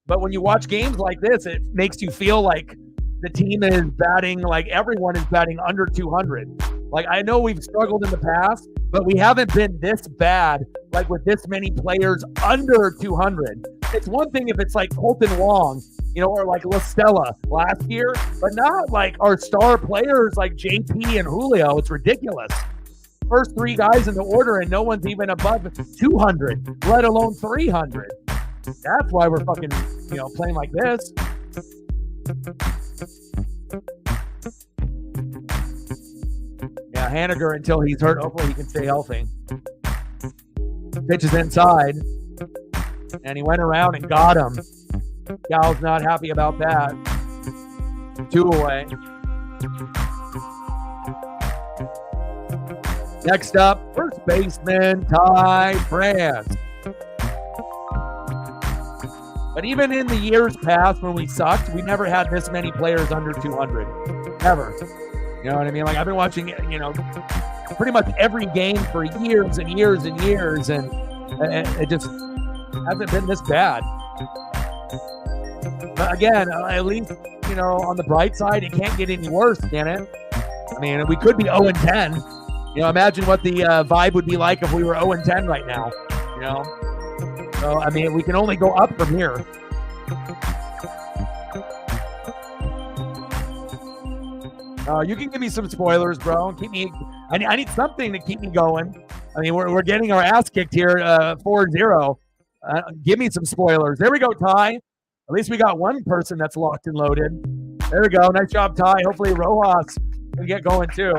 But when you watch games like this, it makes you feel like the team is batting, like everyone is batting under 200. Like, I know we've struggled in the past, but we haven't been this bad, like with this many players under 200. It's one thing if it's like Colton Wong, you know, or like La Stella last year, but not like our star players like JP and Julio. It's ridiculous. First 3 guys in the order and no one's even above 200, let alone 300. That's why we're fucking, you know, playing like this. Yeah, Haniger until he's hurt. Hopefully he can stay healthy. Pitches inside. And he went around and got him. Gal's not happy about that. 2 away. Next up, first baseman Ty France. But even in the years past when we sucked, we never had this many players under 200. Never. You know what I mean? Like, I've been watching, pretty much every game for years and years and years, and it just hasn't been this bad. But again, at least, on the bright side, it can't get any worse, can it? I mean, we could be 0-10. Imagine what the vibe would be like if we were 0-10 right now, So, I mean, we can only go up from here. You can give me some spoilers, bro. I need something to keep me going. I mean, we're getting our ass kicked here, 4-0. Give me some spoilers. There we go, Ty. At least we got one person that's locked and loaded. There we go. Nice job, Ty. Hopefully Rojas can get going too.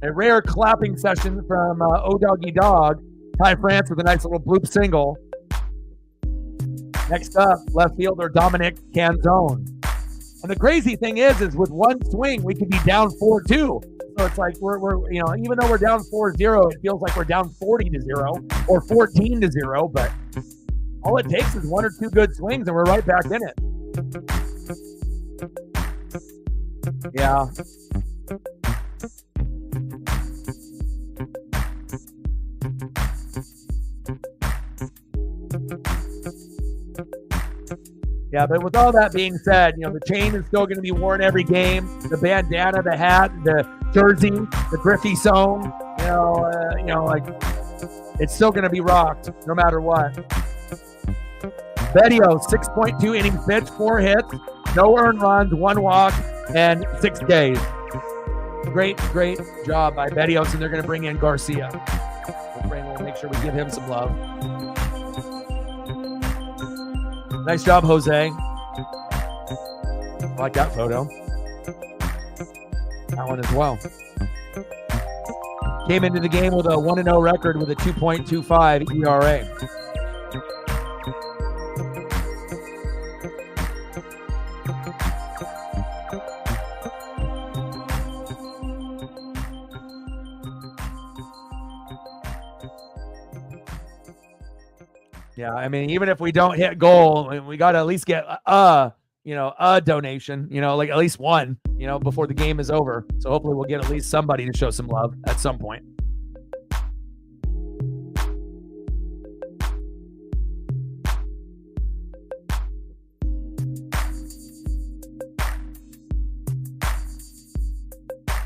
A rare clapping session from O-Doggy Dog. Ty France with a nice little bloop single. Next up, left fielder Dominic Canzone. And the crazy thing is with one swing, we could be down 4-2. So it's like we're even though we're down 4-0, it feels like we're down 40-0 or 14-0. But all it takes is one or two good swings, and we're right back in it. Yeah. Yeah, but with all that being said, the chain is still going to be worn every game. The bandana, the hat, the jersey, the Griffey sewn, it's still going to be rocked no matter what. Bedio, 6.2 innings pitched, 4 hits, no earned runs, 1 walk, and 6 days. Great job by Bedios, and they're going to bring in Garcia. We'll make sure we give him some love. Nice job, Jose. I like that photo. That one as well. Came into the game with a 1-0 record with a 2.25 ERA. Yeah, I mean, even if we don't hit goal, we got to at least get a donation, like at least one, before the game is over. So hopefully we'll get at least somebody to show some love at some point.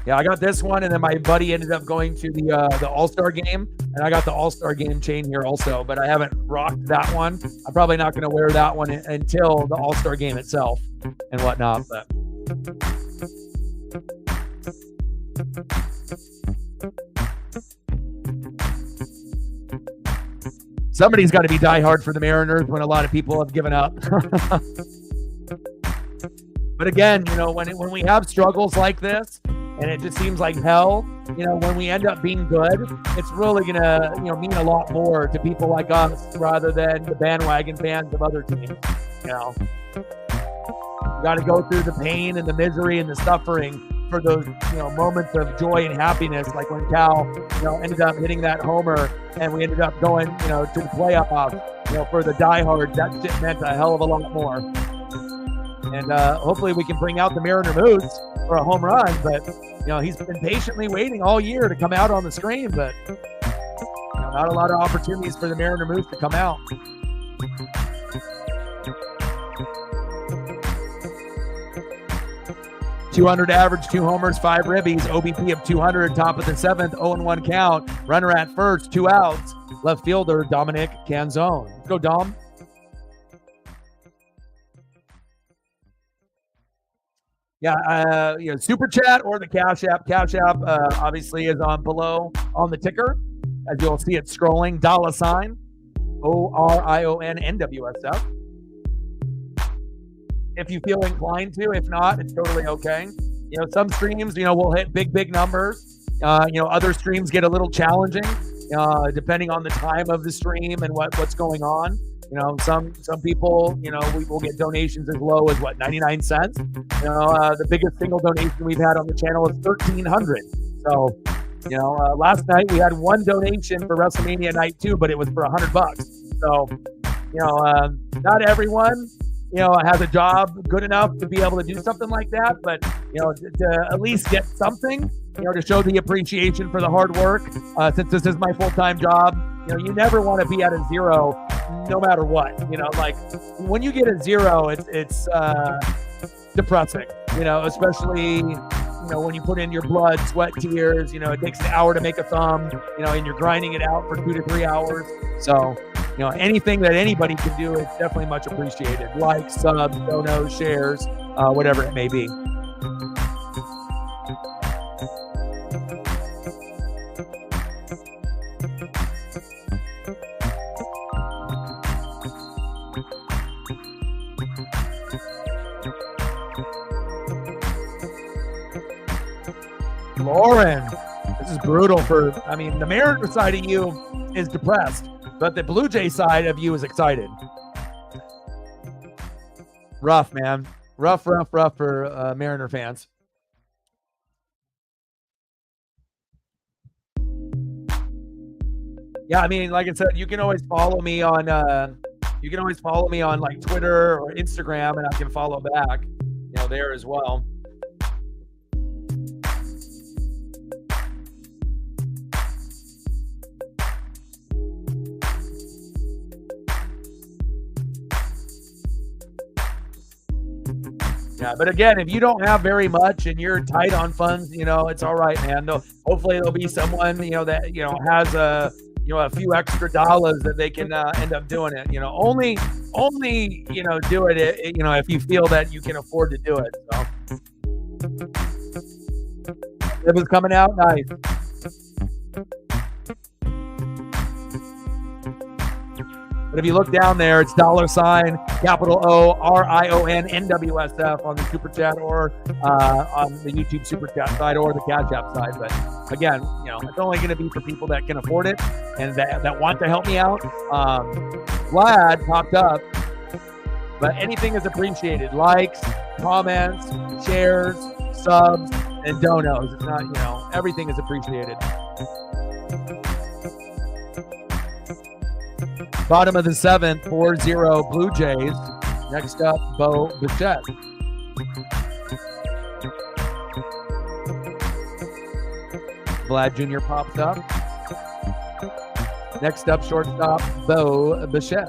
Yeah, I got this one, and then my buddy ended up going to the All-Star game, and I got the All-Star game chain here also, but I haven't rocked that one. I'm probably not going to wear that one until the All-Star game itself and whatnot. But somebody's got to be diehard for the Mariners when a lot of people have given up. But again, when we have struggles like this, and it just seems like hell, when we end up being good, it's really going to, mean a lot more to people like us rather than the bandwagon fans of other teams. You got to go through the pain and the misery and the suffering for those, moments of joy and happiness, like when Cal, ended up hitting that homer and we ended up going, to the playoffs, for the diehards. That shit meant a hell of a lot more. And hopefully we can bring out the Mariner Moose for a home run, but he's been patiently waiting all year to come out on the screen, but not a lot of opportunities for the Mariner Moose to come out. .200 average, 2 homers, 5 ribbies, OBP of 200, top of the 7th, 0-1 count, runner at first, 2 outs, left fielder Dominic Canzone. Let's go, Dom. Yeah, Super Chat or the Cash App. Cash App obviously is on below on the ticker. As you'll see it scrolling, $, ORIONNWSF. If you feel inclined to. If not, it's totally okay. Some streams, will hit big numbers. Other streams get a little challenging depending on the time of the stream and what's going on. Some people, we will get donations as low as 99 cents. The biggest single donation we've had on the channel is $1,300. So, Last night we had one donation for WrestleMania Night 2, but it was for $100. So, not everyone, has a job good enough to be able to do something like that, but, to at least get something, to show the appreciation for the hard work, since this is my full-time job, you never want to be at a zero no matter what, like when you get a zero, it's depressing, especially, when you put in your blood, sweat, tears, it takes an hour to make a thumb, and you're grinding it out for 2 to 3 hours. So, anything that anybody can do is definitely much appreciated. Likes, subs, donos, shares, whatever it may be. Lauren, this is brutal the Mariner side of you is depressed, but the Blue Jay side of you is excited. Rough, man. Rough for Mariner fans. Yeah, like I said, you can always follow me on like Twitter or Instagram, and I can follow back, there as well. Yeah, but again, if you don't have very much and you're tight on funds, it's all right, man. Hopefully there'll be someone, that, has a few extra dollars that they can end up doing it. Only, do it, if you feel that you can afford to do it. So it was coming out nice. But if you look down there, it's $, capital O-R-I-O-N NWSF on the Super Chat or on the YouTube Super Chat side or the Cash App side. But again, it's only going to be for people that can afford it and that want to help me out. Vlad popped up, but anything is appreciated. Likes, comments, shares, subs, and donos. It's not, everything is appreciated. Bottom of the 7th, 4-0 Blue Jays. Next up, Bo Bichette. Vlad Jr. pops up. Next up, shortstop, Bo Bichette.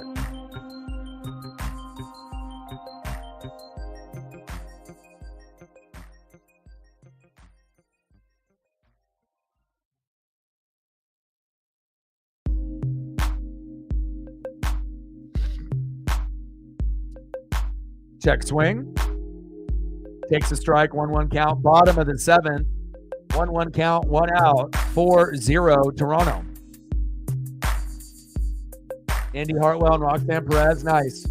Check swing. Takes a strike, 1-1 count. Bottom of the 7th, 1-1 count, 1 out, 4-0 Toronto. Andy Hartwell and Roxanne Perez, nice.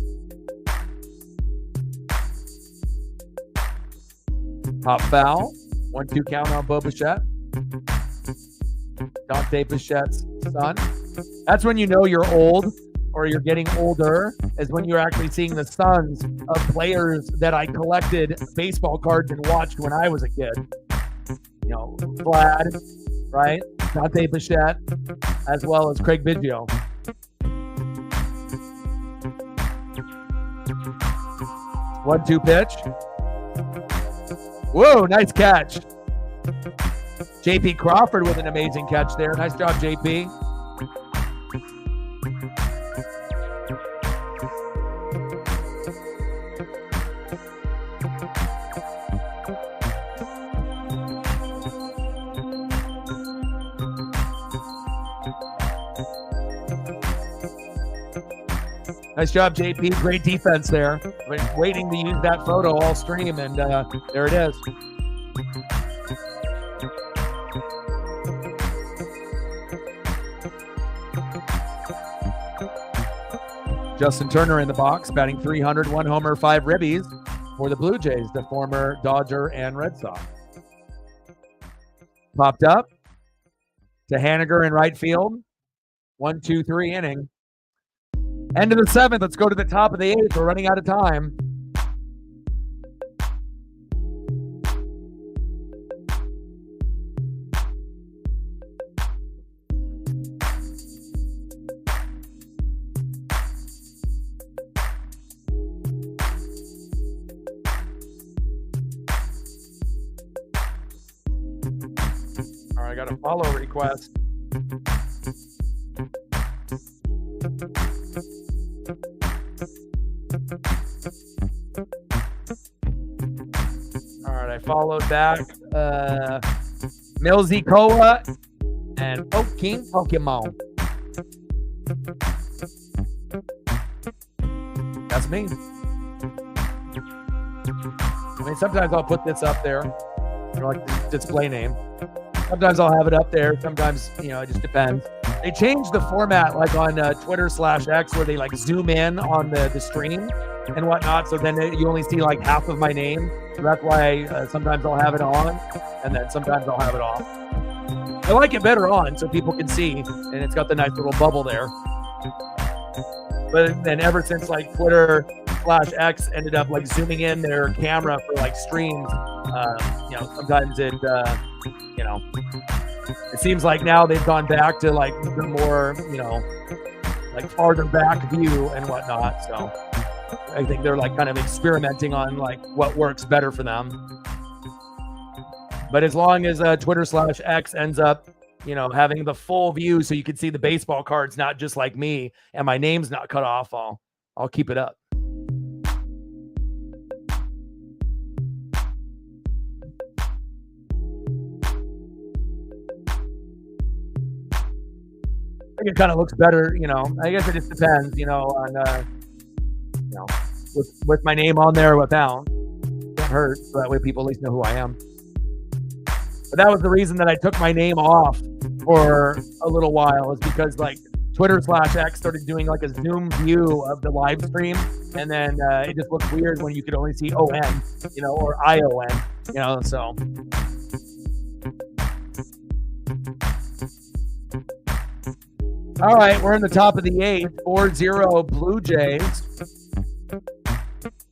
Pop foul, 1-2 count on Bo Bichette. Dante Bichette's son. That's when you know you're old or you're getting older, is when you're actually seeing the sons of players that I collected baseball cards and watched when I was a kid. Vlad, right? Dante Bichette, as well as Craig Biggio. One-two pitch. Whoa, nice catch. JP Crawford with an amazing catch there. Nice job, JP. Nice job, JP. Great defense there. Waiting to use that photo all stream, and there it is. Justin Turner in the box, batting .300, 1 homer, 5 ribbies for the Blue Jays, the former Dodger and Red Sox. Popped up to Haniger in right field. 1-2-3 inning. End of the 7th. Let's go to the top of the 8th. We're running out of time. right, I got a follow request. All right, I followed back. Millsy Koa and King Pokemon. That's me. I mean, sometimes I'll put this up there, like the display name. Sometimes I'll have it up there. Sometimes, you know, it just depends. They changed the format, like on Twitter/X, where they like zoom in on the stream and whatnot. So then you only see like half of my name. So that's why sometimes I'll have it on, and then sometimes I'll have it off. I like it better on so people can see, and it's got the nice little bubble there. But then ever since like Twitter/X ended up like zooming in their camera for like streams, you know, sometimes it, you know, it seems like now they've gone back to like the more, you know, like farther back view and whatnot. So I think they're like kind of experimenting on like what works better for them. But as long as Twitter/X ends up, you know, having the full view so you can see the baseball cards, not just like me, and my name's not cut off, I'll keep it up. I think it kind of looks better, you know. I guess it just depends, you know, on you know, with my name on there or without. Can't hurt, so that way people at least know who I am. But that was the reason that I took my name off for a little while, is because like Twitter/X started doing like a zoom view of the live stream, and then it just looked weird when you could only see ON, you know, or ION, you know, so. All right, we're in the top of the 8th, 4-0 Blue Jays.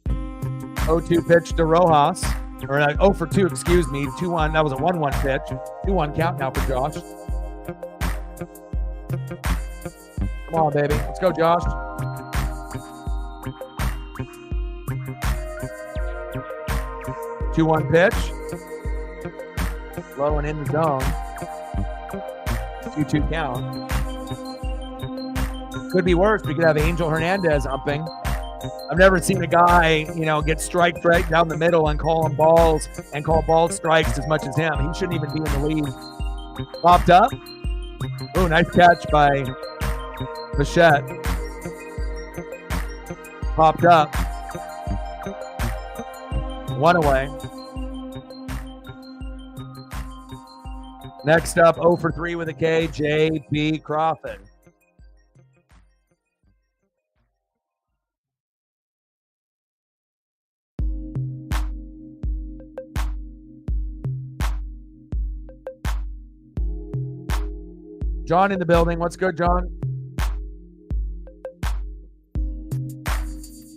0-2 pitch to Rojas. Or 0 for 2, excuse me. 2-1. That was a 1-1 pitch. 2-1 count now for Josh. Come on, baby. Let's go, Josh. Two-one pitch. Low and in the zone. 2-2 count. Could be worse. We could have Angel Hernandez umping. I've never seen a guy, you know, get striked right down the middle and call them balls and call ball strikes as much as him. He shouldn't even be in the lead. Popped up. Oh, nice catch by Bichette. Popped up. One away. Next up, 0 for 3 with a K, J.P. Crawford. John in the building. What's good, John?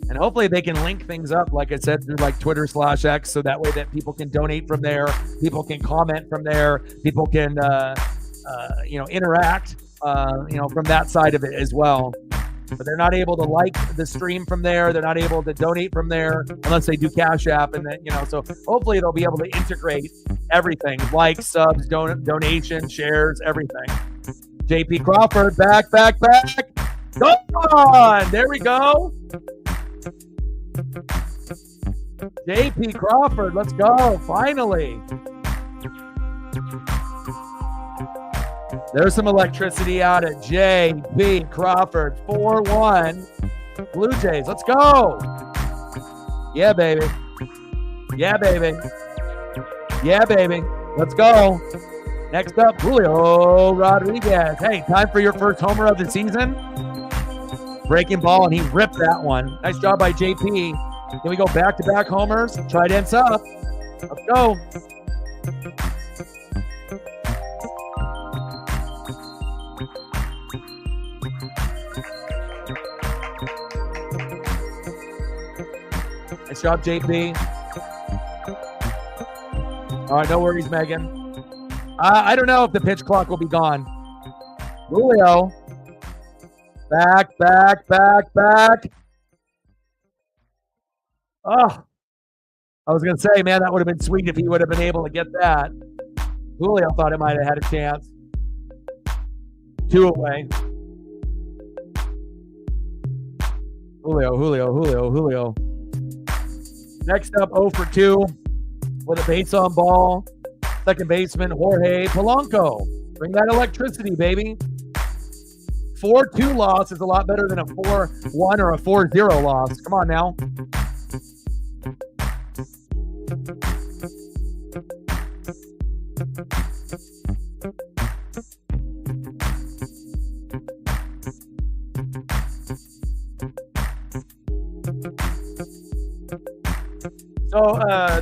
And hopefully they can link things up, like I said, through like Twitter/X, so that way that people can donate from there, people can comment from there, people can, you know, interact, you know, from that side of it as well. But they're not able to like the stream from there. They're not able to donate from there unless they do Cash App, and then, you know, so hopefully they'll be able to integrate everything, likes, subs, donations, shares, everything. JP Crawford, back. Go on! There we go. JP Crawford, let's go. Finally. There's some electricity out at JP Crawford. 4-1. Blue Jays, let's go. Yeah, baby. Yeah, baby. Yeah, baby. Let's go. Next up, Julio Rodriguez. Hey, time for your first homer of the season. Breaking ball, and he ripped that one. Nice job by JP. Can we go back-to-back homers? Try to up. Let's go. Nice job, JP. All right, no worries, Megan. I don't know if the pitch clock will be gone. Julio. Back. Oh, I was going to say, man, that would have been sweet if he would have been able to get that. Julio thought it might have had a chance. 2 away. Julio. Next up, 0 for 2 with a base on ball. Second baseman, Jorge Polanco. Bring that electricity, baby. 4-2 loss is a lot better than a 4-1 or a 4-0 loss. Come on now. So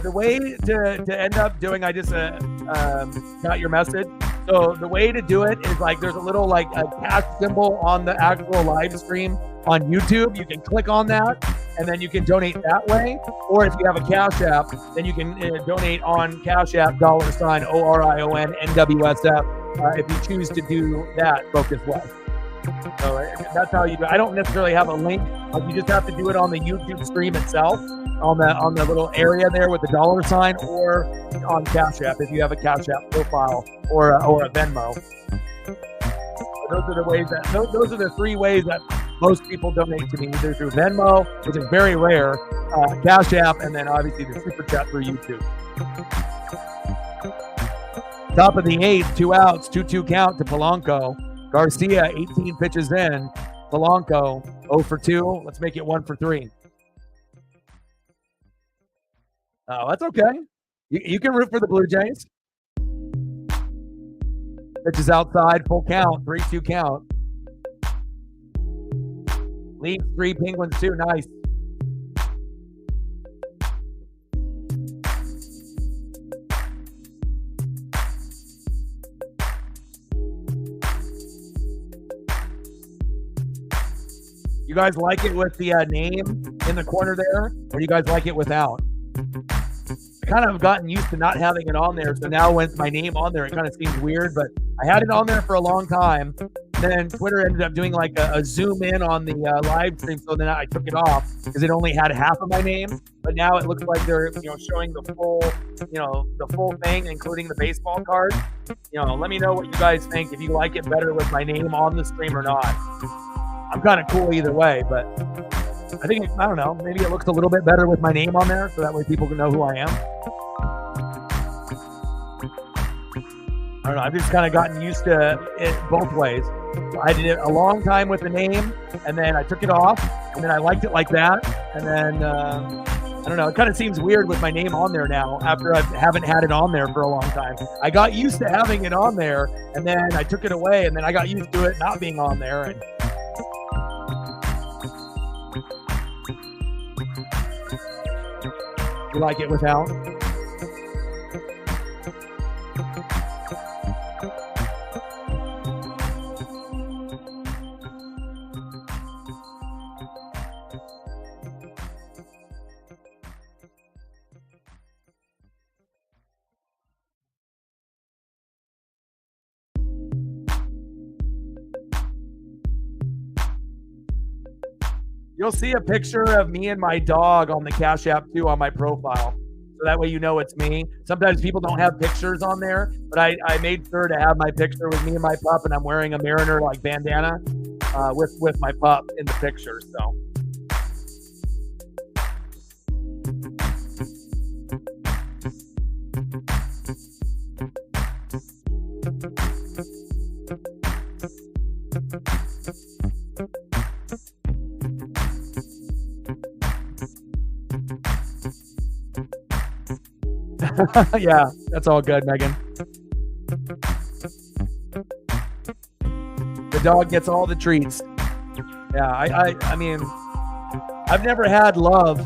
the way to end up doing, I just got your message. So the way to do it is like there's a little like a cash symbol on the actual live stream on YouTube. You can click on that and then you can donate that way. Or if you have a Cash App, then you can donate on Cash App $ORION_NWSF if you choose to do that Focus West. So that's how you do it. I don't necessarily have a link. You just have to do it on the YouTube stream itself, on the little area there with the $, or on Cash App if you have a Cash App profile or a Venmo. Those are the ways those are the 3 ways that most people donate to me, either through Venmo, which is very rare, Cash App, and then obviously the Super Chat through YouTube. Top of the 8th, 2 outs, 2-2 count to Polanco. Garcia, 18 pitches in. Polanco, 0 for 2. Let's make it 1 for 3. Oh, that's okay. You can root for the Blue Jays. Pitches outside, full count, 3-2 count. Leaves 3, Penguins 2. Nice. You guys like it with the name in the corner there, or you guys like it without? I kind of gotten used to not having it on there, so now with my name on there, it kind of seems weird, but I had it on there for a long time. Then Twitter ended up doing like a zoom in on the live stream, so then I took it off because it only had half of my name. But now it looks like they're showing the full thing, including the baseball card. Let me know what you guys think, if you like it better with my name on the stream or not. I'm kind of cool either way, but I think, I don't know, maybe it looks a little bit better with my name on there, so that way people can know who I am. I don't know, I've just kind of gotten used to it both ways. I did it a long time with the name, and then I took it off, and then I liked it like that, and then, I don't know, it kind of seems weird with my name on there now, after I haven't had it on there for a long time. I got used to having it on there, and then I took it away, and then I got used to it not being on there, and you like it without? You'll see a picture of me and my dog on the Cash App too on my profile. So that way you know it's me. Sometimes people don't have pictures on there, but I made sure to have my picture with me and my pup, and I'm wearing a Mariner like bandana with my pup in the picture. So. Yeah, that's all good, Megan. The dog gets all the treats. Yeah, I mean, I've never had love,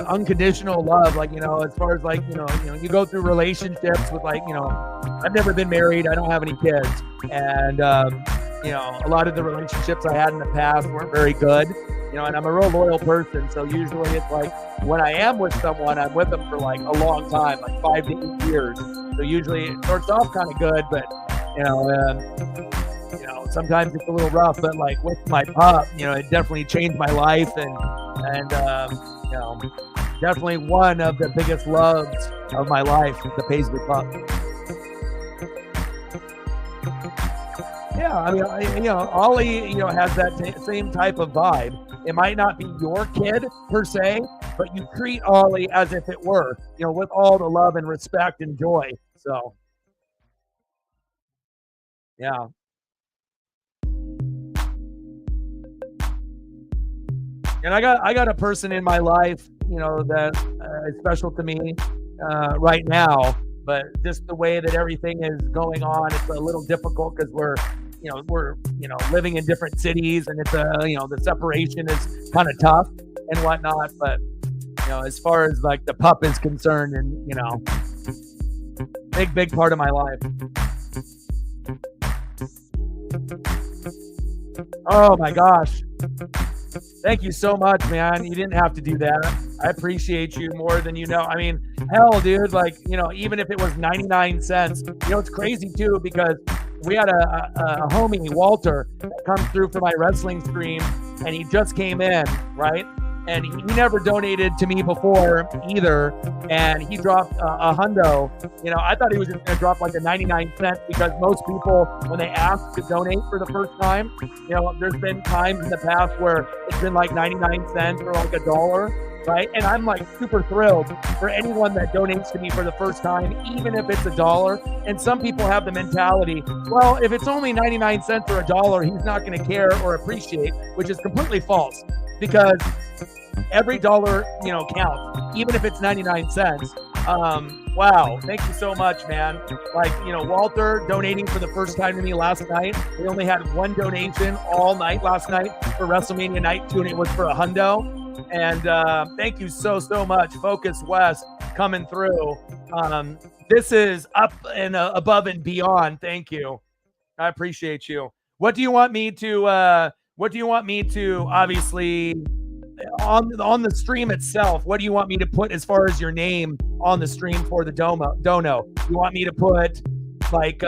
unconditional love, like, as far as like, you go through relationships with like, I've never been married. I don't have any kids. And, a lot of the relationships I had in the past weren't very good, and I'm a real loyal person. So usually it's like when I am with someone, I'm with them for like a long time, like 5 to 8 years. So usually it starts off kind of good, but, sometimes it's a little rough, but like with my pup, it definitely changed my life and definitely one of the biggest loves of my life, the Paisley pup. Yeah, I mean, Ollie, has that same type of vibe. It might not be your kid per se, but you treat Ollie as if it were, with all the love and respect and joy. So, yeah. And I got a person in my life, that is special to me right now. But just the way that everything is going on, it's a little difficult because we're living in different cities, and it's the separation is kind of tough and whatnot. But as far as like the pup is concerned, and big part of my life. Oh my gosh. Thank you so much, man. You didn't have to do that. I appreciate you more than you know. I mean, hell, dude, like, even if it was 99 cents, it's crazy too, because we had a homie, Walter, that comes through for my wrestling stream, and he just came in, right? And he never donated to me before either, and he dropped a hundo. I thought he was just going to drop like a 99 cents, because most people, when they ask to donate for the first time, there's been times in the past where it's been like 99 cents or like $1, right? And I'm like super thrilled for anyone that donates to me for the first time, even if it's $1. And some people have the mentality, well, if it's only 99 cents or $1, he's not going to care or appreciate, which is completely false, because every dollar, counts, even if it's 99 cents. Wow. Thank you so much, man. Like, Walter donating for the first time to me last night. We only had one donation all night last night for WrestleMania Night 2, and it was for a hundo. And thank you so much, Focus West, coming through. This is up and above and beyond. Thank you. I appreciate you. What do you want me to obviously on the stream itself? What do you want me to put as far as your name on the stream for the dono? You want me to put like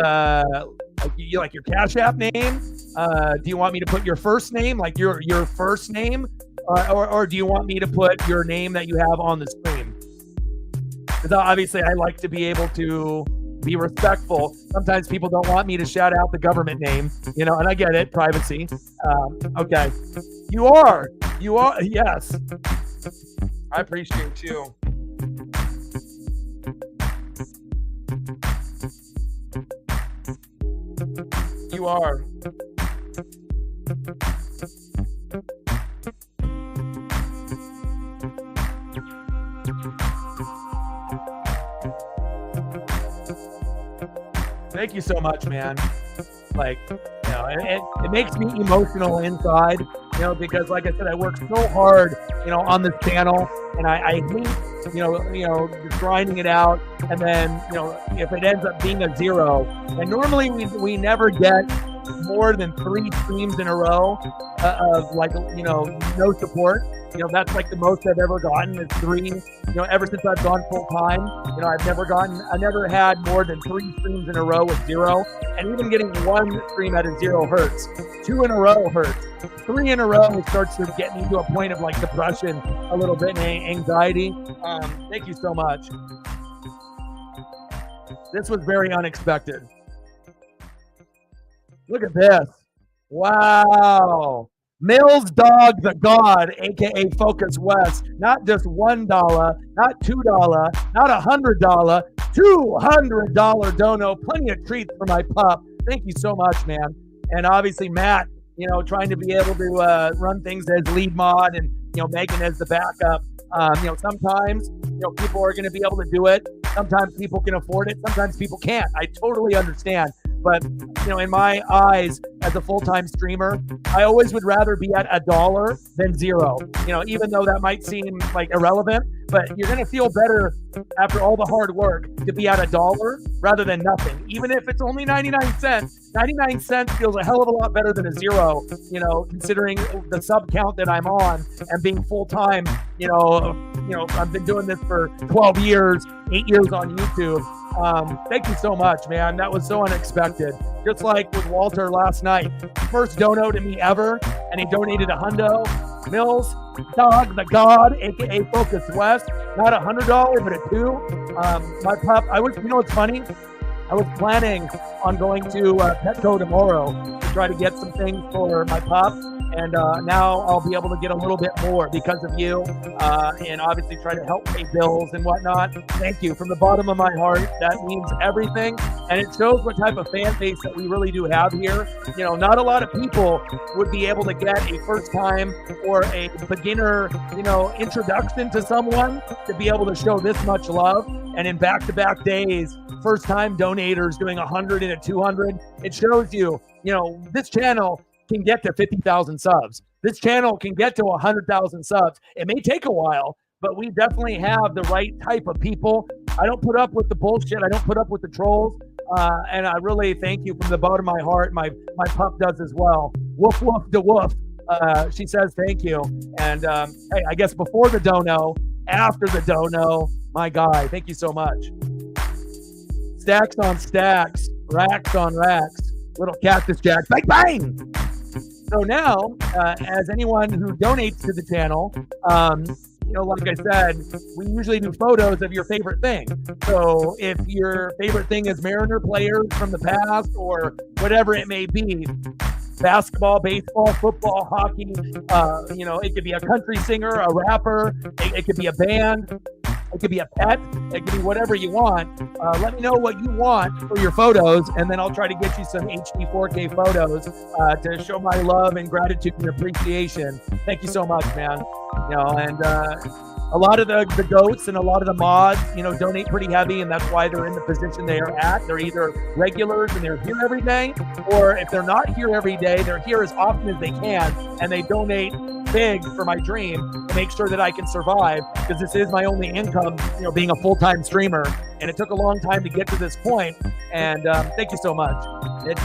your Cash App name? Do you want me to put your first name, like your first name, or do you want me to put your name that you have on the stream? Because obviously I like to be able to be respectful. Sometimes people don't want me to shout out the government name, and I get it, privacy. Okay. You are, yes. I appreciate you. You are. Thank you so much, man. Like, it makes me emotional inside, because like I said, I work so hard, on this channel, and I hate, just grinding it out. And then, if it ends up being a 0, and normally we never get more than 3 streams in a row of like, no support. That's like the most I've ever gotten is 3. Ever since I've gone full time, I never had more than 3 streams in a row with 0. And even getting 1 stream at a 0 hurts. 2 in a row hurts. 3 in a row starts to get me to a point of like depression a little bit, and anxiety. Thank you so much. This was very unexpected. Look at this. Wow. Mills Dog the God, aka Focus West. Not just $1, not $2, not $100, $200 dono. Plenty of treats for my pup. Thank you so much, man. And obviously Matt, trying to be able to run things as lead mod, and Megan as the backup. Sometimes people are going to be able to do it. Sometimes people can afford it. Sometimes people can't. I totally understand. But, in my eyes as a full-time streamer, I always would rather be at $1 than 0, even though that might seem like irrelevant, but you're going to feel better after all the hard work to be at $1 rather than nothing. Even if it's only 99 cents, 99 cents feels a hell of a lot better than a 0, considering the sub count that I'm on and being full-time. I've been doing this for 12 years, 8 years on YouTube. Thank you so much, man. That was so unexpected. Just like with Walter last night, first dono to me ever, and he donated a hundo. Mills Dog the God, aka Focus West, not $100, but a 2. My pup, what's funny? I was planning on going to Petco tomorrow to try to get some things for my pup. And now I'll be able to get a little bit more because of you, and obviously try to help pay bills and whatnot. Thank you from the bottom of my heart. That means everything, and it shows what type of fan base that we really do have here. You know, not a lot of people would be able to get a first time or a beginner, introduction to someone to be able to show this much love. And in back-to-back days, first-time donators doing 100 and a 200. It shows you, this channel can get to 50,000 subs. This channel can get to 100,000 subs. It may take a while, but we definitely have the right type of people. I don't put up with the bullshit. I don't put up with the trolls. And I really thank you from the bottom of my heart. My pup does as well. Woof, woof, da woof. She says thank you. And hey, I guess before the dono, after the dono, my guy, thank you so much. Stacks on stacks, racks on racks, little cactus jack, bang, bang. So now, as anyone who donates to the channel, like I said, we usually do photos of your favorite thing. So if your favorite thing is Mariner players from the past or whatever it may be, basketball, baseball, football, hockey, it could be a country singer, a rapper, it could be a band, it could be a pet, it could be whatever you want. Let me know what you want for your photos, and then I'll try to get you some HD 4K photos to show my love and gratitude and appreciation. Thank you so much, man. And a lot of the goats and a lot of the mods, donate pretty heavy, and that's why they're in the position they are at. They're either regulars and they're here every day, or if they're not here every day, they're here as often as they can, and they donate big for my dream to make sure that I can survive, because this is my only income, being a full-time streamer, and it took a long time to get to this point. And thank you so much. It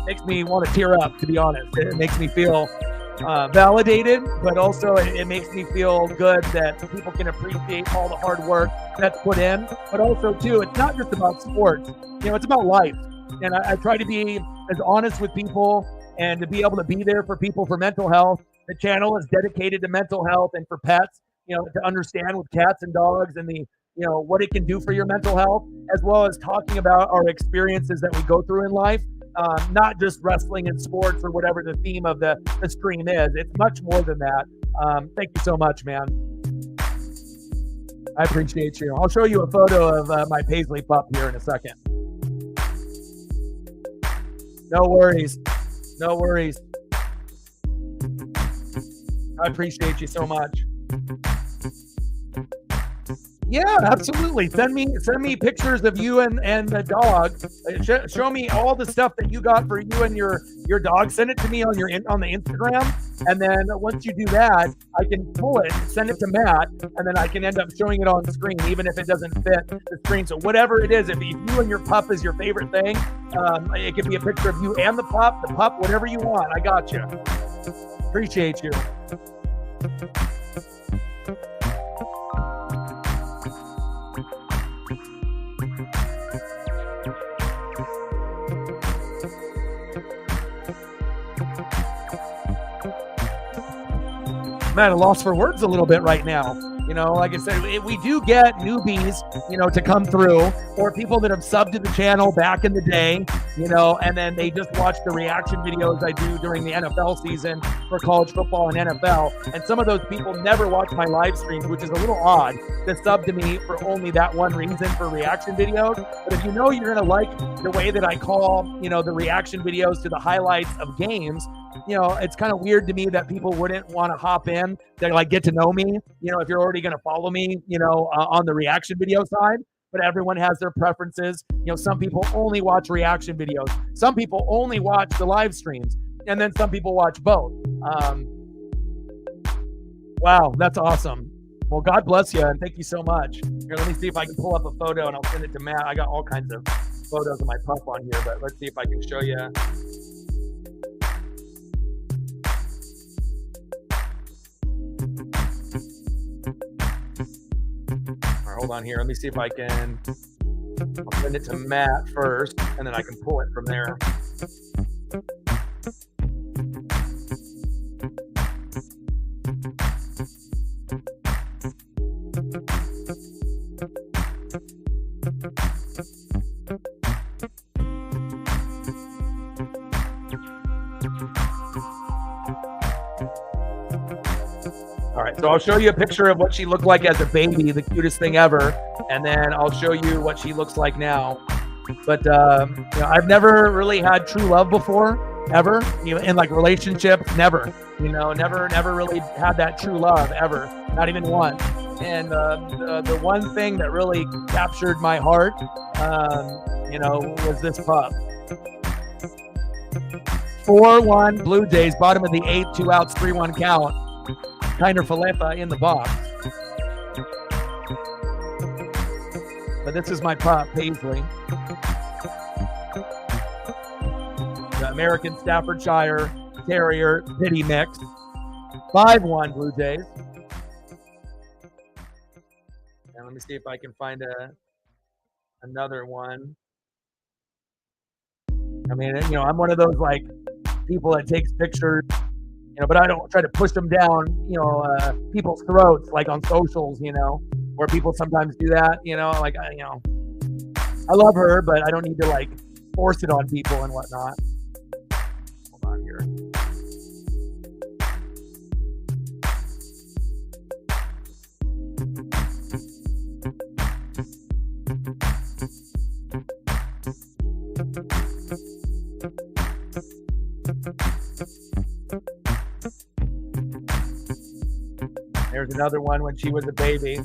makes me want to tear up, to be honest. It makes me feel validated, but also it makes me feel good that people can appreciate all the hard work that's put in. But also too, it's not just about sports, it's about life. And I try to be as honest with people and to be able to be there for people for mental health. The channel is dedicated to mental health and for pets, to understand with cats and dogs and the what it can do for your mental health, as well as talking about our experiences that we go through in life. Not just wrestling and sports or whatever the theme of the stream is. It's much more than that. Thank you so much, man. I appreciate you. I'll show you a photo of my Paisley pup here in a second. No worries. No worries. I appreciate you so much. Yeah, absolutely. Send me pictures of you and the dog. Show me all the stuff that you got for you and your dog. Send it to me on the Instagram, and then once you do that, I can pull it, send it to Matt, and then I can end up showing it on screen, even if it doesn't fit the screen. So whatever it is, if you and your pup is your favorite thing, it could be a picture of you and the pup, whatever you want. I got you. Appreciate you. I'm at a loss for words a little bit right now. Like I said, we do get newbies, to come through, or people that have subbed to the channel back in the day, and then they just watch the reaction videos I do during the NFL season for college football and NFL. And some of those people never watch my live streams, which is a little odd to sub to me for only that one reason, for reaction videos. But if you're going to like the way that I call, the reaction videos to the highlights of games, it's kind of weird to me that people wouldn't want to hop in to get to know me, if you're already going to follow me, on the reaction video side. But everyone has their preferences. Some people only watch reaction videos. Some people only watch the live streams. And then some people watch both. Wow, that's awesome. Well, God bless you, and thank you so much. Here, let me see if I can pull up a photo, and I'll send it to Matt. I got all kinds of photos of my pup on here, but let's see if I can show you. Hold on here. Let me see if I can. I'll send it to Matt first, and then I can pull it from there. So I'll show you a picture of what she looked like as a baby, the cutest thing ever, and then I'll show you what she looks like now. But I've never really had true love before, ever. In like relationships, never. Never really had that true love ever, not even once. And the one thing that really captured my heart, was this pup. 4-1 Blue Jays, bottom of the 8th, 2 outs, 3-1 count. Kinder Falefa in the box. But this is my pup, Paisley. The American Staffordshire Terrier Pity Mix. 5-1 Blue Jays. And let me see if I can find another one. I mean, I'm one of those like people that takes pictures, but I don't try to push them down, people's throats like on socials, where people sometimes do that, I love her, but I don't need to like force it on people and whatnot. Hold on here. There's another one when she was a baby.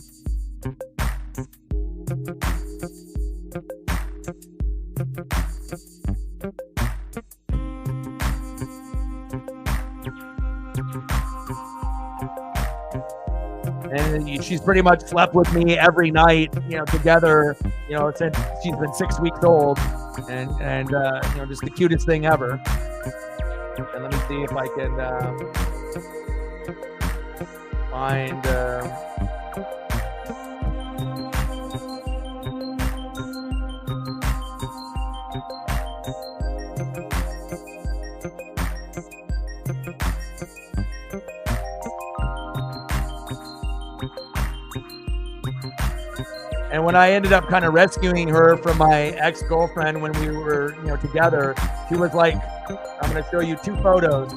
And she's pretty much slept with me every night, together, since she's been 6 weeks old, and just the cutest thing ever. And let me see if I can find. And when I ended up kind of rescuing her from my ex-girlfriend when we were, together, she was like, I'm going to show you 2 photos.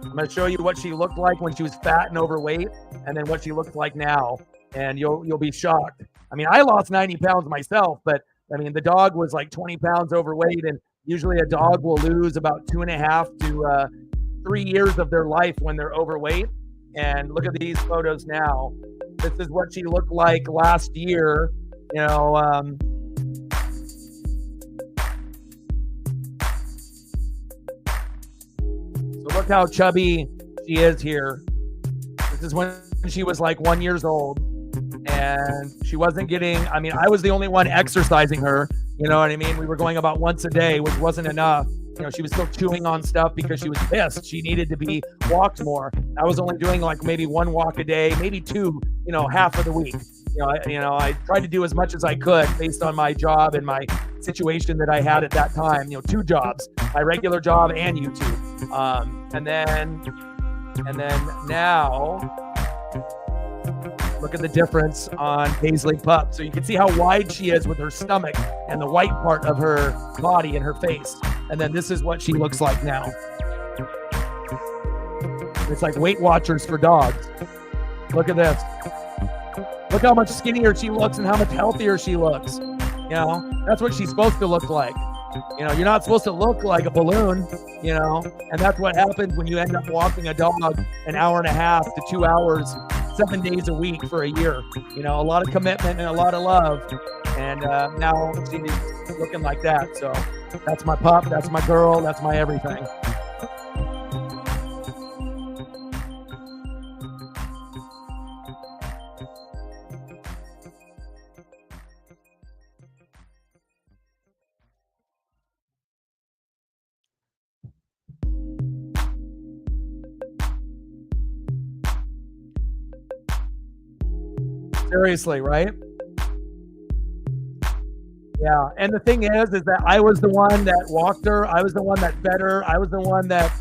I'm going to show you what she looked like when she was fat and overweight, and then what she looks like now, and you'll be shocked. I mean, I lost 90 pounds myself, but I mean, the dog was like 20 pounds overweight, and usually a dog will lose about 2.5 to 3 years of their life when they're overweight. And look at these photos now. This is what she looked like last year, So look how chubby she is here. This is when she was like 1 year old, and she wasn't getting, I was the only one exercising her, you know what I mean? We were going about once a day, which wasn't enough. She was still chewing on stuff because she was pissed. She needed to be walked more. I was only doing like maybe 1 walk a day, maybe 2, half of the week. I tried to do as much as I could based on my job and my situation that I had at that time. 2 jobs, my regular job and YouTube. And then now, look at the difference on Paisley Pup. So you can see how wide she is with her stomach and the white part of her body and her face. And then this is what she looks like now. It's like Weight Watchers for dogs. Look at this. Look how much skinnier she looks and how much healthier she looks. That's what she's supposed to look like. You're not supposed to look like a balloon, and that's what happens when you end up walking a dog an hour and a half to 2 hours, 7 days a week for a year. A lot of commitment and a lot of love. And now she's looking like that. So that's my pup, that's my girl, that's my everything. Seriously, right? Yeah, and the thing is that I was the one that walked her. I was the one that fed her. I was the one that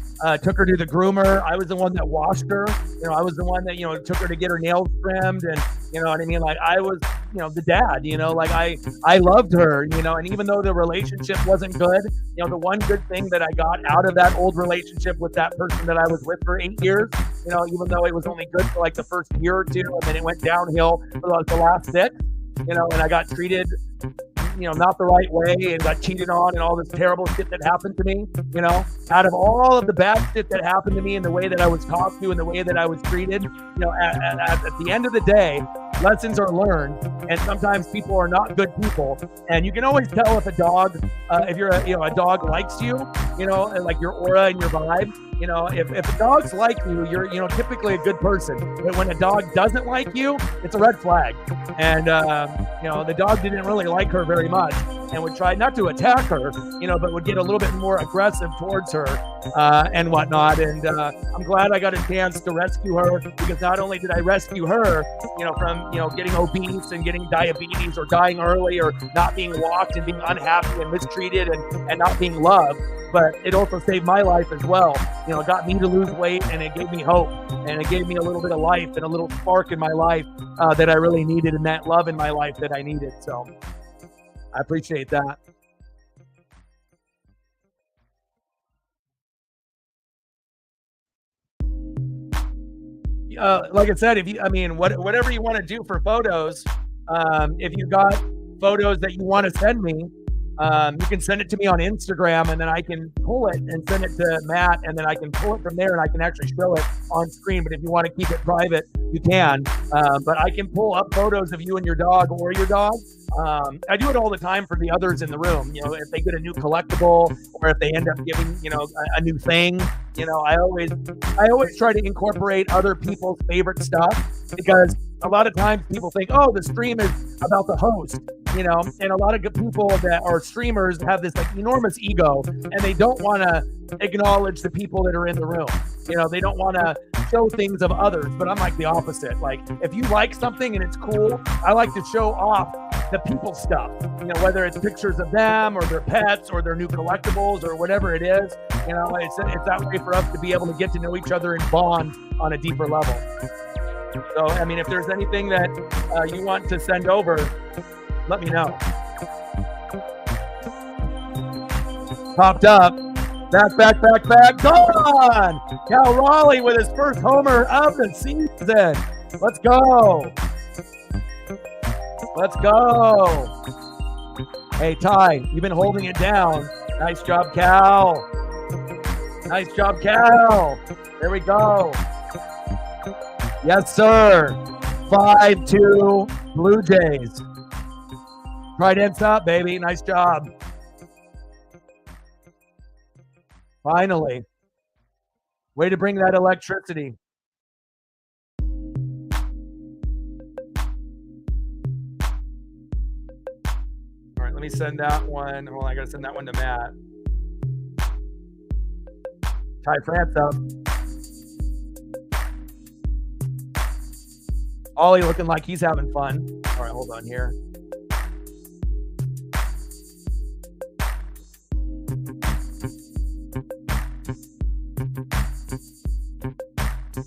took her to the groomer. I was the one that washed her. I was the one that, took her to get her nails trimmed, and, you know what I mean? Like, I was the dad, like I loved her, and even though the relationship wasn't good, the one good thing that I got out of that old relationship with that person that I was with for 8 years, even though it was only good for like the first year or two, and then it went downhill for like the last 6, and I got treated not the right way and got cheated on and all this terrible shit that happened to me, out of all of the bad shit that happened to me and the way that I was talked to and the way that I was treated, at the end of the day, lessons are learned, and sometimes people are not good people, and you can always tell if a dog, if you're a dog likes you, like your aura and your vibe. If the dogs like you, you're typically a good person. But when a dog doesn't like you, it's a red flag. And the dog didn't really like her very much, and would try not to attack her, but would get a little bit more aggressive towards her and whatnot. And I'm glad I got a chance to rescue her, because not only did I rescue her, from getting obese and getting diabetes or dying early or not being walked and being unhappy and mistreated and not being loved, but it also saved my life as well. It got me to lose weight, and it gave me hope, and it gave me a little bit of life and a little spark in my life that I really needed, and that love in my life that I needed. So I appreciate that. Like I said, whatever you want to do for photos, if you got photos that you want to send me, you can send it to me on Instagram, and then I can pull it and send it to Matt, and then I can pull it from there, and I can actually show it on screen. But if you want to keep it private, you can. But I can pull up photos of you and your dog or your dog. I do it all the time for the others in the room. If they get a new collectible, or if they end up giving, a new thing, I always try to incorporate other people's favorite stuff, because a lot of times people think, oh, the stream is about the host, and a lot of good people that are streamers have this like enormous ego, and they don't want to acknowledge the people that are in the room. They don't want to show things of others, but I'm like the opposite. Like, if you like something and it's cool, I like to show off the people stuff, whether it's pictures of them or their pets or their new collectibles or whatever it is. It's that way for us to be able to get to know each other and bond on a deeper level. So, if there's anything that you want to send over, let me know. Popped up. Back. Gone! Cal Raleigh with his first homer of the season. Let's go. Hey, Ty, you've been holding it down. Nice job, Cal. There we go. Yes, sir. 5-2 Blue Jays. Right in stop, baby. Nice job. Finally. Way to bring that electricity. All right, let me send that one. Hold on, I got to send that one to Matt. Ty France up. Ollie looking like he's having fun. All right, hold on here.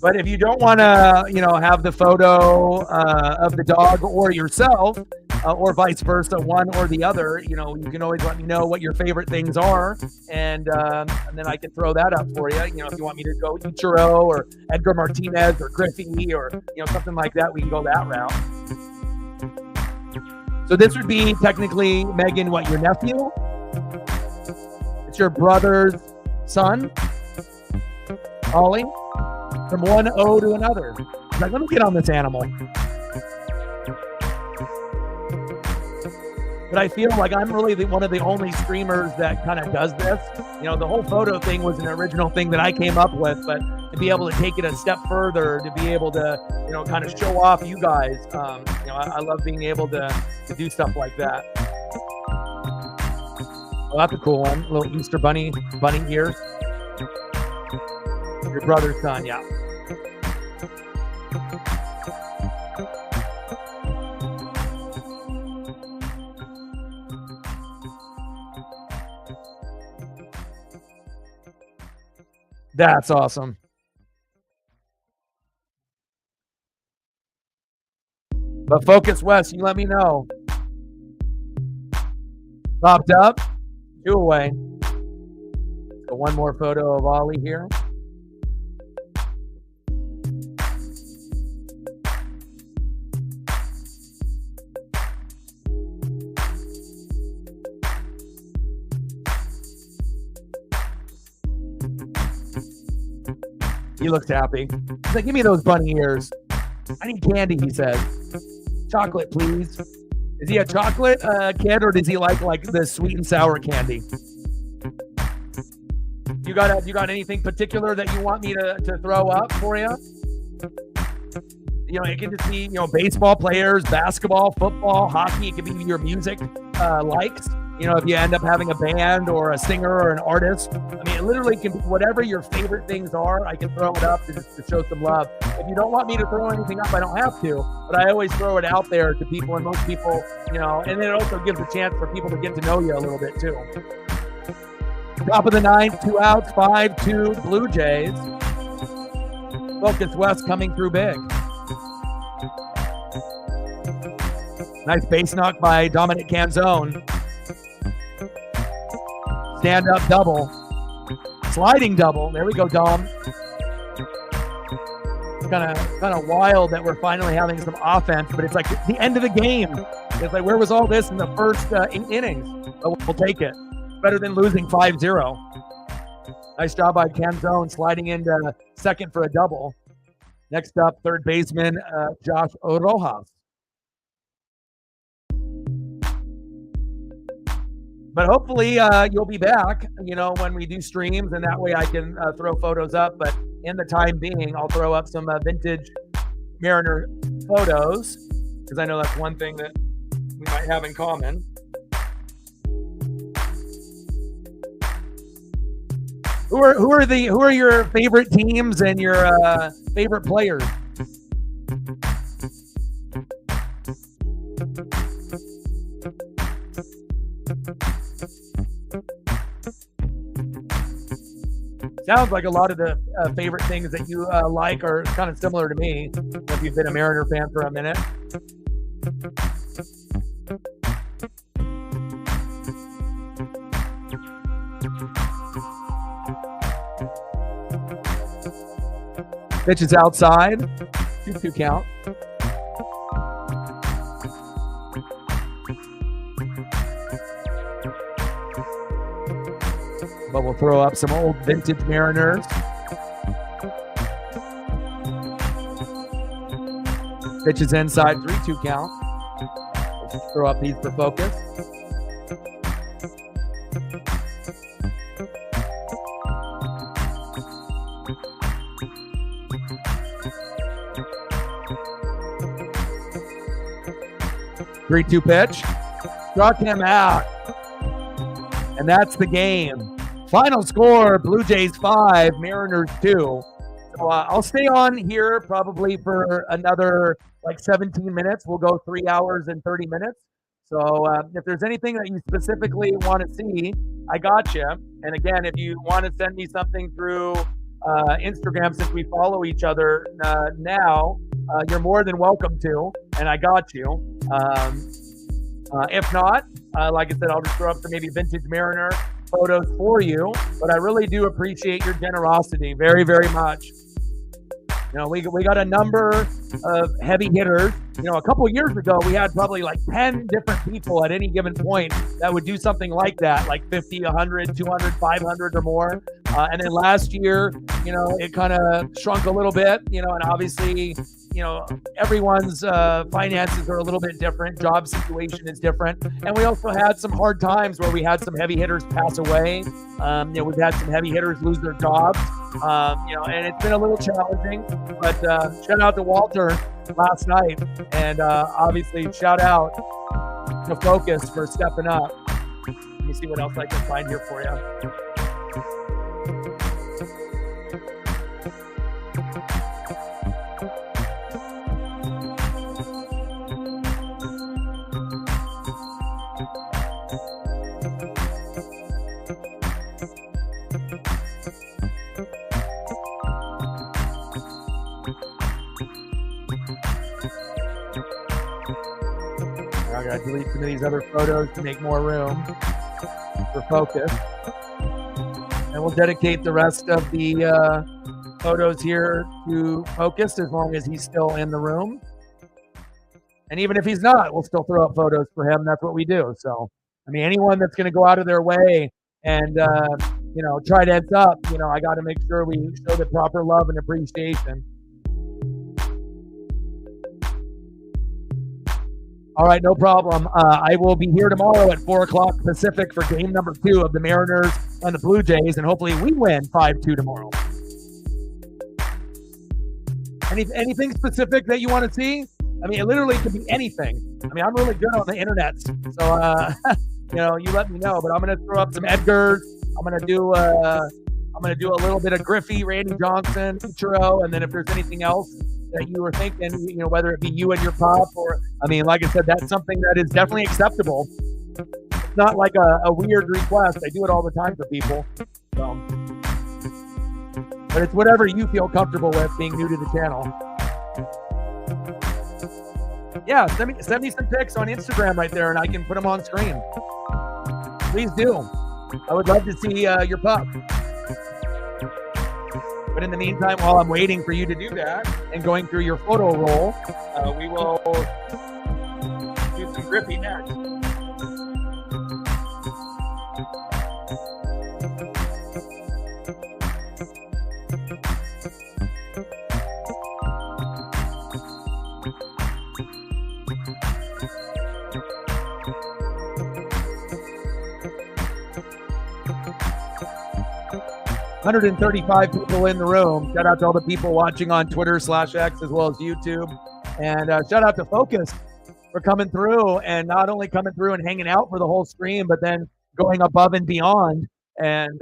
But if you don't want to, have the photo of the dog or yourself, or vice versa, one or the other, you can always let me know what your favorite things are, and then I can throw that up for you. If you want me to go Ichiro or Edgar Martinez or Griffey or something like that, we can go that route. So this would be technically, Megan, what, your nephew? It's your brother's son, Ollie. From one O to another. Like, let me get on this animal. But I feel like I'm really one of the only streamers that kind of does this. The whole photo thing was an original thing that I came up with, but to be able to take it a step further, to be able to, kind of show off you guys, I love being able to do stuff like that. Well, that's a cool one. A little Easter bunny ears. Your brother's son, yeah. That's awesome. But Focus West, you let me know. Popped up, 2 away. So one more photo of Ollie here. He looks happy. He's like, give me those bunny ears. I need candy, he says. Chocolate, please. Is he a chocolate kid, or does he like the sweet and sour candy? You got anything particular that you want me to throw up for you? You know, it can just be, baseball players, basketball, football, hockey. It could be your music likes. You know, if you end up having a band or a singer or an artist. I mean, it literally can be whatever your favorite things are. I can throw it up to show some love. If you don't want me to throw anything up, I don't have to. But I always throw it out there to people, and most people, and it also gives a chance for people to get to know you a little bit too. Top of the 9th, 2 outs, 5-2 Blue Jays. Focus West coming through big. Nice base knock by Dominic Canzone. Stand up double. Sliding double. There we go, Dom. It's kind of wild that we're finally having some offense, but it's like the end of the game. It's like, where was all this in the first 8 innings? But we'll take it. Better than losing 5-0. Nice job by Canzone sliding into second for a double. Next up, third baseman Josh Rojas. But hopefully you'll be back, when we do streams, and that way I can throw photos up. But in the time being, I'll throw up some vintage Mariner photos, because I know that's one thing that we might have in common. Who are your favorite teams and your favorite players? Sounds like a lot of the favorite things that you like are kind of similar to me, if you've been a Mariner fan for a minute. Pitch is outside. 2-2 count. But we'll throw up some old vintage Mariners. Pitch is inside. 3-2 count. Let's throw up these for focus. Three-two pitch. Struck him out. And that's the game. Final score, Blue Jays 5, Mariners 2. So I'll stay on here probably for another 17 minutes. We'll go 3 hours and 30 minutes. So if there's anything that you specifically want to see, I got you. And again, if you want to send me something through Instagram, since we follow each other now, you're more than welcome to, and I got you. If not, like I said, I'll just throw up some maybe vintage Mariner photos for you, but I really do appreciate your generosity very, very much. We got a number of heavy hitters. A couple of years ago, we had probably 10 different people at any given point that would do something like that, 50, 100, 200, 500 or more. And then last year, it kind of shrunk a little bit, and obviously, everyone's finances are a little bit different. Job situation is different. And we also had some hard times where we had some heavy hitters pass away. We've had some heavy hitters lose their jobs, and it's been a little challenging. But shout out to Walter last night. And obviously, shout out to Focus for stepping up. Let me see what else I can find here for you. gotta delete some of these other photos to make more room for focus. And we'll dedicate the rest of the photos here to focus as long as he's still in the room. And even if he's not, we'll still throw up photos for him. That's what we do. So, I mean, anyone that's going to go out of their way and, try to heads up, I got to make sure we show the proper love and appreciation. All right, no problem. I will be here tomorrow at 4 o'clock Pacific for game number 2 of the Mariners and the Blue Jays, and hopefully we win 5-2 tomorrow. Anything specific that you want to see? I mean, it literally could be anything. I mean, I'm really good on the internet, so you let me know. But I'm gonna throw up some Edgars. I'm gonna do a little bit of Griffey, Randy Johnson, Ichiro, and then if there's anything else that you were thinking, whether it be you and your pop, or I mean, like I said, that's something that is definitely acceptable. It's not like a weird request. I do it all the time for people. So. But it's whatever you feel comfortable with being new to the channel. Yeah, send me some pics on Instagram right there, and I can put them on screen. Please do. I would love to see your pup. But in the meantime, while I'm waiting for you to do that and going through your photo roll, we will do some Griffey next. $135 people in the room. Shout out to all the people watching on Twitter/X as well as YouTube. And shout out to Focus for coming through, and not only coming through and hanging out for the whole stream, but then going above and beyond and,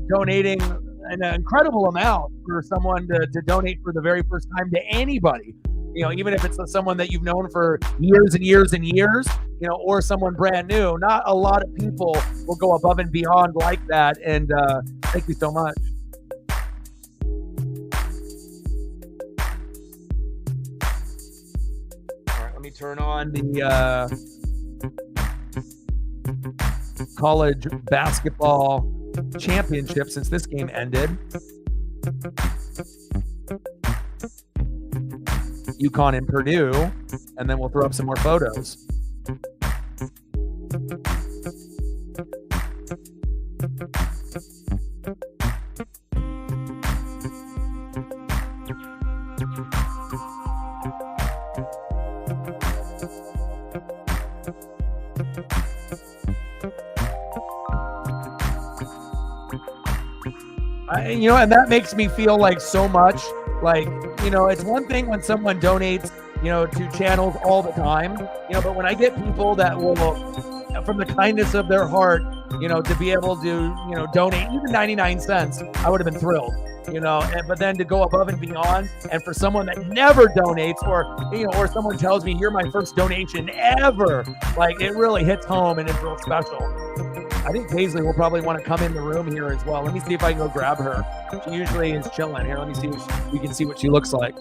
donating an incredible amount for someone to donate for the very first time to anybody. Even if it's someone that you've known for years and years and years, or someone brand new. Not a lot of people will go above and beyond like that. And thank you so much. All right, let me turn on the college basketball championship since this game ended. UConn and Purdue, and then we'll throw up some more photos. And that makes me feel like so much like, it's one thing when someone donates, to channels all the time, but when I get people that will, from the kindness of their heart, to be able to, donate even 99 cents, I would have been thrilled, but then to go above and beyond, and for someone that never donates, or someone tells me you're my first donation ever, like it really hits home and it's real special. I think Paisley will probably want to come in the room here as well. Let me see if I can go grab her. She usually is chilling here. Let me see if we can see what she looks like.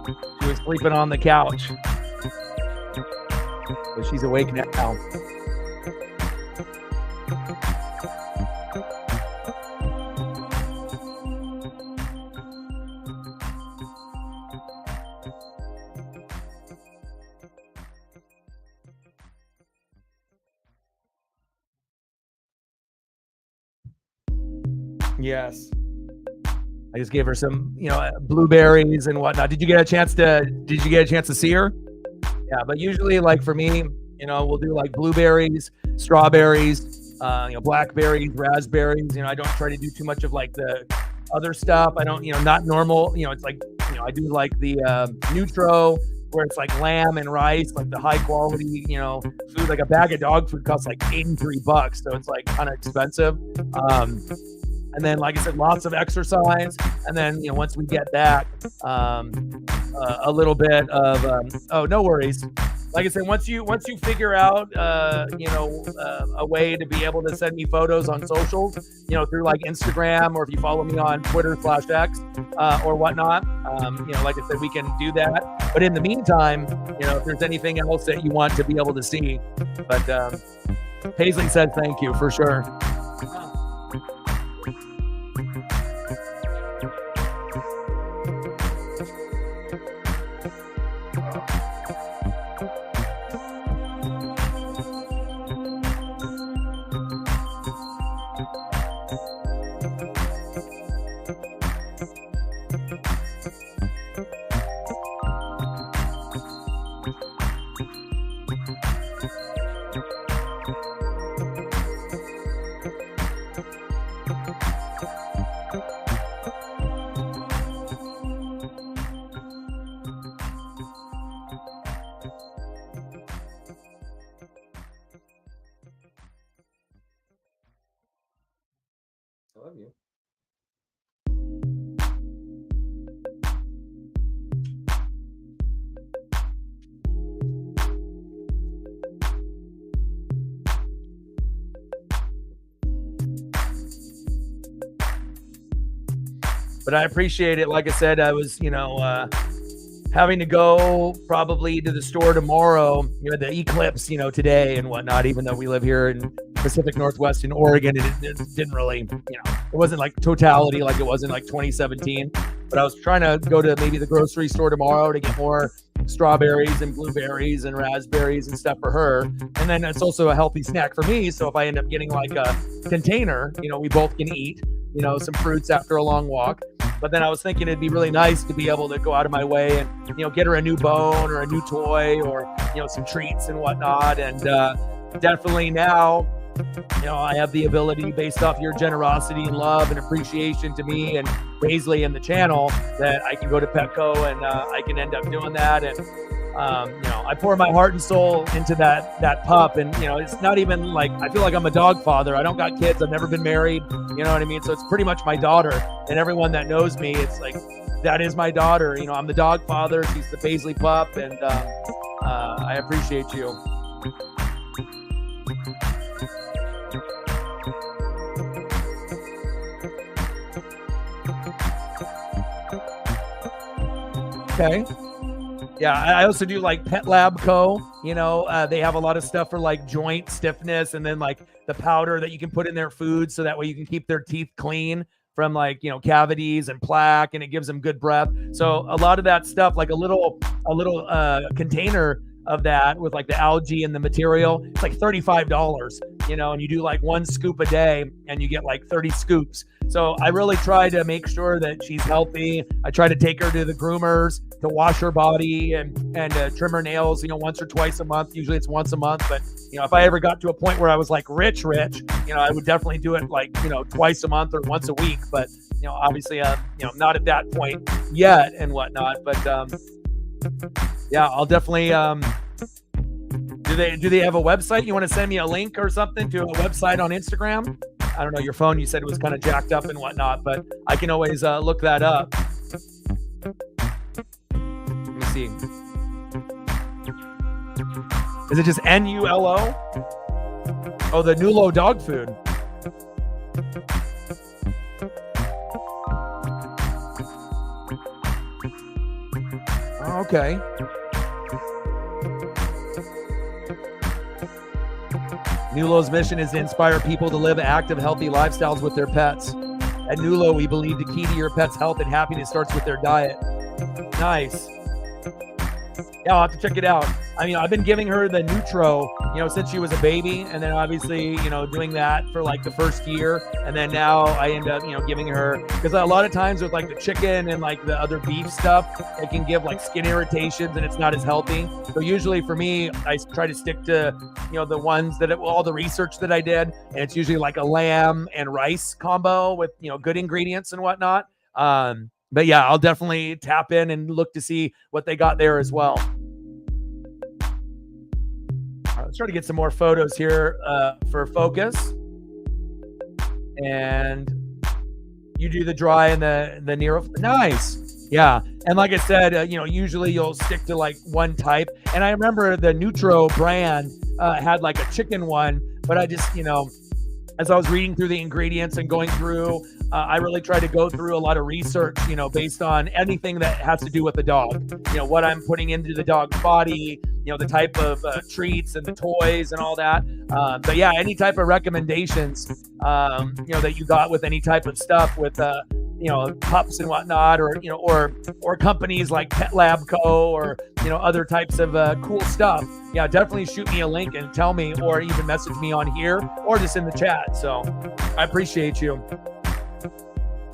She was sleeping on the couch. But she's awake now. Yes. I just gave her some, blueberries and whatnot. Did you get a chance to see her? Yeah, but usually, like for me, we'll do like blueberries, strawberries, blackberries, raspberries. I don't try to do too much of like the other stuff. I don't, not normal. It's like, I do like the Nutro, where it's like lamb and rice, like the high quality, food. Like a bag of dog food costs like $83, so it's like kind of expensive. And then, like I said, lots of exercise. And then, once we get that, a little bit of, no worries. Like I said, once you figure out, a way to be able to send me photos on socials, through like Instagram, or if you follow me on Twitter/X, or whatnot, like I said, we can do that. But in the meantime, if there's anything else that you want to be able to see, but Paisley said thank you for sure. I love you. But I appreciate it. Like I said, I was, having to go probably to the store tomorrow, the eclipse, today and whatnot, even though we live here in Pacific Northwest in Oregon, it didn't really, it wasn't like totality like it was in like 2017. But I was trying to go to maybe the grocery store tomorrow to get more strawberries and blueberries and raspberries and stuff for her. And then it's also a healthy snack for me. So if I end up getting like a container, we both can eat, some fruits after a long walk. But then I was thinking it'd be really nice to be able to go out of my way and, get her a new bone or a new toy or, some treats and whatnot. And definitely now, I have the ability, based off your generosity and love and appreciation to me and Paisley and the channel, that I can go to Petco and I can end up doing that. And, I pour my heart and soul into that pup. And, it's not even like, I feel like I'm a dog father. I don't got kids. I've never been married. You know what I mean? So it's pretty much my daughter. And everyone that knows me, it's like, that is my daughter. I'm the dog father. She's the Paisley pup. And I appreciate you. Okay. Yeah, I also do like Pet Lab Co. They have a lot of stuff for like joint stiffness, and then like the powder that you can put in their food so that way you can keep their teeth clean from like, cavities and plaque, and it gives them good breath. So a lot of that stuff, like a little container of that with like the algae and the material, it's like $35, and you do like 1 scoop a day and you get like 30 scoops. So I really try to make sure that she's healthy. I try to take her to the groomers to wash her body and trim her nails, once or twice a month. Usually it's once a month, but if I ever got to a point where I was like rich, I would definitely do it like, twice a month or once a week. But, obviously, not at that point yet and whatnot, but, yeah, I'll definitely, do they have a website? You want to send me a link or something to a website on Instagram? I don't know, your phone, you said it was kind of jacked up and whatnot, but I can always look that up. Let me see. Is it just NULO? Oh, the Nulo dog food. Okay. Nulo's mission is to inspire people to live active, healthy lifestyles with their pets. At Nulo, we believe the key to your pet's health and happiness starts with their diet. Nice. Yeah, I'll have to check it out. I mean, I've been giving her the Nutro, since she was a baby, and then obviously, doing that for like the first year, and then now I end up, giving her, because a lot of times with like the chicken and like the other beef stuff, it can give like skin irritations and it's not as healthy. So usually for me, I try to stick to, the ones that all the research that I did, and it's usually like a lamb and rice combo with, good ingredients and whatnot. But yeah, I'll definitely tap in and look to see what they got there as well. All right, let's try to get some more photos here for focus. And you do the dry and the near. Nice. Yeah. And like I said, usually you'll stick to like one type. And I remember the Nutro brand had like a chicken one, but I just, as I was reading through the ingredients and going through, I really try to go through a lot of research, based on anything that has to do with the dog, what I'm putting into the dog's body, the type of treats and the toys and all that. But yeah, any type of recommendations, that you got with any type of stuff with, pups and whatnot, or companies like Pet Lab Co. or, other types of cool stuff. Yeah, definitely shoot me a link and tell me, or even message me on here or just in the chat. So I appreciate you.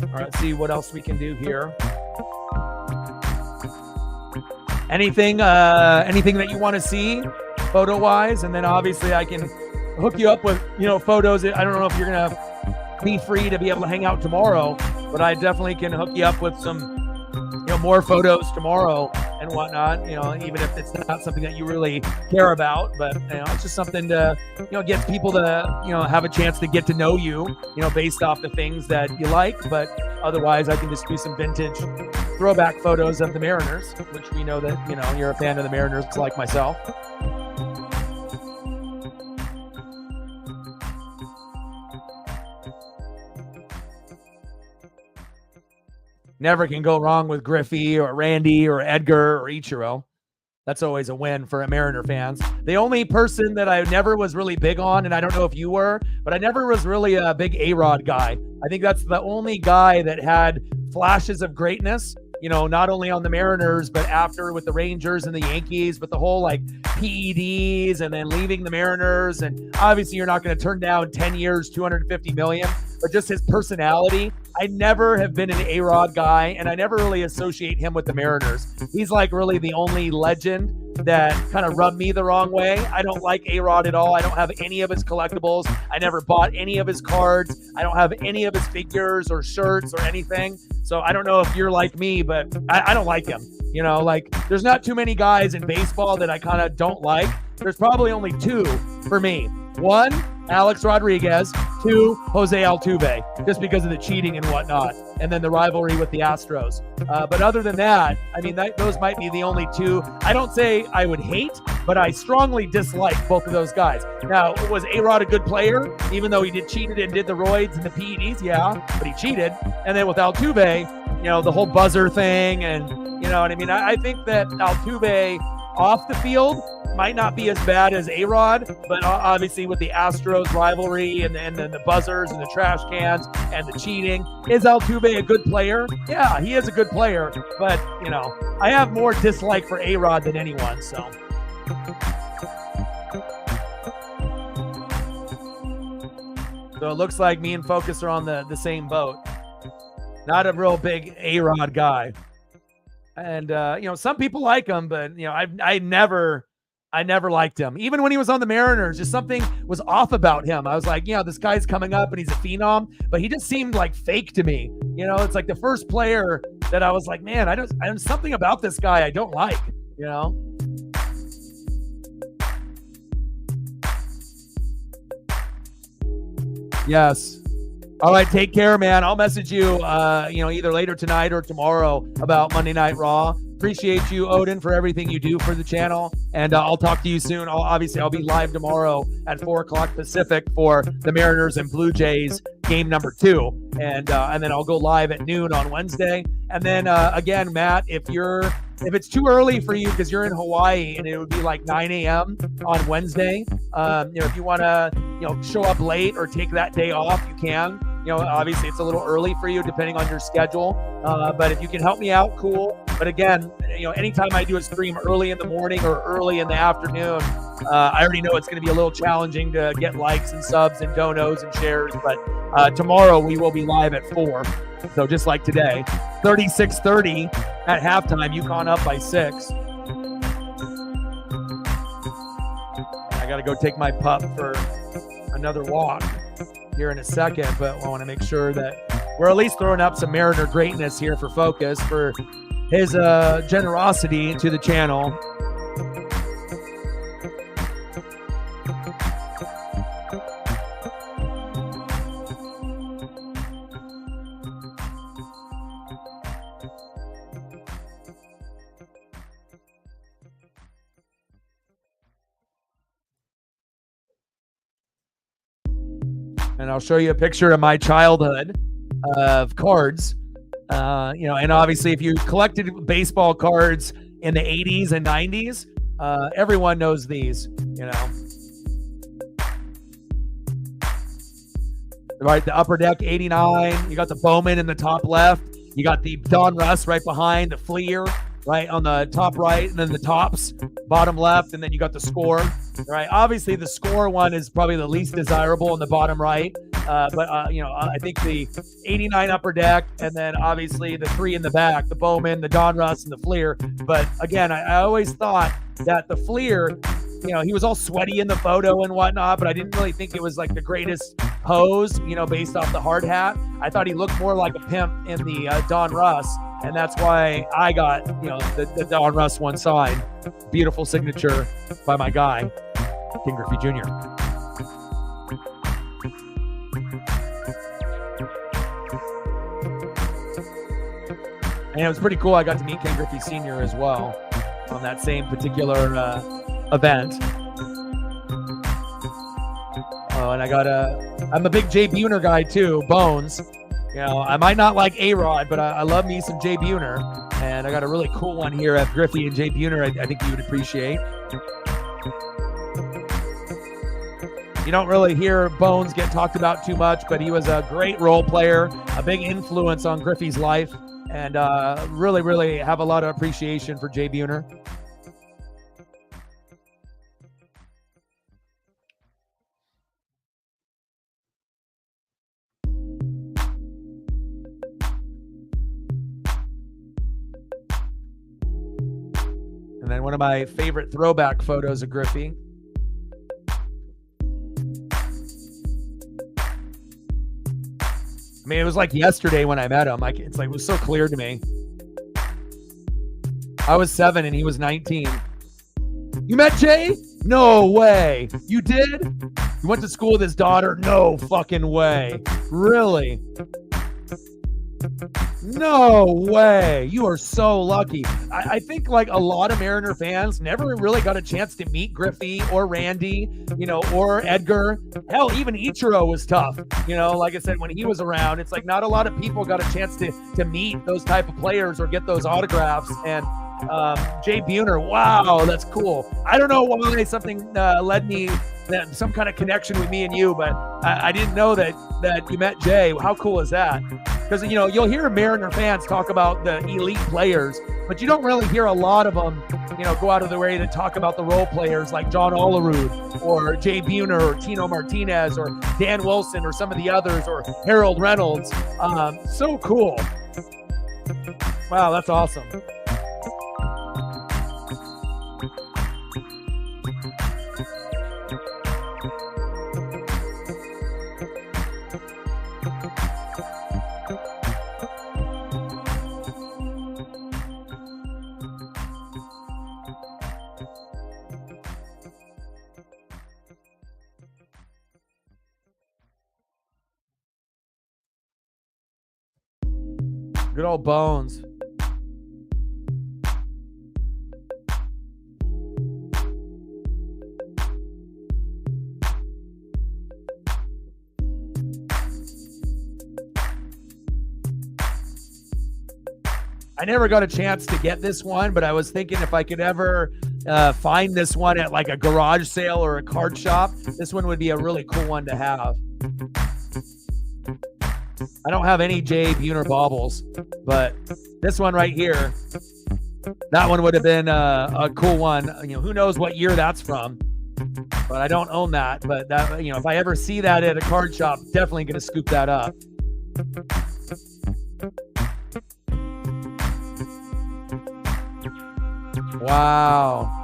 All right, let's see what else we can do here. Anything that you want to see photo wise, and then obviously I can hook you up with, photos. I don't know if you're going to be free to be able to hang out tomorrow, but I definitely can hook you up with some, more photos tomorrow and whatnot, even if it's not something that you really care about, but it's just something to, get people to, have a chance to get to know you, based off the things that you like. But otherwise I can just do some vintage throwback photos of the Mariners, which we know that, you're a fan of the Mariners like myself. Never can go wrong with Griffey or Randy or Edgar or Ichiro. That's always a win for Mariner fans. The only person that I never was really big on, and I don't know if you were, but I never was really a big A-Rod guy. I think that's the only guy that had flashes of greatness, not only on the Mariners, but after with the Rangers and the Yankees, but the whole like PEDs and then leaving the Mariners. And obviously you're not going to turn down 10 years, $250 million, but just his personality. I never have been an A-Rod guy, and I never really associate him with the Mariners. He's like really the only legend that kind of rubbed me the wrong way. I don't like A-Rod at all. I don't have any of his collectibles. I never bought any of his cards. I don't have any of his figures or shirts or anything. So I don't know if you're like me, but I don't like him. There's not too many guys in baseball that I kind of don't like. There's probably only two for me. One, Alex Rodriguez. Two, Jose Altuve, just because of the cheating and whatnot, and then the rivalry with the Astros. But other than that, I mean, those might be the only two. I don't say I would hate, but I strongly dislike both of those guys. Now, was A-Rod a good player, even though he cheated and did the roids and the PEDs? Yeah, but he cheated. And then with Altuve, the whole buzzer thing, and you know what I mean? I think that Altuve off the field might not be as bad as A-Rod, but obviously with the Astros rivalry and then the buzzers and the trash cans and the cheating, is Altuve a good player? Yeah, he is a good player, but I have more dislike for A-Rod than anyone. So it looks like me and Focus are on the same boat. Not a real big A-Rod guy. And some people like him, but I never liked him. Even when he was on the Mariners, just something was off about him. I was like, this guy's coming up and he's a phenom, but he just seemed like fake to me. It's like the first player that I was like, man, I don't something about this guy I don't like, Yes. All right, take care, man. I'll message you, either later tonight or tomorrow about Monday Night Raw. Appreciate you, Odin, for everything you do for the channel, and I'll talk to you soon. I'll be live tomorrow at 4 o'clock Pacific for the Mariners and Blue Jays game number 2, and then I'll go live at noon on Wednesday. And then again, Matt, if it's too early for you because you're in Hawaii and it would be like 9 a.m. on Wednesday, if you want to show up late or take that day off, you can. Obviously it's a little early for you depending on your schedule, but if you can help me out, cool. But again, anytime I do a stream early in the morning or early in the afternoon, I already know it's going to be a little challenging to get likes and subs and donos and shares. But tomorrow we will be live at 4. So just like today, 36-30 at halftime, UConn up by 6. I got to go take my pup for another walk here in a second, but I want to make sure that we're at least throwing up some Mariner greatness here for Focus for his generosity to the channel. And I'll show you a picture of my childhood of cards. And obviously if you collected baseball cards in the 80s and 90s, everyone knows these, Right, the Upper Deck 89, you got the Bowman in the top left, you got the Don Russ right behind, the Fleer right on the top right, and then the Tops bottom left, and then you got the Score, right? Obviously the Score one is probably the least desirable in the bottom right, but I think the 89 Upper Deck, and then obviously the 3 in the back, the Bowman, the Don Russ, and the Fleer. But again, I always thought that the Fleer, he was all sweaty in the photo and whatnot, but I didn't really think it was like the greatest pose, based off the hard hat. I thought he looked more like a pimp in the Don Russ, and that's why I got, the Don Russ one signed. Beautiful signature by my guy, King Griffey Jr. And it was pretty cool. I got to meet Ken Griffey Sr. as well on that same particular event. Oh, and I'm a big Jay Buhner guy too, Bones. I might not like A-Rod, but I love me some Jay Buhner. And I got a really cool one here at Griffey and Jay Buhner I think you would appreciate. You don't really hear Bones get talked about too much, but he was a great role player, a big influence on Griffey's life, and really, really have a lot of appreciation for Jay Buhner. And then one of my favorite throwback photos of Griffey. I mean, it was like yesterday when I met him. It was so clear to me. I was 7 and he was 19. You met Jay? No way. You did? You went to school with his daughter? No fucking way. Really? No way. You are so lucky. I think like a lot of Mariner fans never really got a chance to meet Griffey or Randy, or Edgar. Hell, even Ichiro was tough. Like I said, when he was around, it's like not a lot of people got a chance to meet those type of players or get those autographs. And Jay Buhner, wow, that's cool. I don't know why something led me, some kind of connection with me and you, but I didn't know that you met Jay. How cool is that? Because, you'll hear Mariner fans talk about the elite players, but you don't really hear a lot of them, go out of their way to talk about the role players like John Olerud or Jay Buhner or Tino Martinez or Dan Wilson or some of the others or Harold Reynolds. So cool. Wow, that's awesome. Good old Bones. I never got a chance to get this one, but I was thinking if I could ever find this one at like a garage sale or a card shop, this one would be a really cool one to have. I don't have any J. Buhner baubles, but this one right here, that one would have been a cool one. You know, who knows what year that's from, but I don't own that. But that, you know, if I ever see that at a card shop, definitely going to scoop that up. Wow.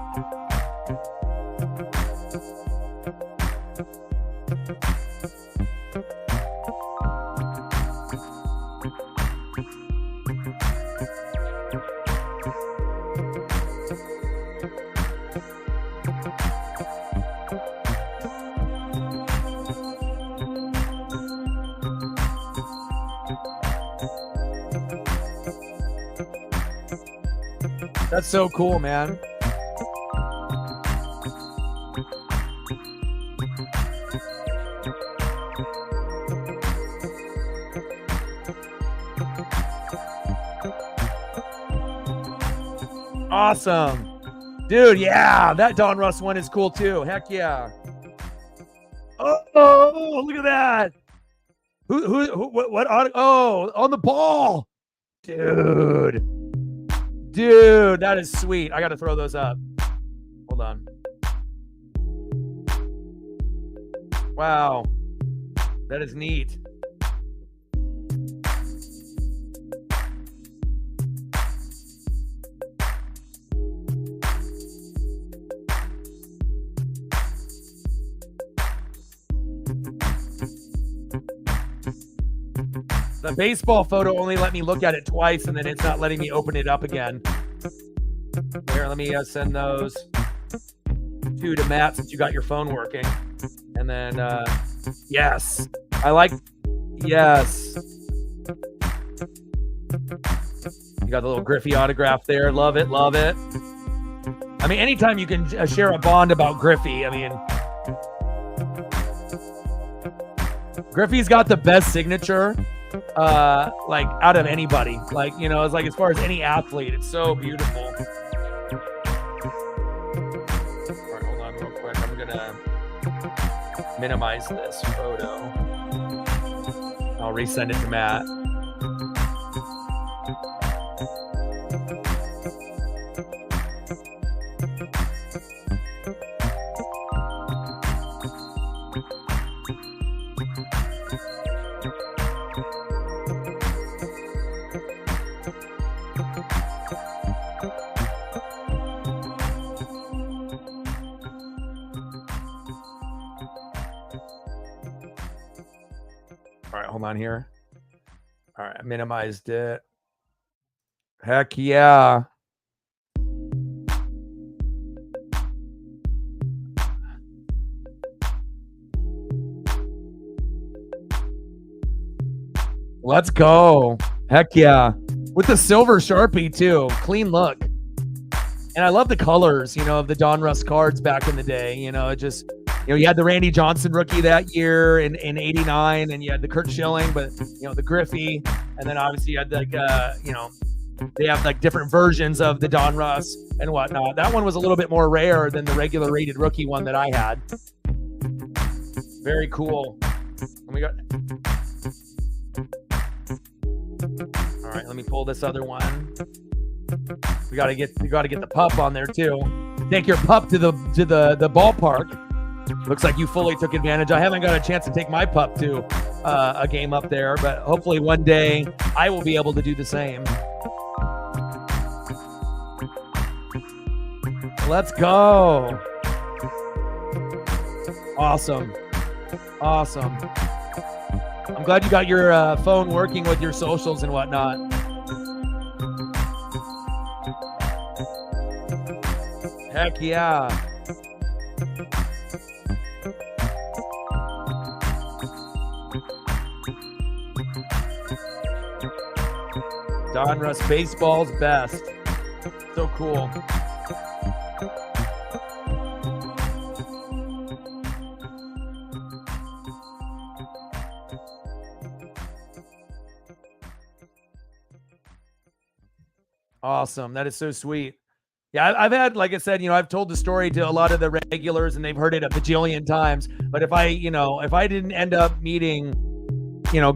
That's so cool, man. Awesome. Dude, yeah, that Donruss one is cool too. Heck yeah. Oh, look at that. What oh, on the ball. Dude, that is sweet. I got to throw those up. Hold on. Wow. That is neat. The baseball photo only let me look at it twice, and then it's not letting me open it up again. Here, let me send those two to Matt since you got your phone working. And then, yes. I like, yes. You got the little Griffey autograph there. Love it, love it. I mean, anytime you can share a bond about Griffey, I mean, Griffey's got the best signature. Like out of anybody, like, you know, it's like as far as any athlete, it's so beautiful. All right, hold on real quick. I'm gonna minimize this photo. I'll resend it to Matt. All right, hold on here. All right, I minimized it. Heck yeah. Let's go. Heck yeah. With the silver Sharpie too. Clean look. And I love the colors, you know, of the Donruss cards back in the day. You know, it just, you know, you had the Randy Johnson rookie that year in 89, and you had the Kurt Schilling, but, you know, the Griffey. And then obviously you had like, you know, they have like different versions of the Donruss and whatnot. That one was a little bit more rare than the regular rated rookie one that I had. Very cool. And we got, all right, let me pull this other one. We gotta get the pup on there too. Take your pup to the ballpark. Looks like you fully took advantage. I haven't got a chance to take my pup to a game up there, but hopefully one day I will be able to do the same. Let's go. Awesome. Awesome. I'm glad you got your phone working with your socials and whatnot. Heck yeah. Donruss baseball's best. So cool. Awesome. That is so sweet. Yeah, I've had, like I said, I've told the story to a lot of the regulars and they've heard it a bajillion times. But if I didn't end up meeting,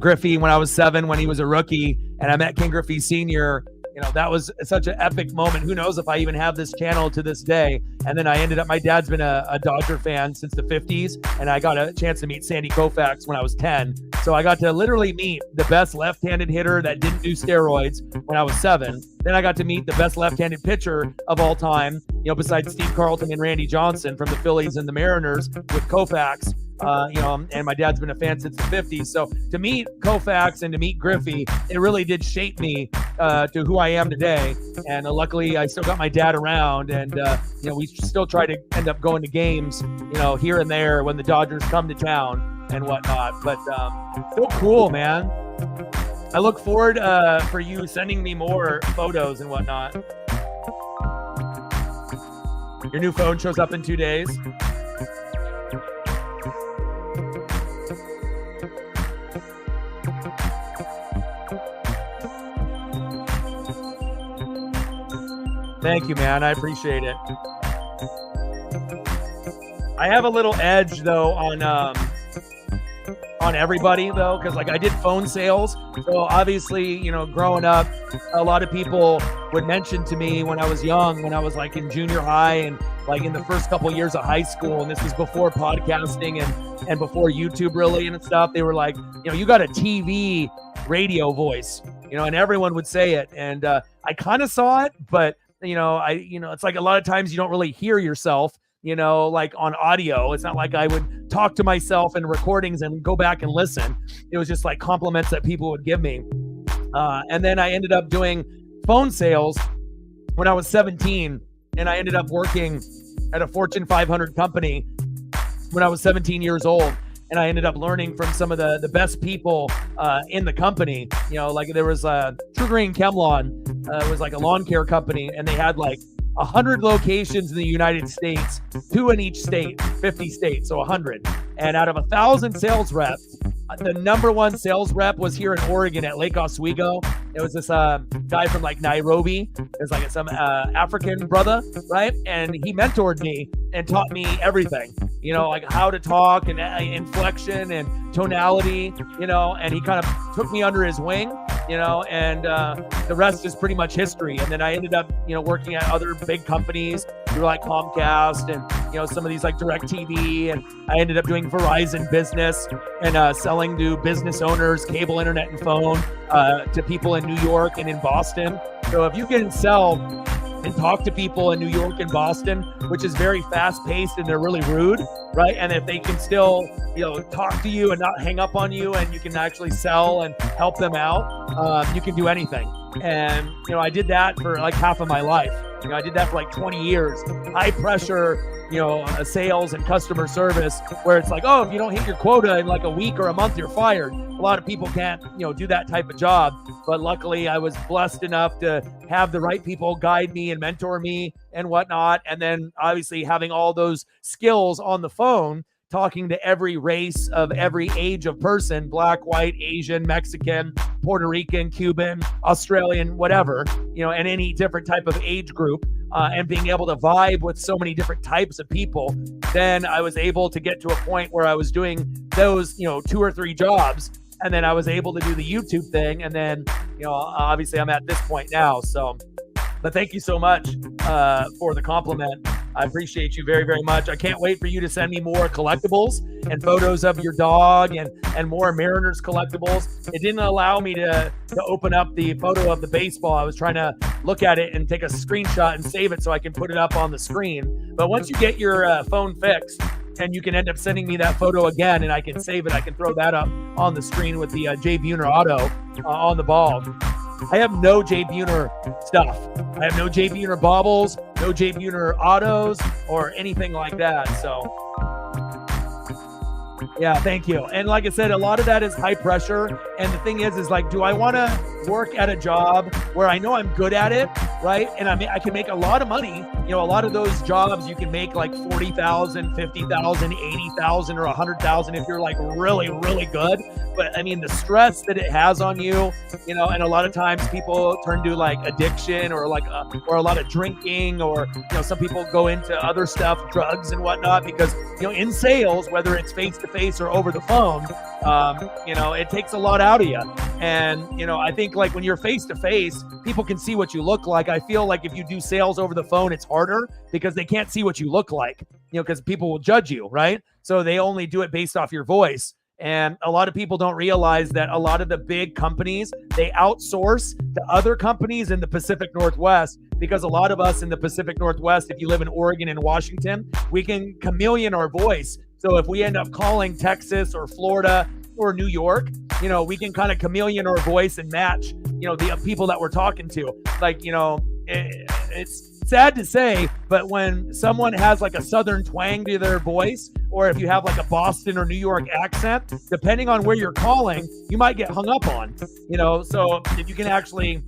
Griffey when I was 7, when he was a rookie, and I met Ken Griffey Sr., that was such an epic moment. Who knows if I even have this channel to this day. And then my dad's been a Dodger fan since the 50s, and I got a chance to meet Sandy Koufax when I was 10. So I got to literally meet the best left-handed hitter that didn't do steroids when I was 7. Then I got to meet the best left-handed pitcher of all time, besides Steve Carlton and Randy Johnson from the Phillies and the Mariners with Koufax. And my dad's been a fan since the 50s. So to meet Koufax and to meet Griffey, it really did shape me to who I am today. And luckily, I still got my dad around, and we still try to end up going to games, here and there when the Dodgers come to town and whatnot. But so cool, man. I look forward for you sending me more photos and whatnot. Your new phone shows up in 2 days. Thank you, man. I appreciate it. I have a little edge though on everybody though, because like I did phone sales. So obviously, growing up, a lot of people would mention to me when I was young, when I was like in junior high and like in the first couple of years of high school, and this was before podcasting and before YouTube really and stuff. They were like, you got a TV radio voice, and everyone would say it. And I kind of saw it, but it's like a lot of times you don't really hear yourself, like on audio. It's not like I would talk to myself in recordings and go back and listen. It was just like compliments that people would give me. And then I ended up doing phone sales when I was 17, and I ended up working at a Fortune 500 company when I was 17 years old. And I ended up learning from some of the best people in the company. Like there was True Green Chemlon. It was like a lawn care company, and they had like 100 locations in the United States, 2 in each state, 50 states, so 100. And out of 1,000 sales reps, the number one sales rep was here in Oregon at Lake Oswego. It was this guy from like Nairobi. It was like some African brother, right? And he mentored me and taught me everything, like how to talk and inflection and tonality, and he kind of took me under his wing, and the rest is pretty much history. And then I ended up, working at other big companies through like Comcast and, some of these like DirecTV, and I ended up doing Verizon Business and selling to business owners, cable, internet, and phone to people in New York and in Boston. So if you can sell and talk to people in New York and Boston, which is very fast paced and they're really rude, right? And if they can still, talk to you and not hang up on you, and you can actually sell and help them out, you can do anything. And, I did that for like half of my life. I did that for like 20 years, high pressure, sales and customer service, where it's like, oh, if you don't hit your quota in like a week or a month, you're fired. A lot of people can't, do that type of job. But luckily I was blessed enough to have the right people guide me and mentor me and whatnot. And then obviously having all those skills on the phone, talking to every race of every age of person, Black, white, Asian, Mexican, Puerto Rican, Cuban, Australian, whatever, and any different type of age group, and being able to vibe with so many different types of people, then I was able to get to a point where I was doing those, 2 or 3 jobs. And then I was able to do the YouTube thing. And then, obviously I'm at this point now. So, but thank you so much for the compliment. I appreciate you very, very much. I can't wait for you to send me more collectibles and photos of your dog and more Mariners collectibles. It didn't allow me to open up the photo of the baseball. I was trying to look at it and take a screenshot and save it so I can put it up on the screen. But once you get your phone fixed, and you can end up sending me that photo again, and I can save it. I can throw that up on the screen with the Jay Buhner auto on the ball. I have no Jay Buhner stuff. I have no Jay Buhner baubles, no Jay Buhner autos, or anything like that. So, yeah, thank you. And like I said, a lot of that is high pressure. And the thing is like, do I want to work at a job where I know I'm good at it, right? And I can make a lot of money. A lot of those jobs you can make like 40,000, 50,000, 80,000, or 100,000 if you're like really, really good. But I mean, the stress that it has on you, and a lot of times people turn to like addiction or like or a lot of drinking, or some people go into other stuff, drugs and whatnot, because in sales, whether it's face to face or over the phone, it takes a lot out of you. And I think like when you're face to face, people can see what you look like. I feel like if you do sales over the phone, it's harder because they can't see what you look like, because people will judge you, right? So they only do it based off your voice. And a lot of people don't realize that a lot of the big companies, they outsource to other companies in the Pacific Northwest, because a lot of us in the Pacific Northwest, if you live in Oregon and Washington, we can chameleon our voice. So if we end up calling Texas or Florida or New York, we can kind of chameleon our voice and match, the people that we're talking to. Like, it's sad to say, but when someone has like a Southern twang to their voice, or if you have like a Boston or New York accent, depending on where you're calling, you might get hung up on, so if you can actually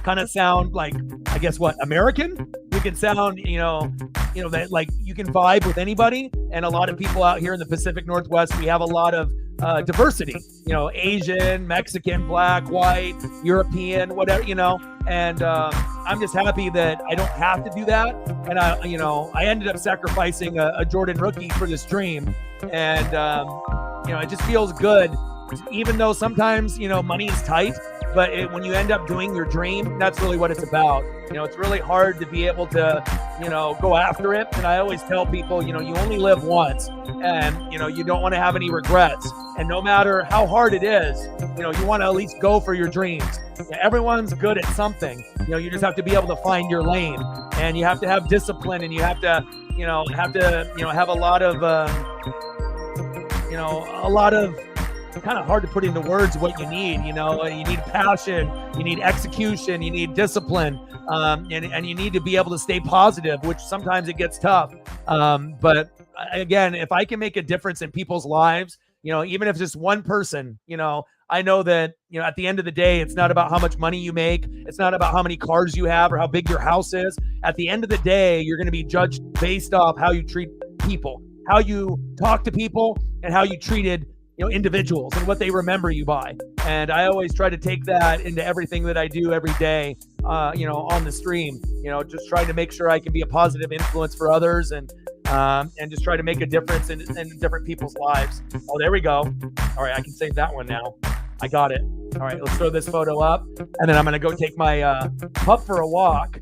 kind of sound like, I guess what, American, you can sound, that like you can vibe with anybody. And a lot of people out here in the Pacific Northwest, we have a lot of diversity, Asian, Mexican, Black, white, European, whatever, and I'm just happy that I don't have to do that. And I ended up sacrificing a Jordan rookie for this dream. And, it just feels good, even though sometimes, money is tight. But when you end up doing your dream, that's really what it's about. It's really hard to be able to, go after it. And I always tell people, you only live once, and, you don't want to have any regrets. And no matter how hard it is, you want to at least go for your dreams. Everyone's good at something. You just have to be able to find your lane, and you have to have discipline, and you have to, have a lot of, kind of hard to put into words what you need. You need passion, you need execution, you need discipline, and you need to be able to stay positive, which sometimes it gets tough. But again, if I can make a difference in people's lives, even if just one person, I know that, at the end of the day, it's not about how much money you make. It's not about how many cars you have or how big your house is. At the end of the day, you're going to be judged based off how you treat people, how you talk to people, and how you treated individuals and what they remember you by. And I always try to take that into everything that I do every day, on the stream, just trying to make sure I can be a positive influence for others, and just try to make a difference in different people's lives. Oh, there we go. All right, I can save that one now. I got it. All right, let's throw this photo up, and then I'm going to go take my pup for a walk.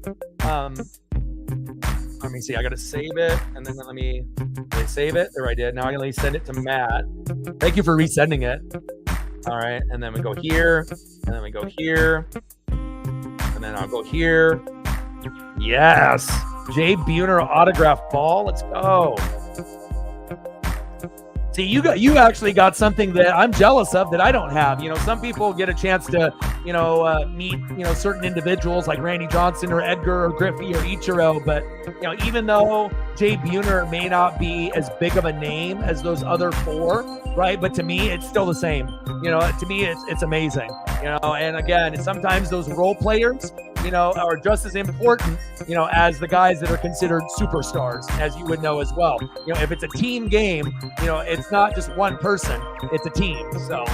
Let me see. I got to save it, and then did I save it? There I did. Now I'm going to send it to Matt. Thank you for resending it. All right, and then we go here, and then we go here, and then I'll go here. Yes, Jay Buhner autograph ball. Let's go. See, you actually got something that I'm jealous of that I don't have. Some people get a chance to, meet, certain individuals like Randy Johnson or Edgar or Griffey or Ichiro. But, even though Jay Buhner may not be as big of a name as those other four, right? But to me, it's still the same. To me, it's amazing. And again, sometimes those role players, are just as important, as the guys that are considered superstars, as you would know as well. If it's a team game, it's not just one person, it's a team. So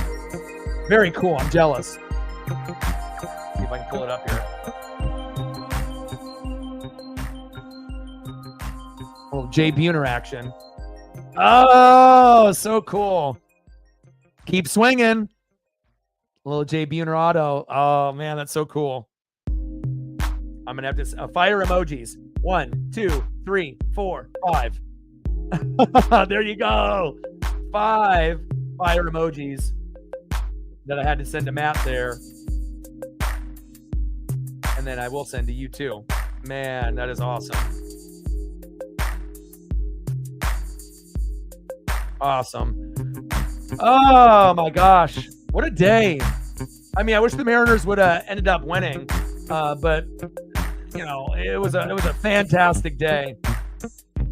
very cool. I'm jealous. See if I can pull it up here. Oh, Jay Buhner action. Oh, so cool. Keep swinging. Little Jay Buhner auto. Oh man, that's so cool. I'm going to have to fire emojis. 1, 2, 3, 4, 5. There you go. 5 fire emojis that I had to send to Matt there. And then I will send to you too. Man, that is awesome. Awesome. Oh my gosh. What a day. I mean, I wish the Mariners would have ended up winning. But it was a fantastic day.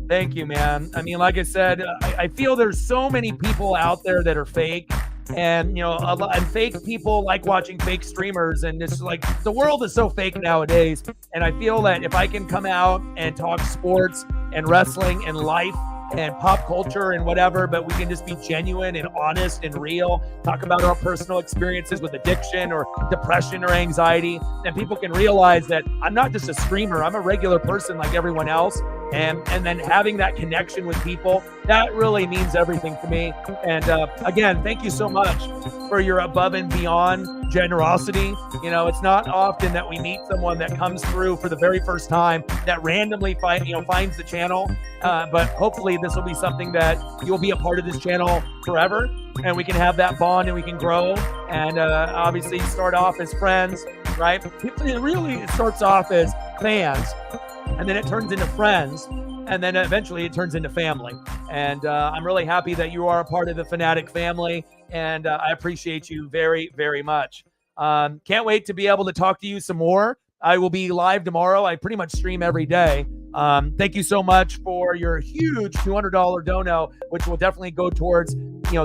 Thank you, man. I mean, like I said, I feel there's so many people out there that are fake, And, and fake people like watching fake streamers. And it's like the world is so fake nowadays. And I feel that if I can come out and talk sports and wrestling and life and pop culture and whatever, but we can just be genuine and honest and real, talk about our personal experiences with addiction or depression or anxiety, and people can realize that I'm not just a streamer, I'm a regular person like everyone else. And then having that connection with people, that really means everything to me. And again, thank you so much for your above and beyond generosity. It's not often that we meet someone that comes through for the very first time that randomly finds the channel. But hopefully this will be something that you'll be a part of this channel forever, and we can have that bond and we can grow. And obviously start off as friends, right? It starts off as fans, and then it turns into friends, and then eventually it turns into family. And I'm really happy that you are a part of the Fanatic family, and I appreciate you very, very much. Can't wait to be able to talk to you some more. I will be live tomorrow. I pretty much stream every day. Thank you so much for your huge $200 dono, which will definitely go towards,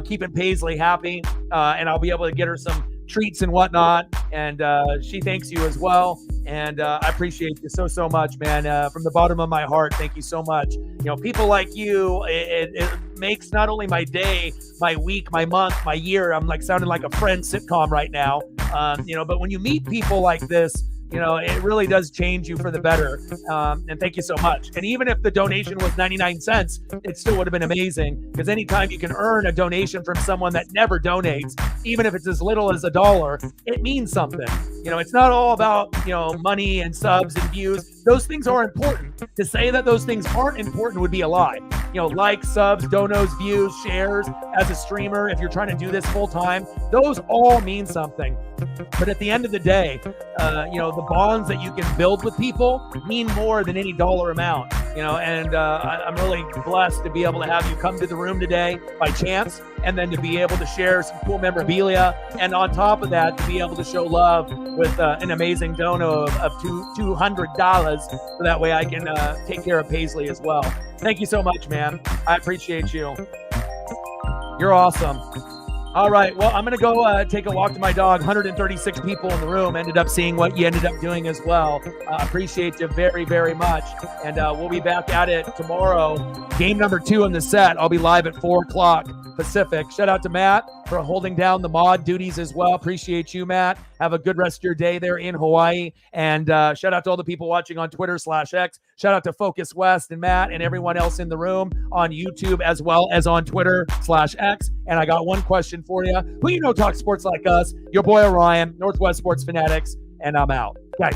keeping Paisley happy. And I'll be able to get her some treats and whatnot. And she thanks you as well. And I appreciate you so much, man. From the bottom of my heart, thank you so much. People like you, it makes not only my day, my week, my month, my year. I'm like sounding like a Friends sitcom right now. But when you meet people like this, it really does change you for the better. And thank you so much. And even if the donation was 99 cents, it still would have been amazing, because anytime you can earn a donation from someone that never donates, even if it's as little as $1, it means something. It's not all about, money and subs and views. Those things are important. To say that those things aren't important would be a lie. Likes, subs, donos, views, shares as a streamer, if you're trying to do this full time, those all mean something. But at the end of the day, the bonds that you can build with people mean more than any dollar amount, and I'm really blessed to be able to have you come to the room today by chance, and then to be able to share some cool memorabilia. And on top of that, to be able to show love with an amazing dono of $200, so that way I can take care of Paisley as well. Thank you so much, man. I appreciate you. You're awesome. All right, well, I'm going to go take a walk to my dog. 136 people in the room. Ended up seeing what you ended up doing as well. Appreciate you very, very much. And we'll be back at it tomorrow. Game number 2 in the set. I'll be live at 4 o'clock Pacific. Shout out to Matt for holding down the mod duties as well. Appreciate you, Matt. Have a good rest of your day there in Hawaii. And shout out to all the people watching on Twitter/X. Shout out to Focus West and Matt and everyone else in the room on YouTube as well as on Twitter/X. And I got one question for you. Who talks sports like us? Your boy Orion, Northwest Sports Fanatics, and I'm out. Okay.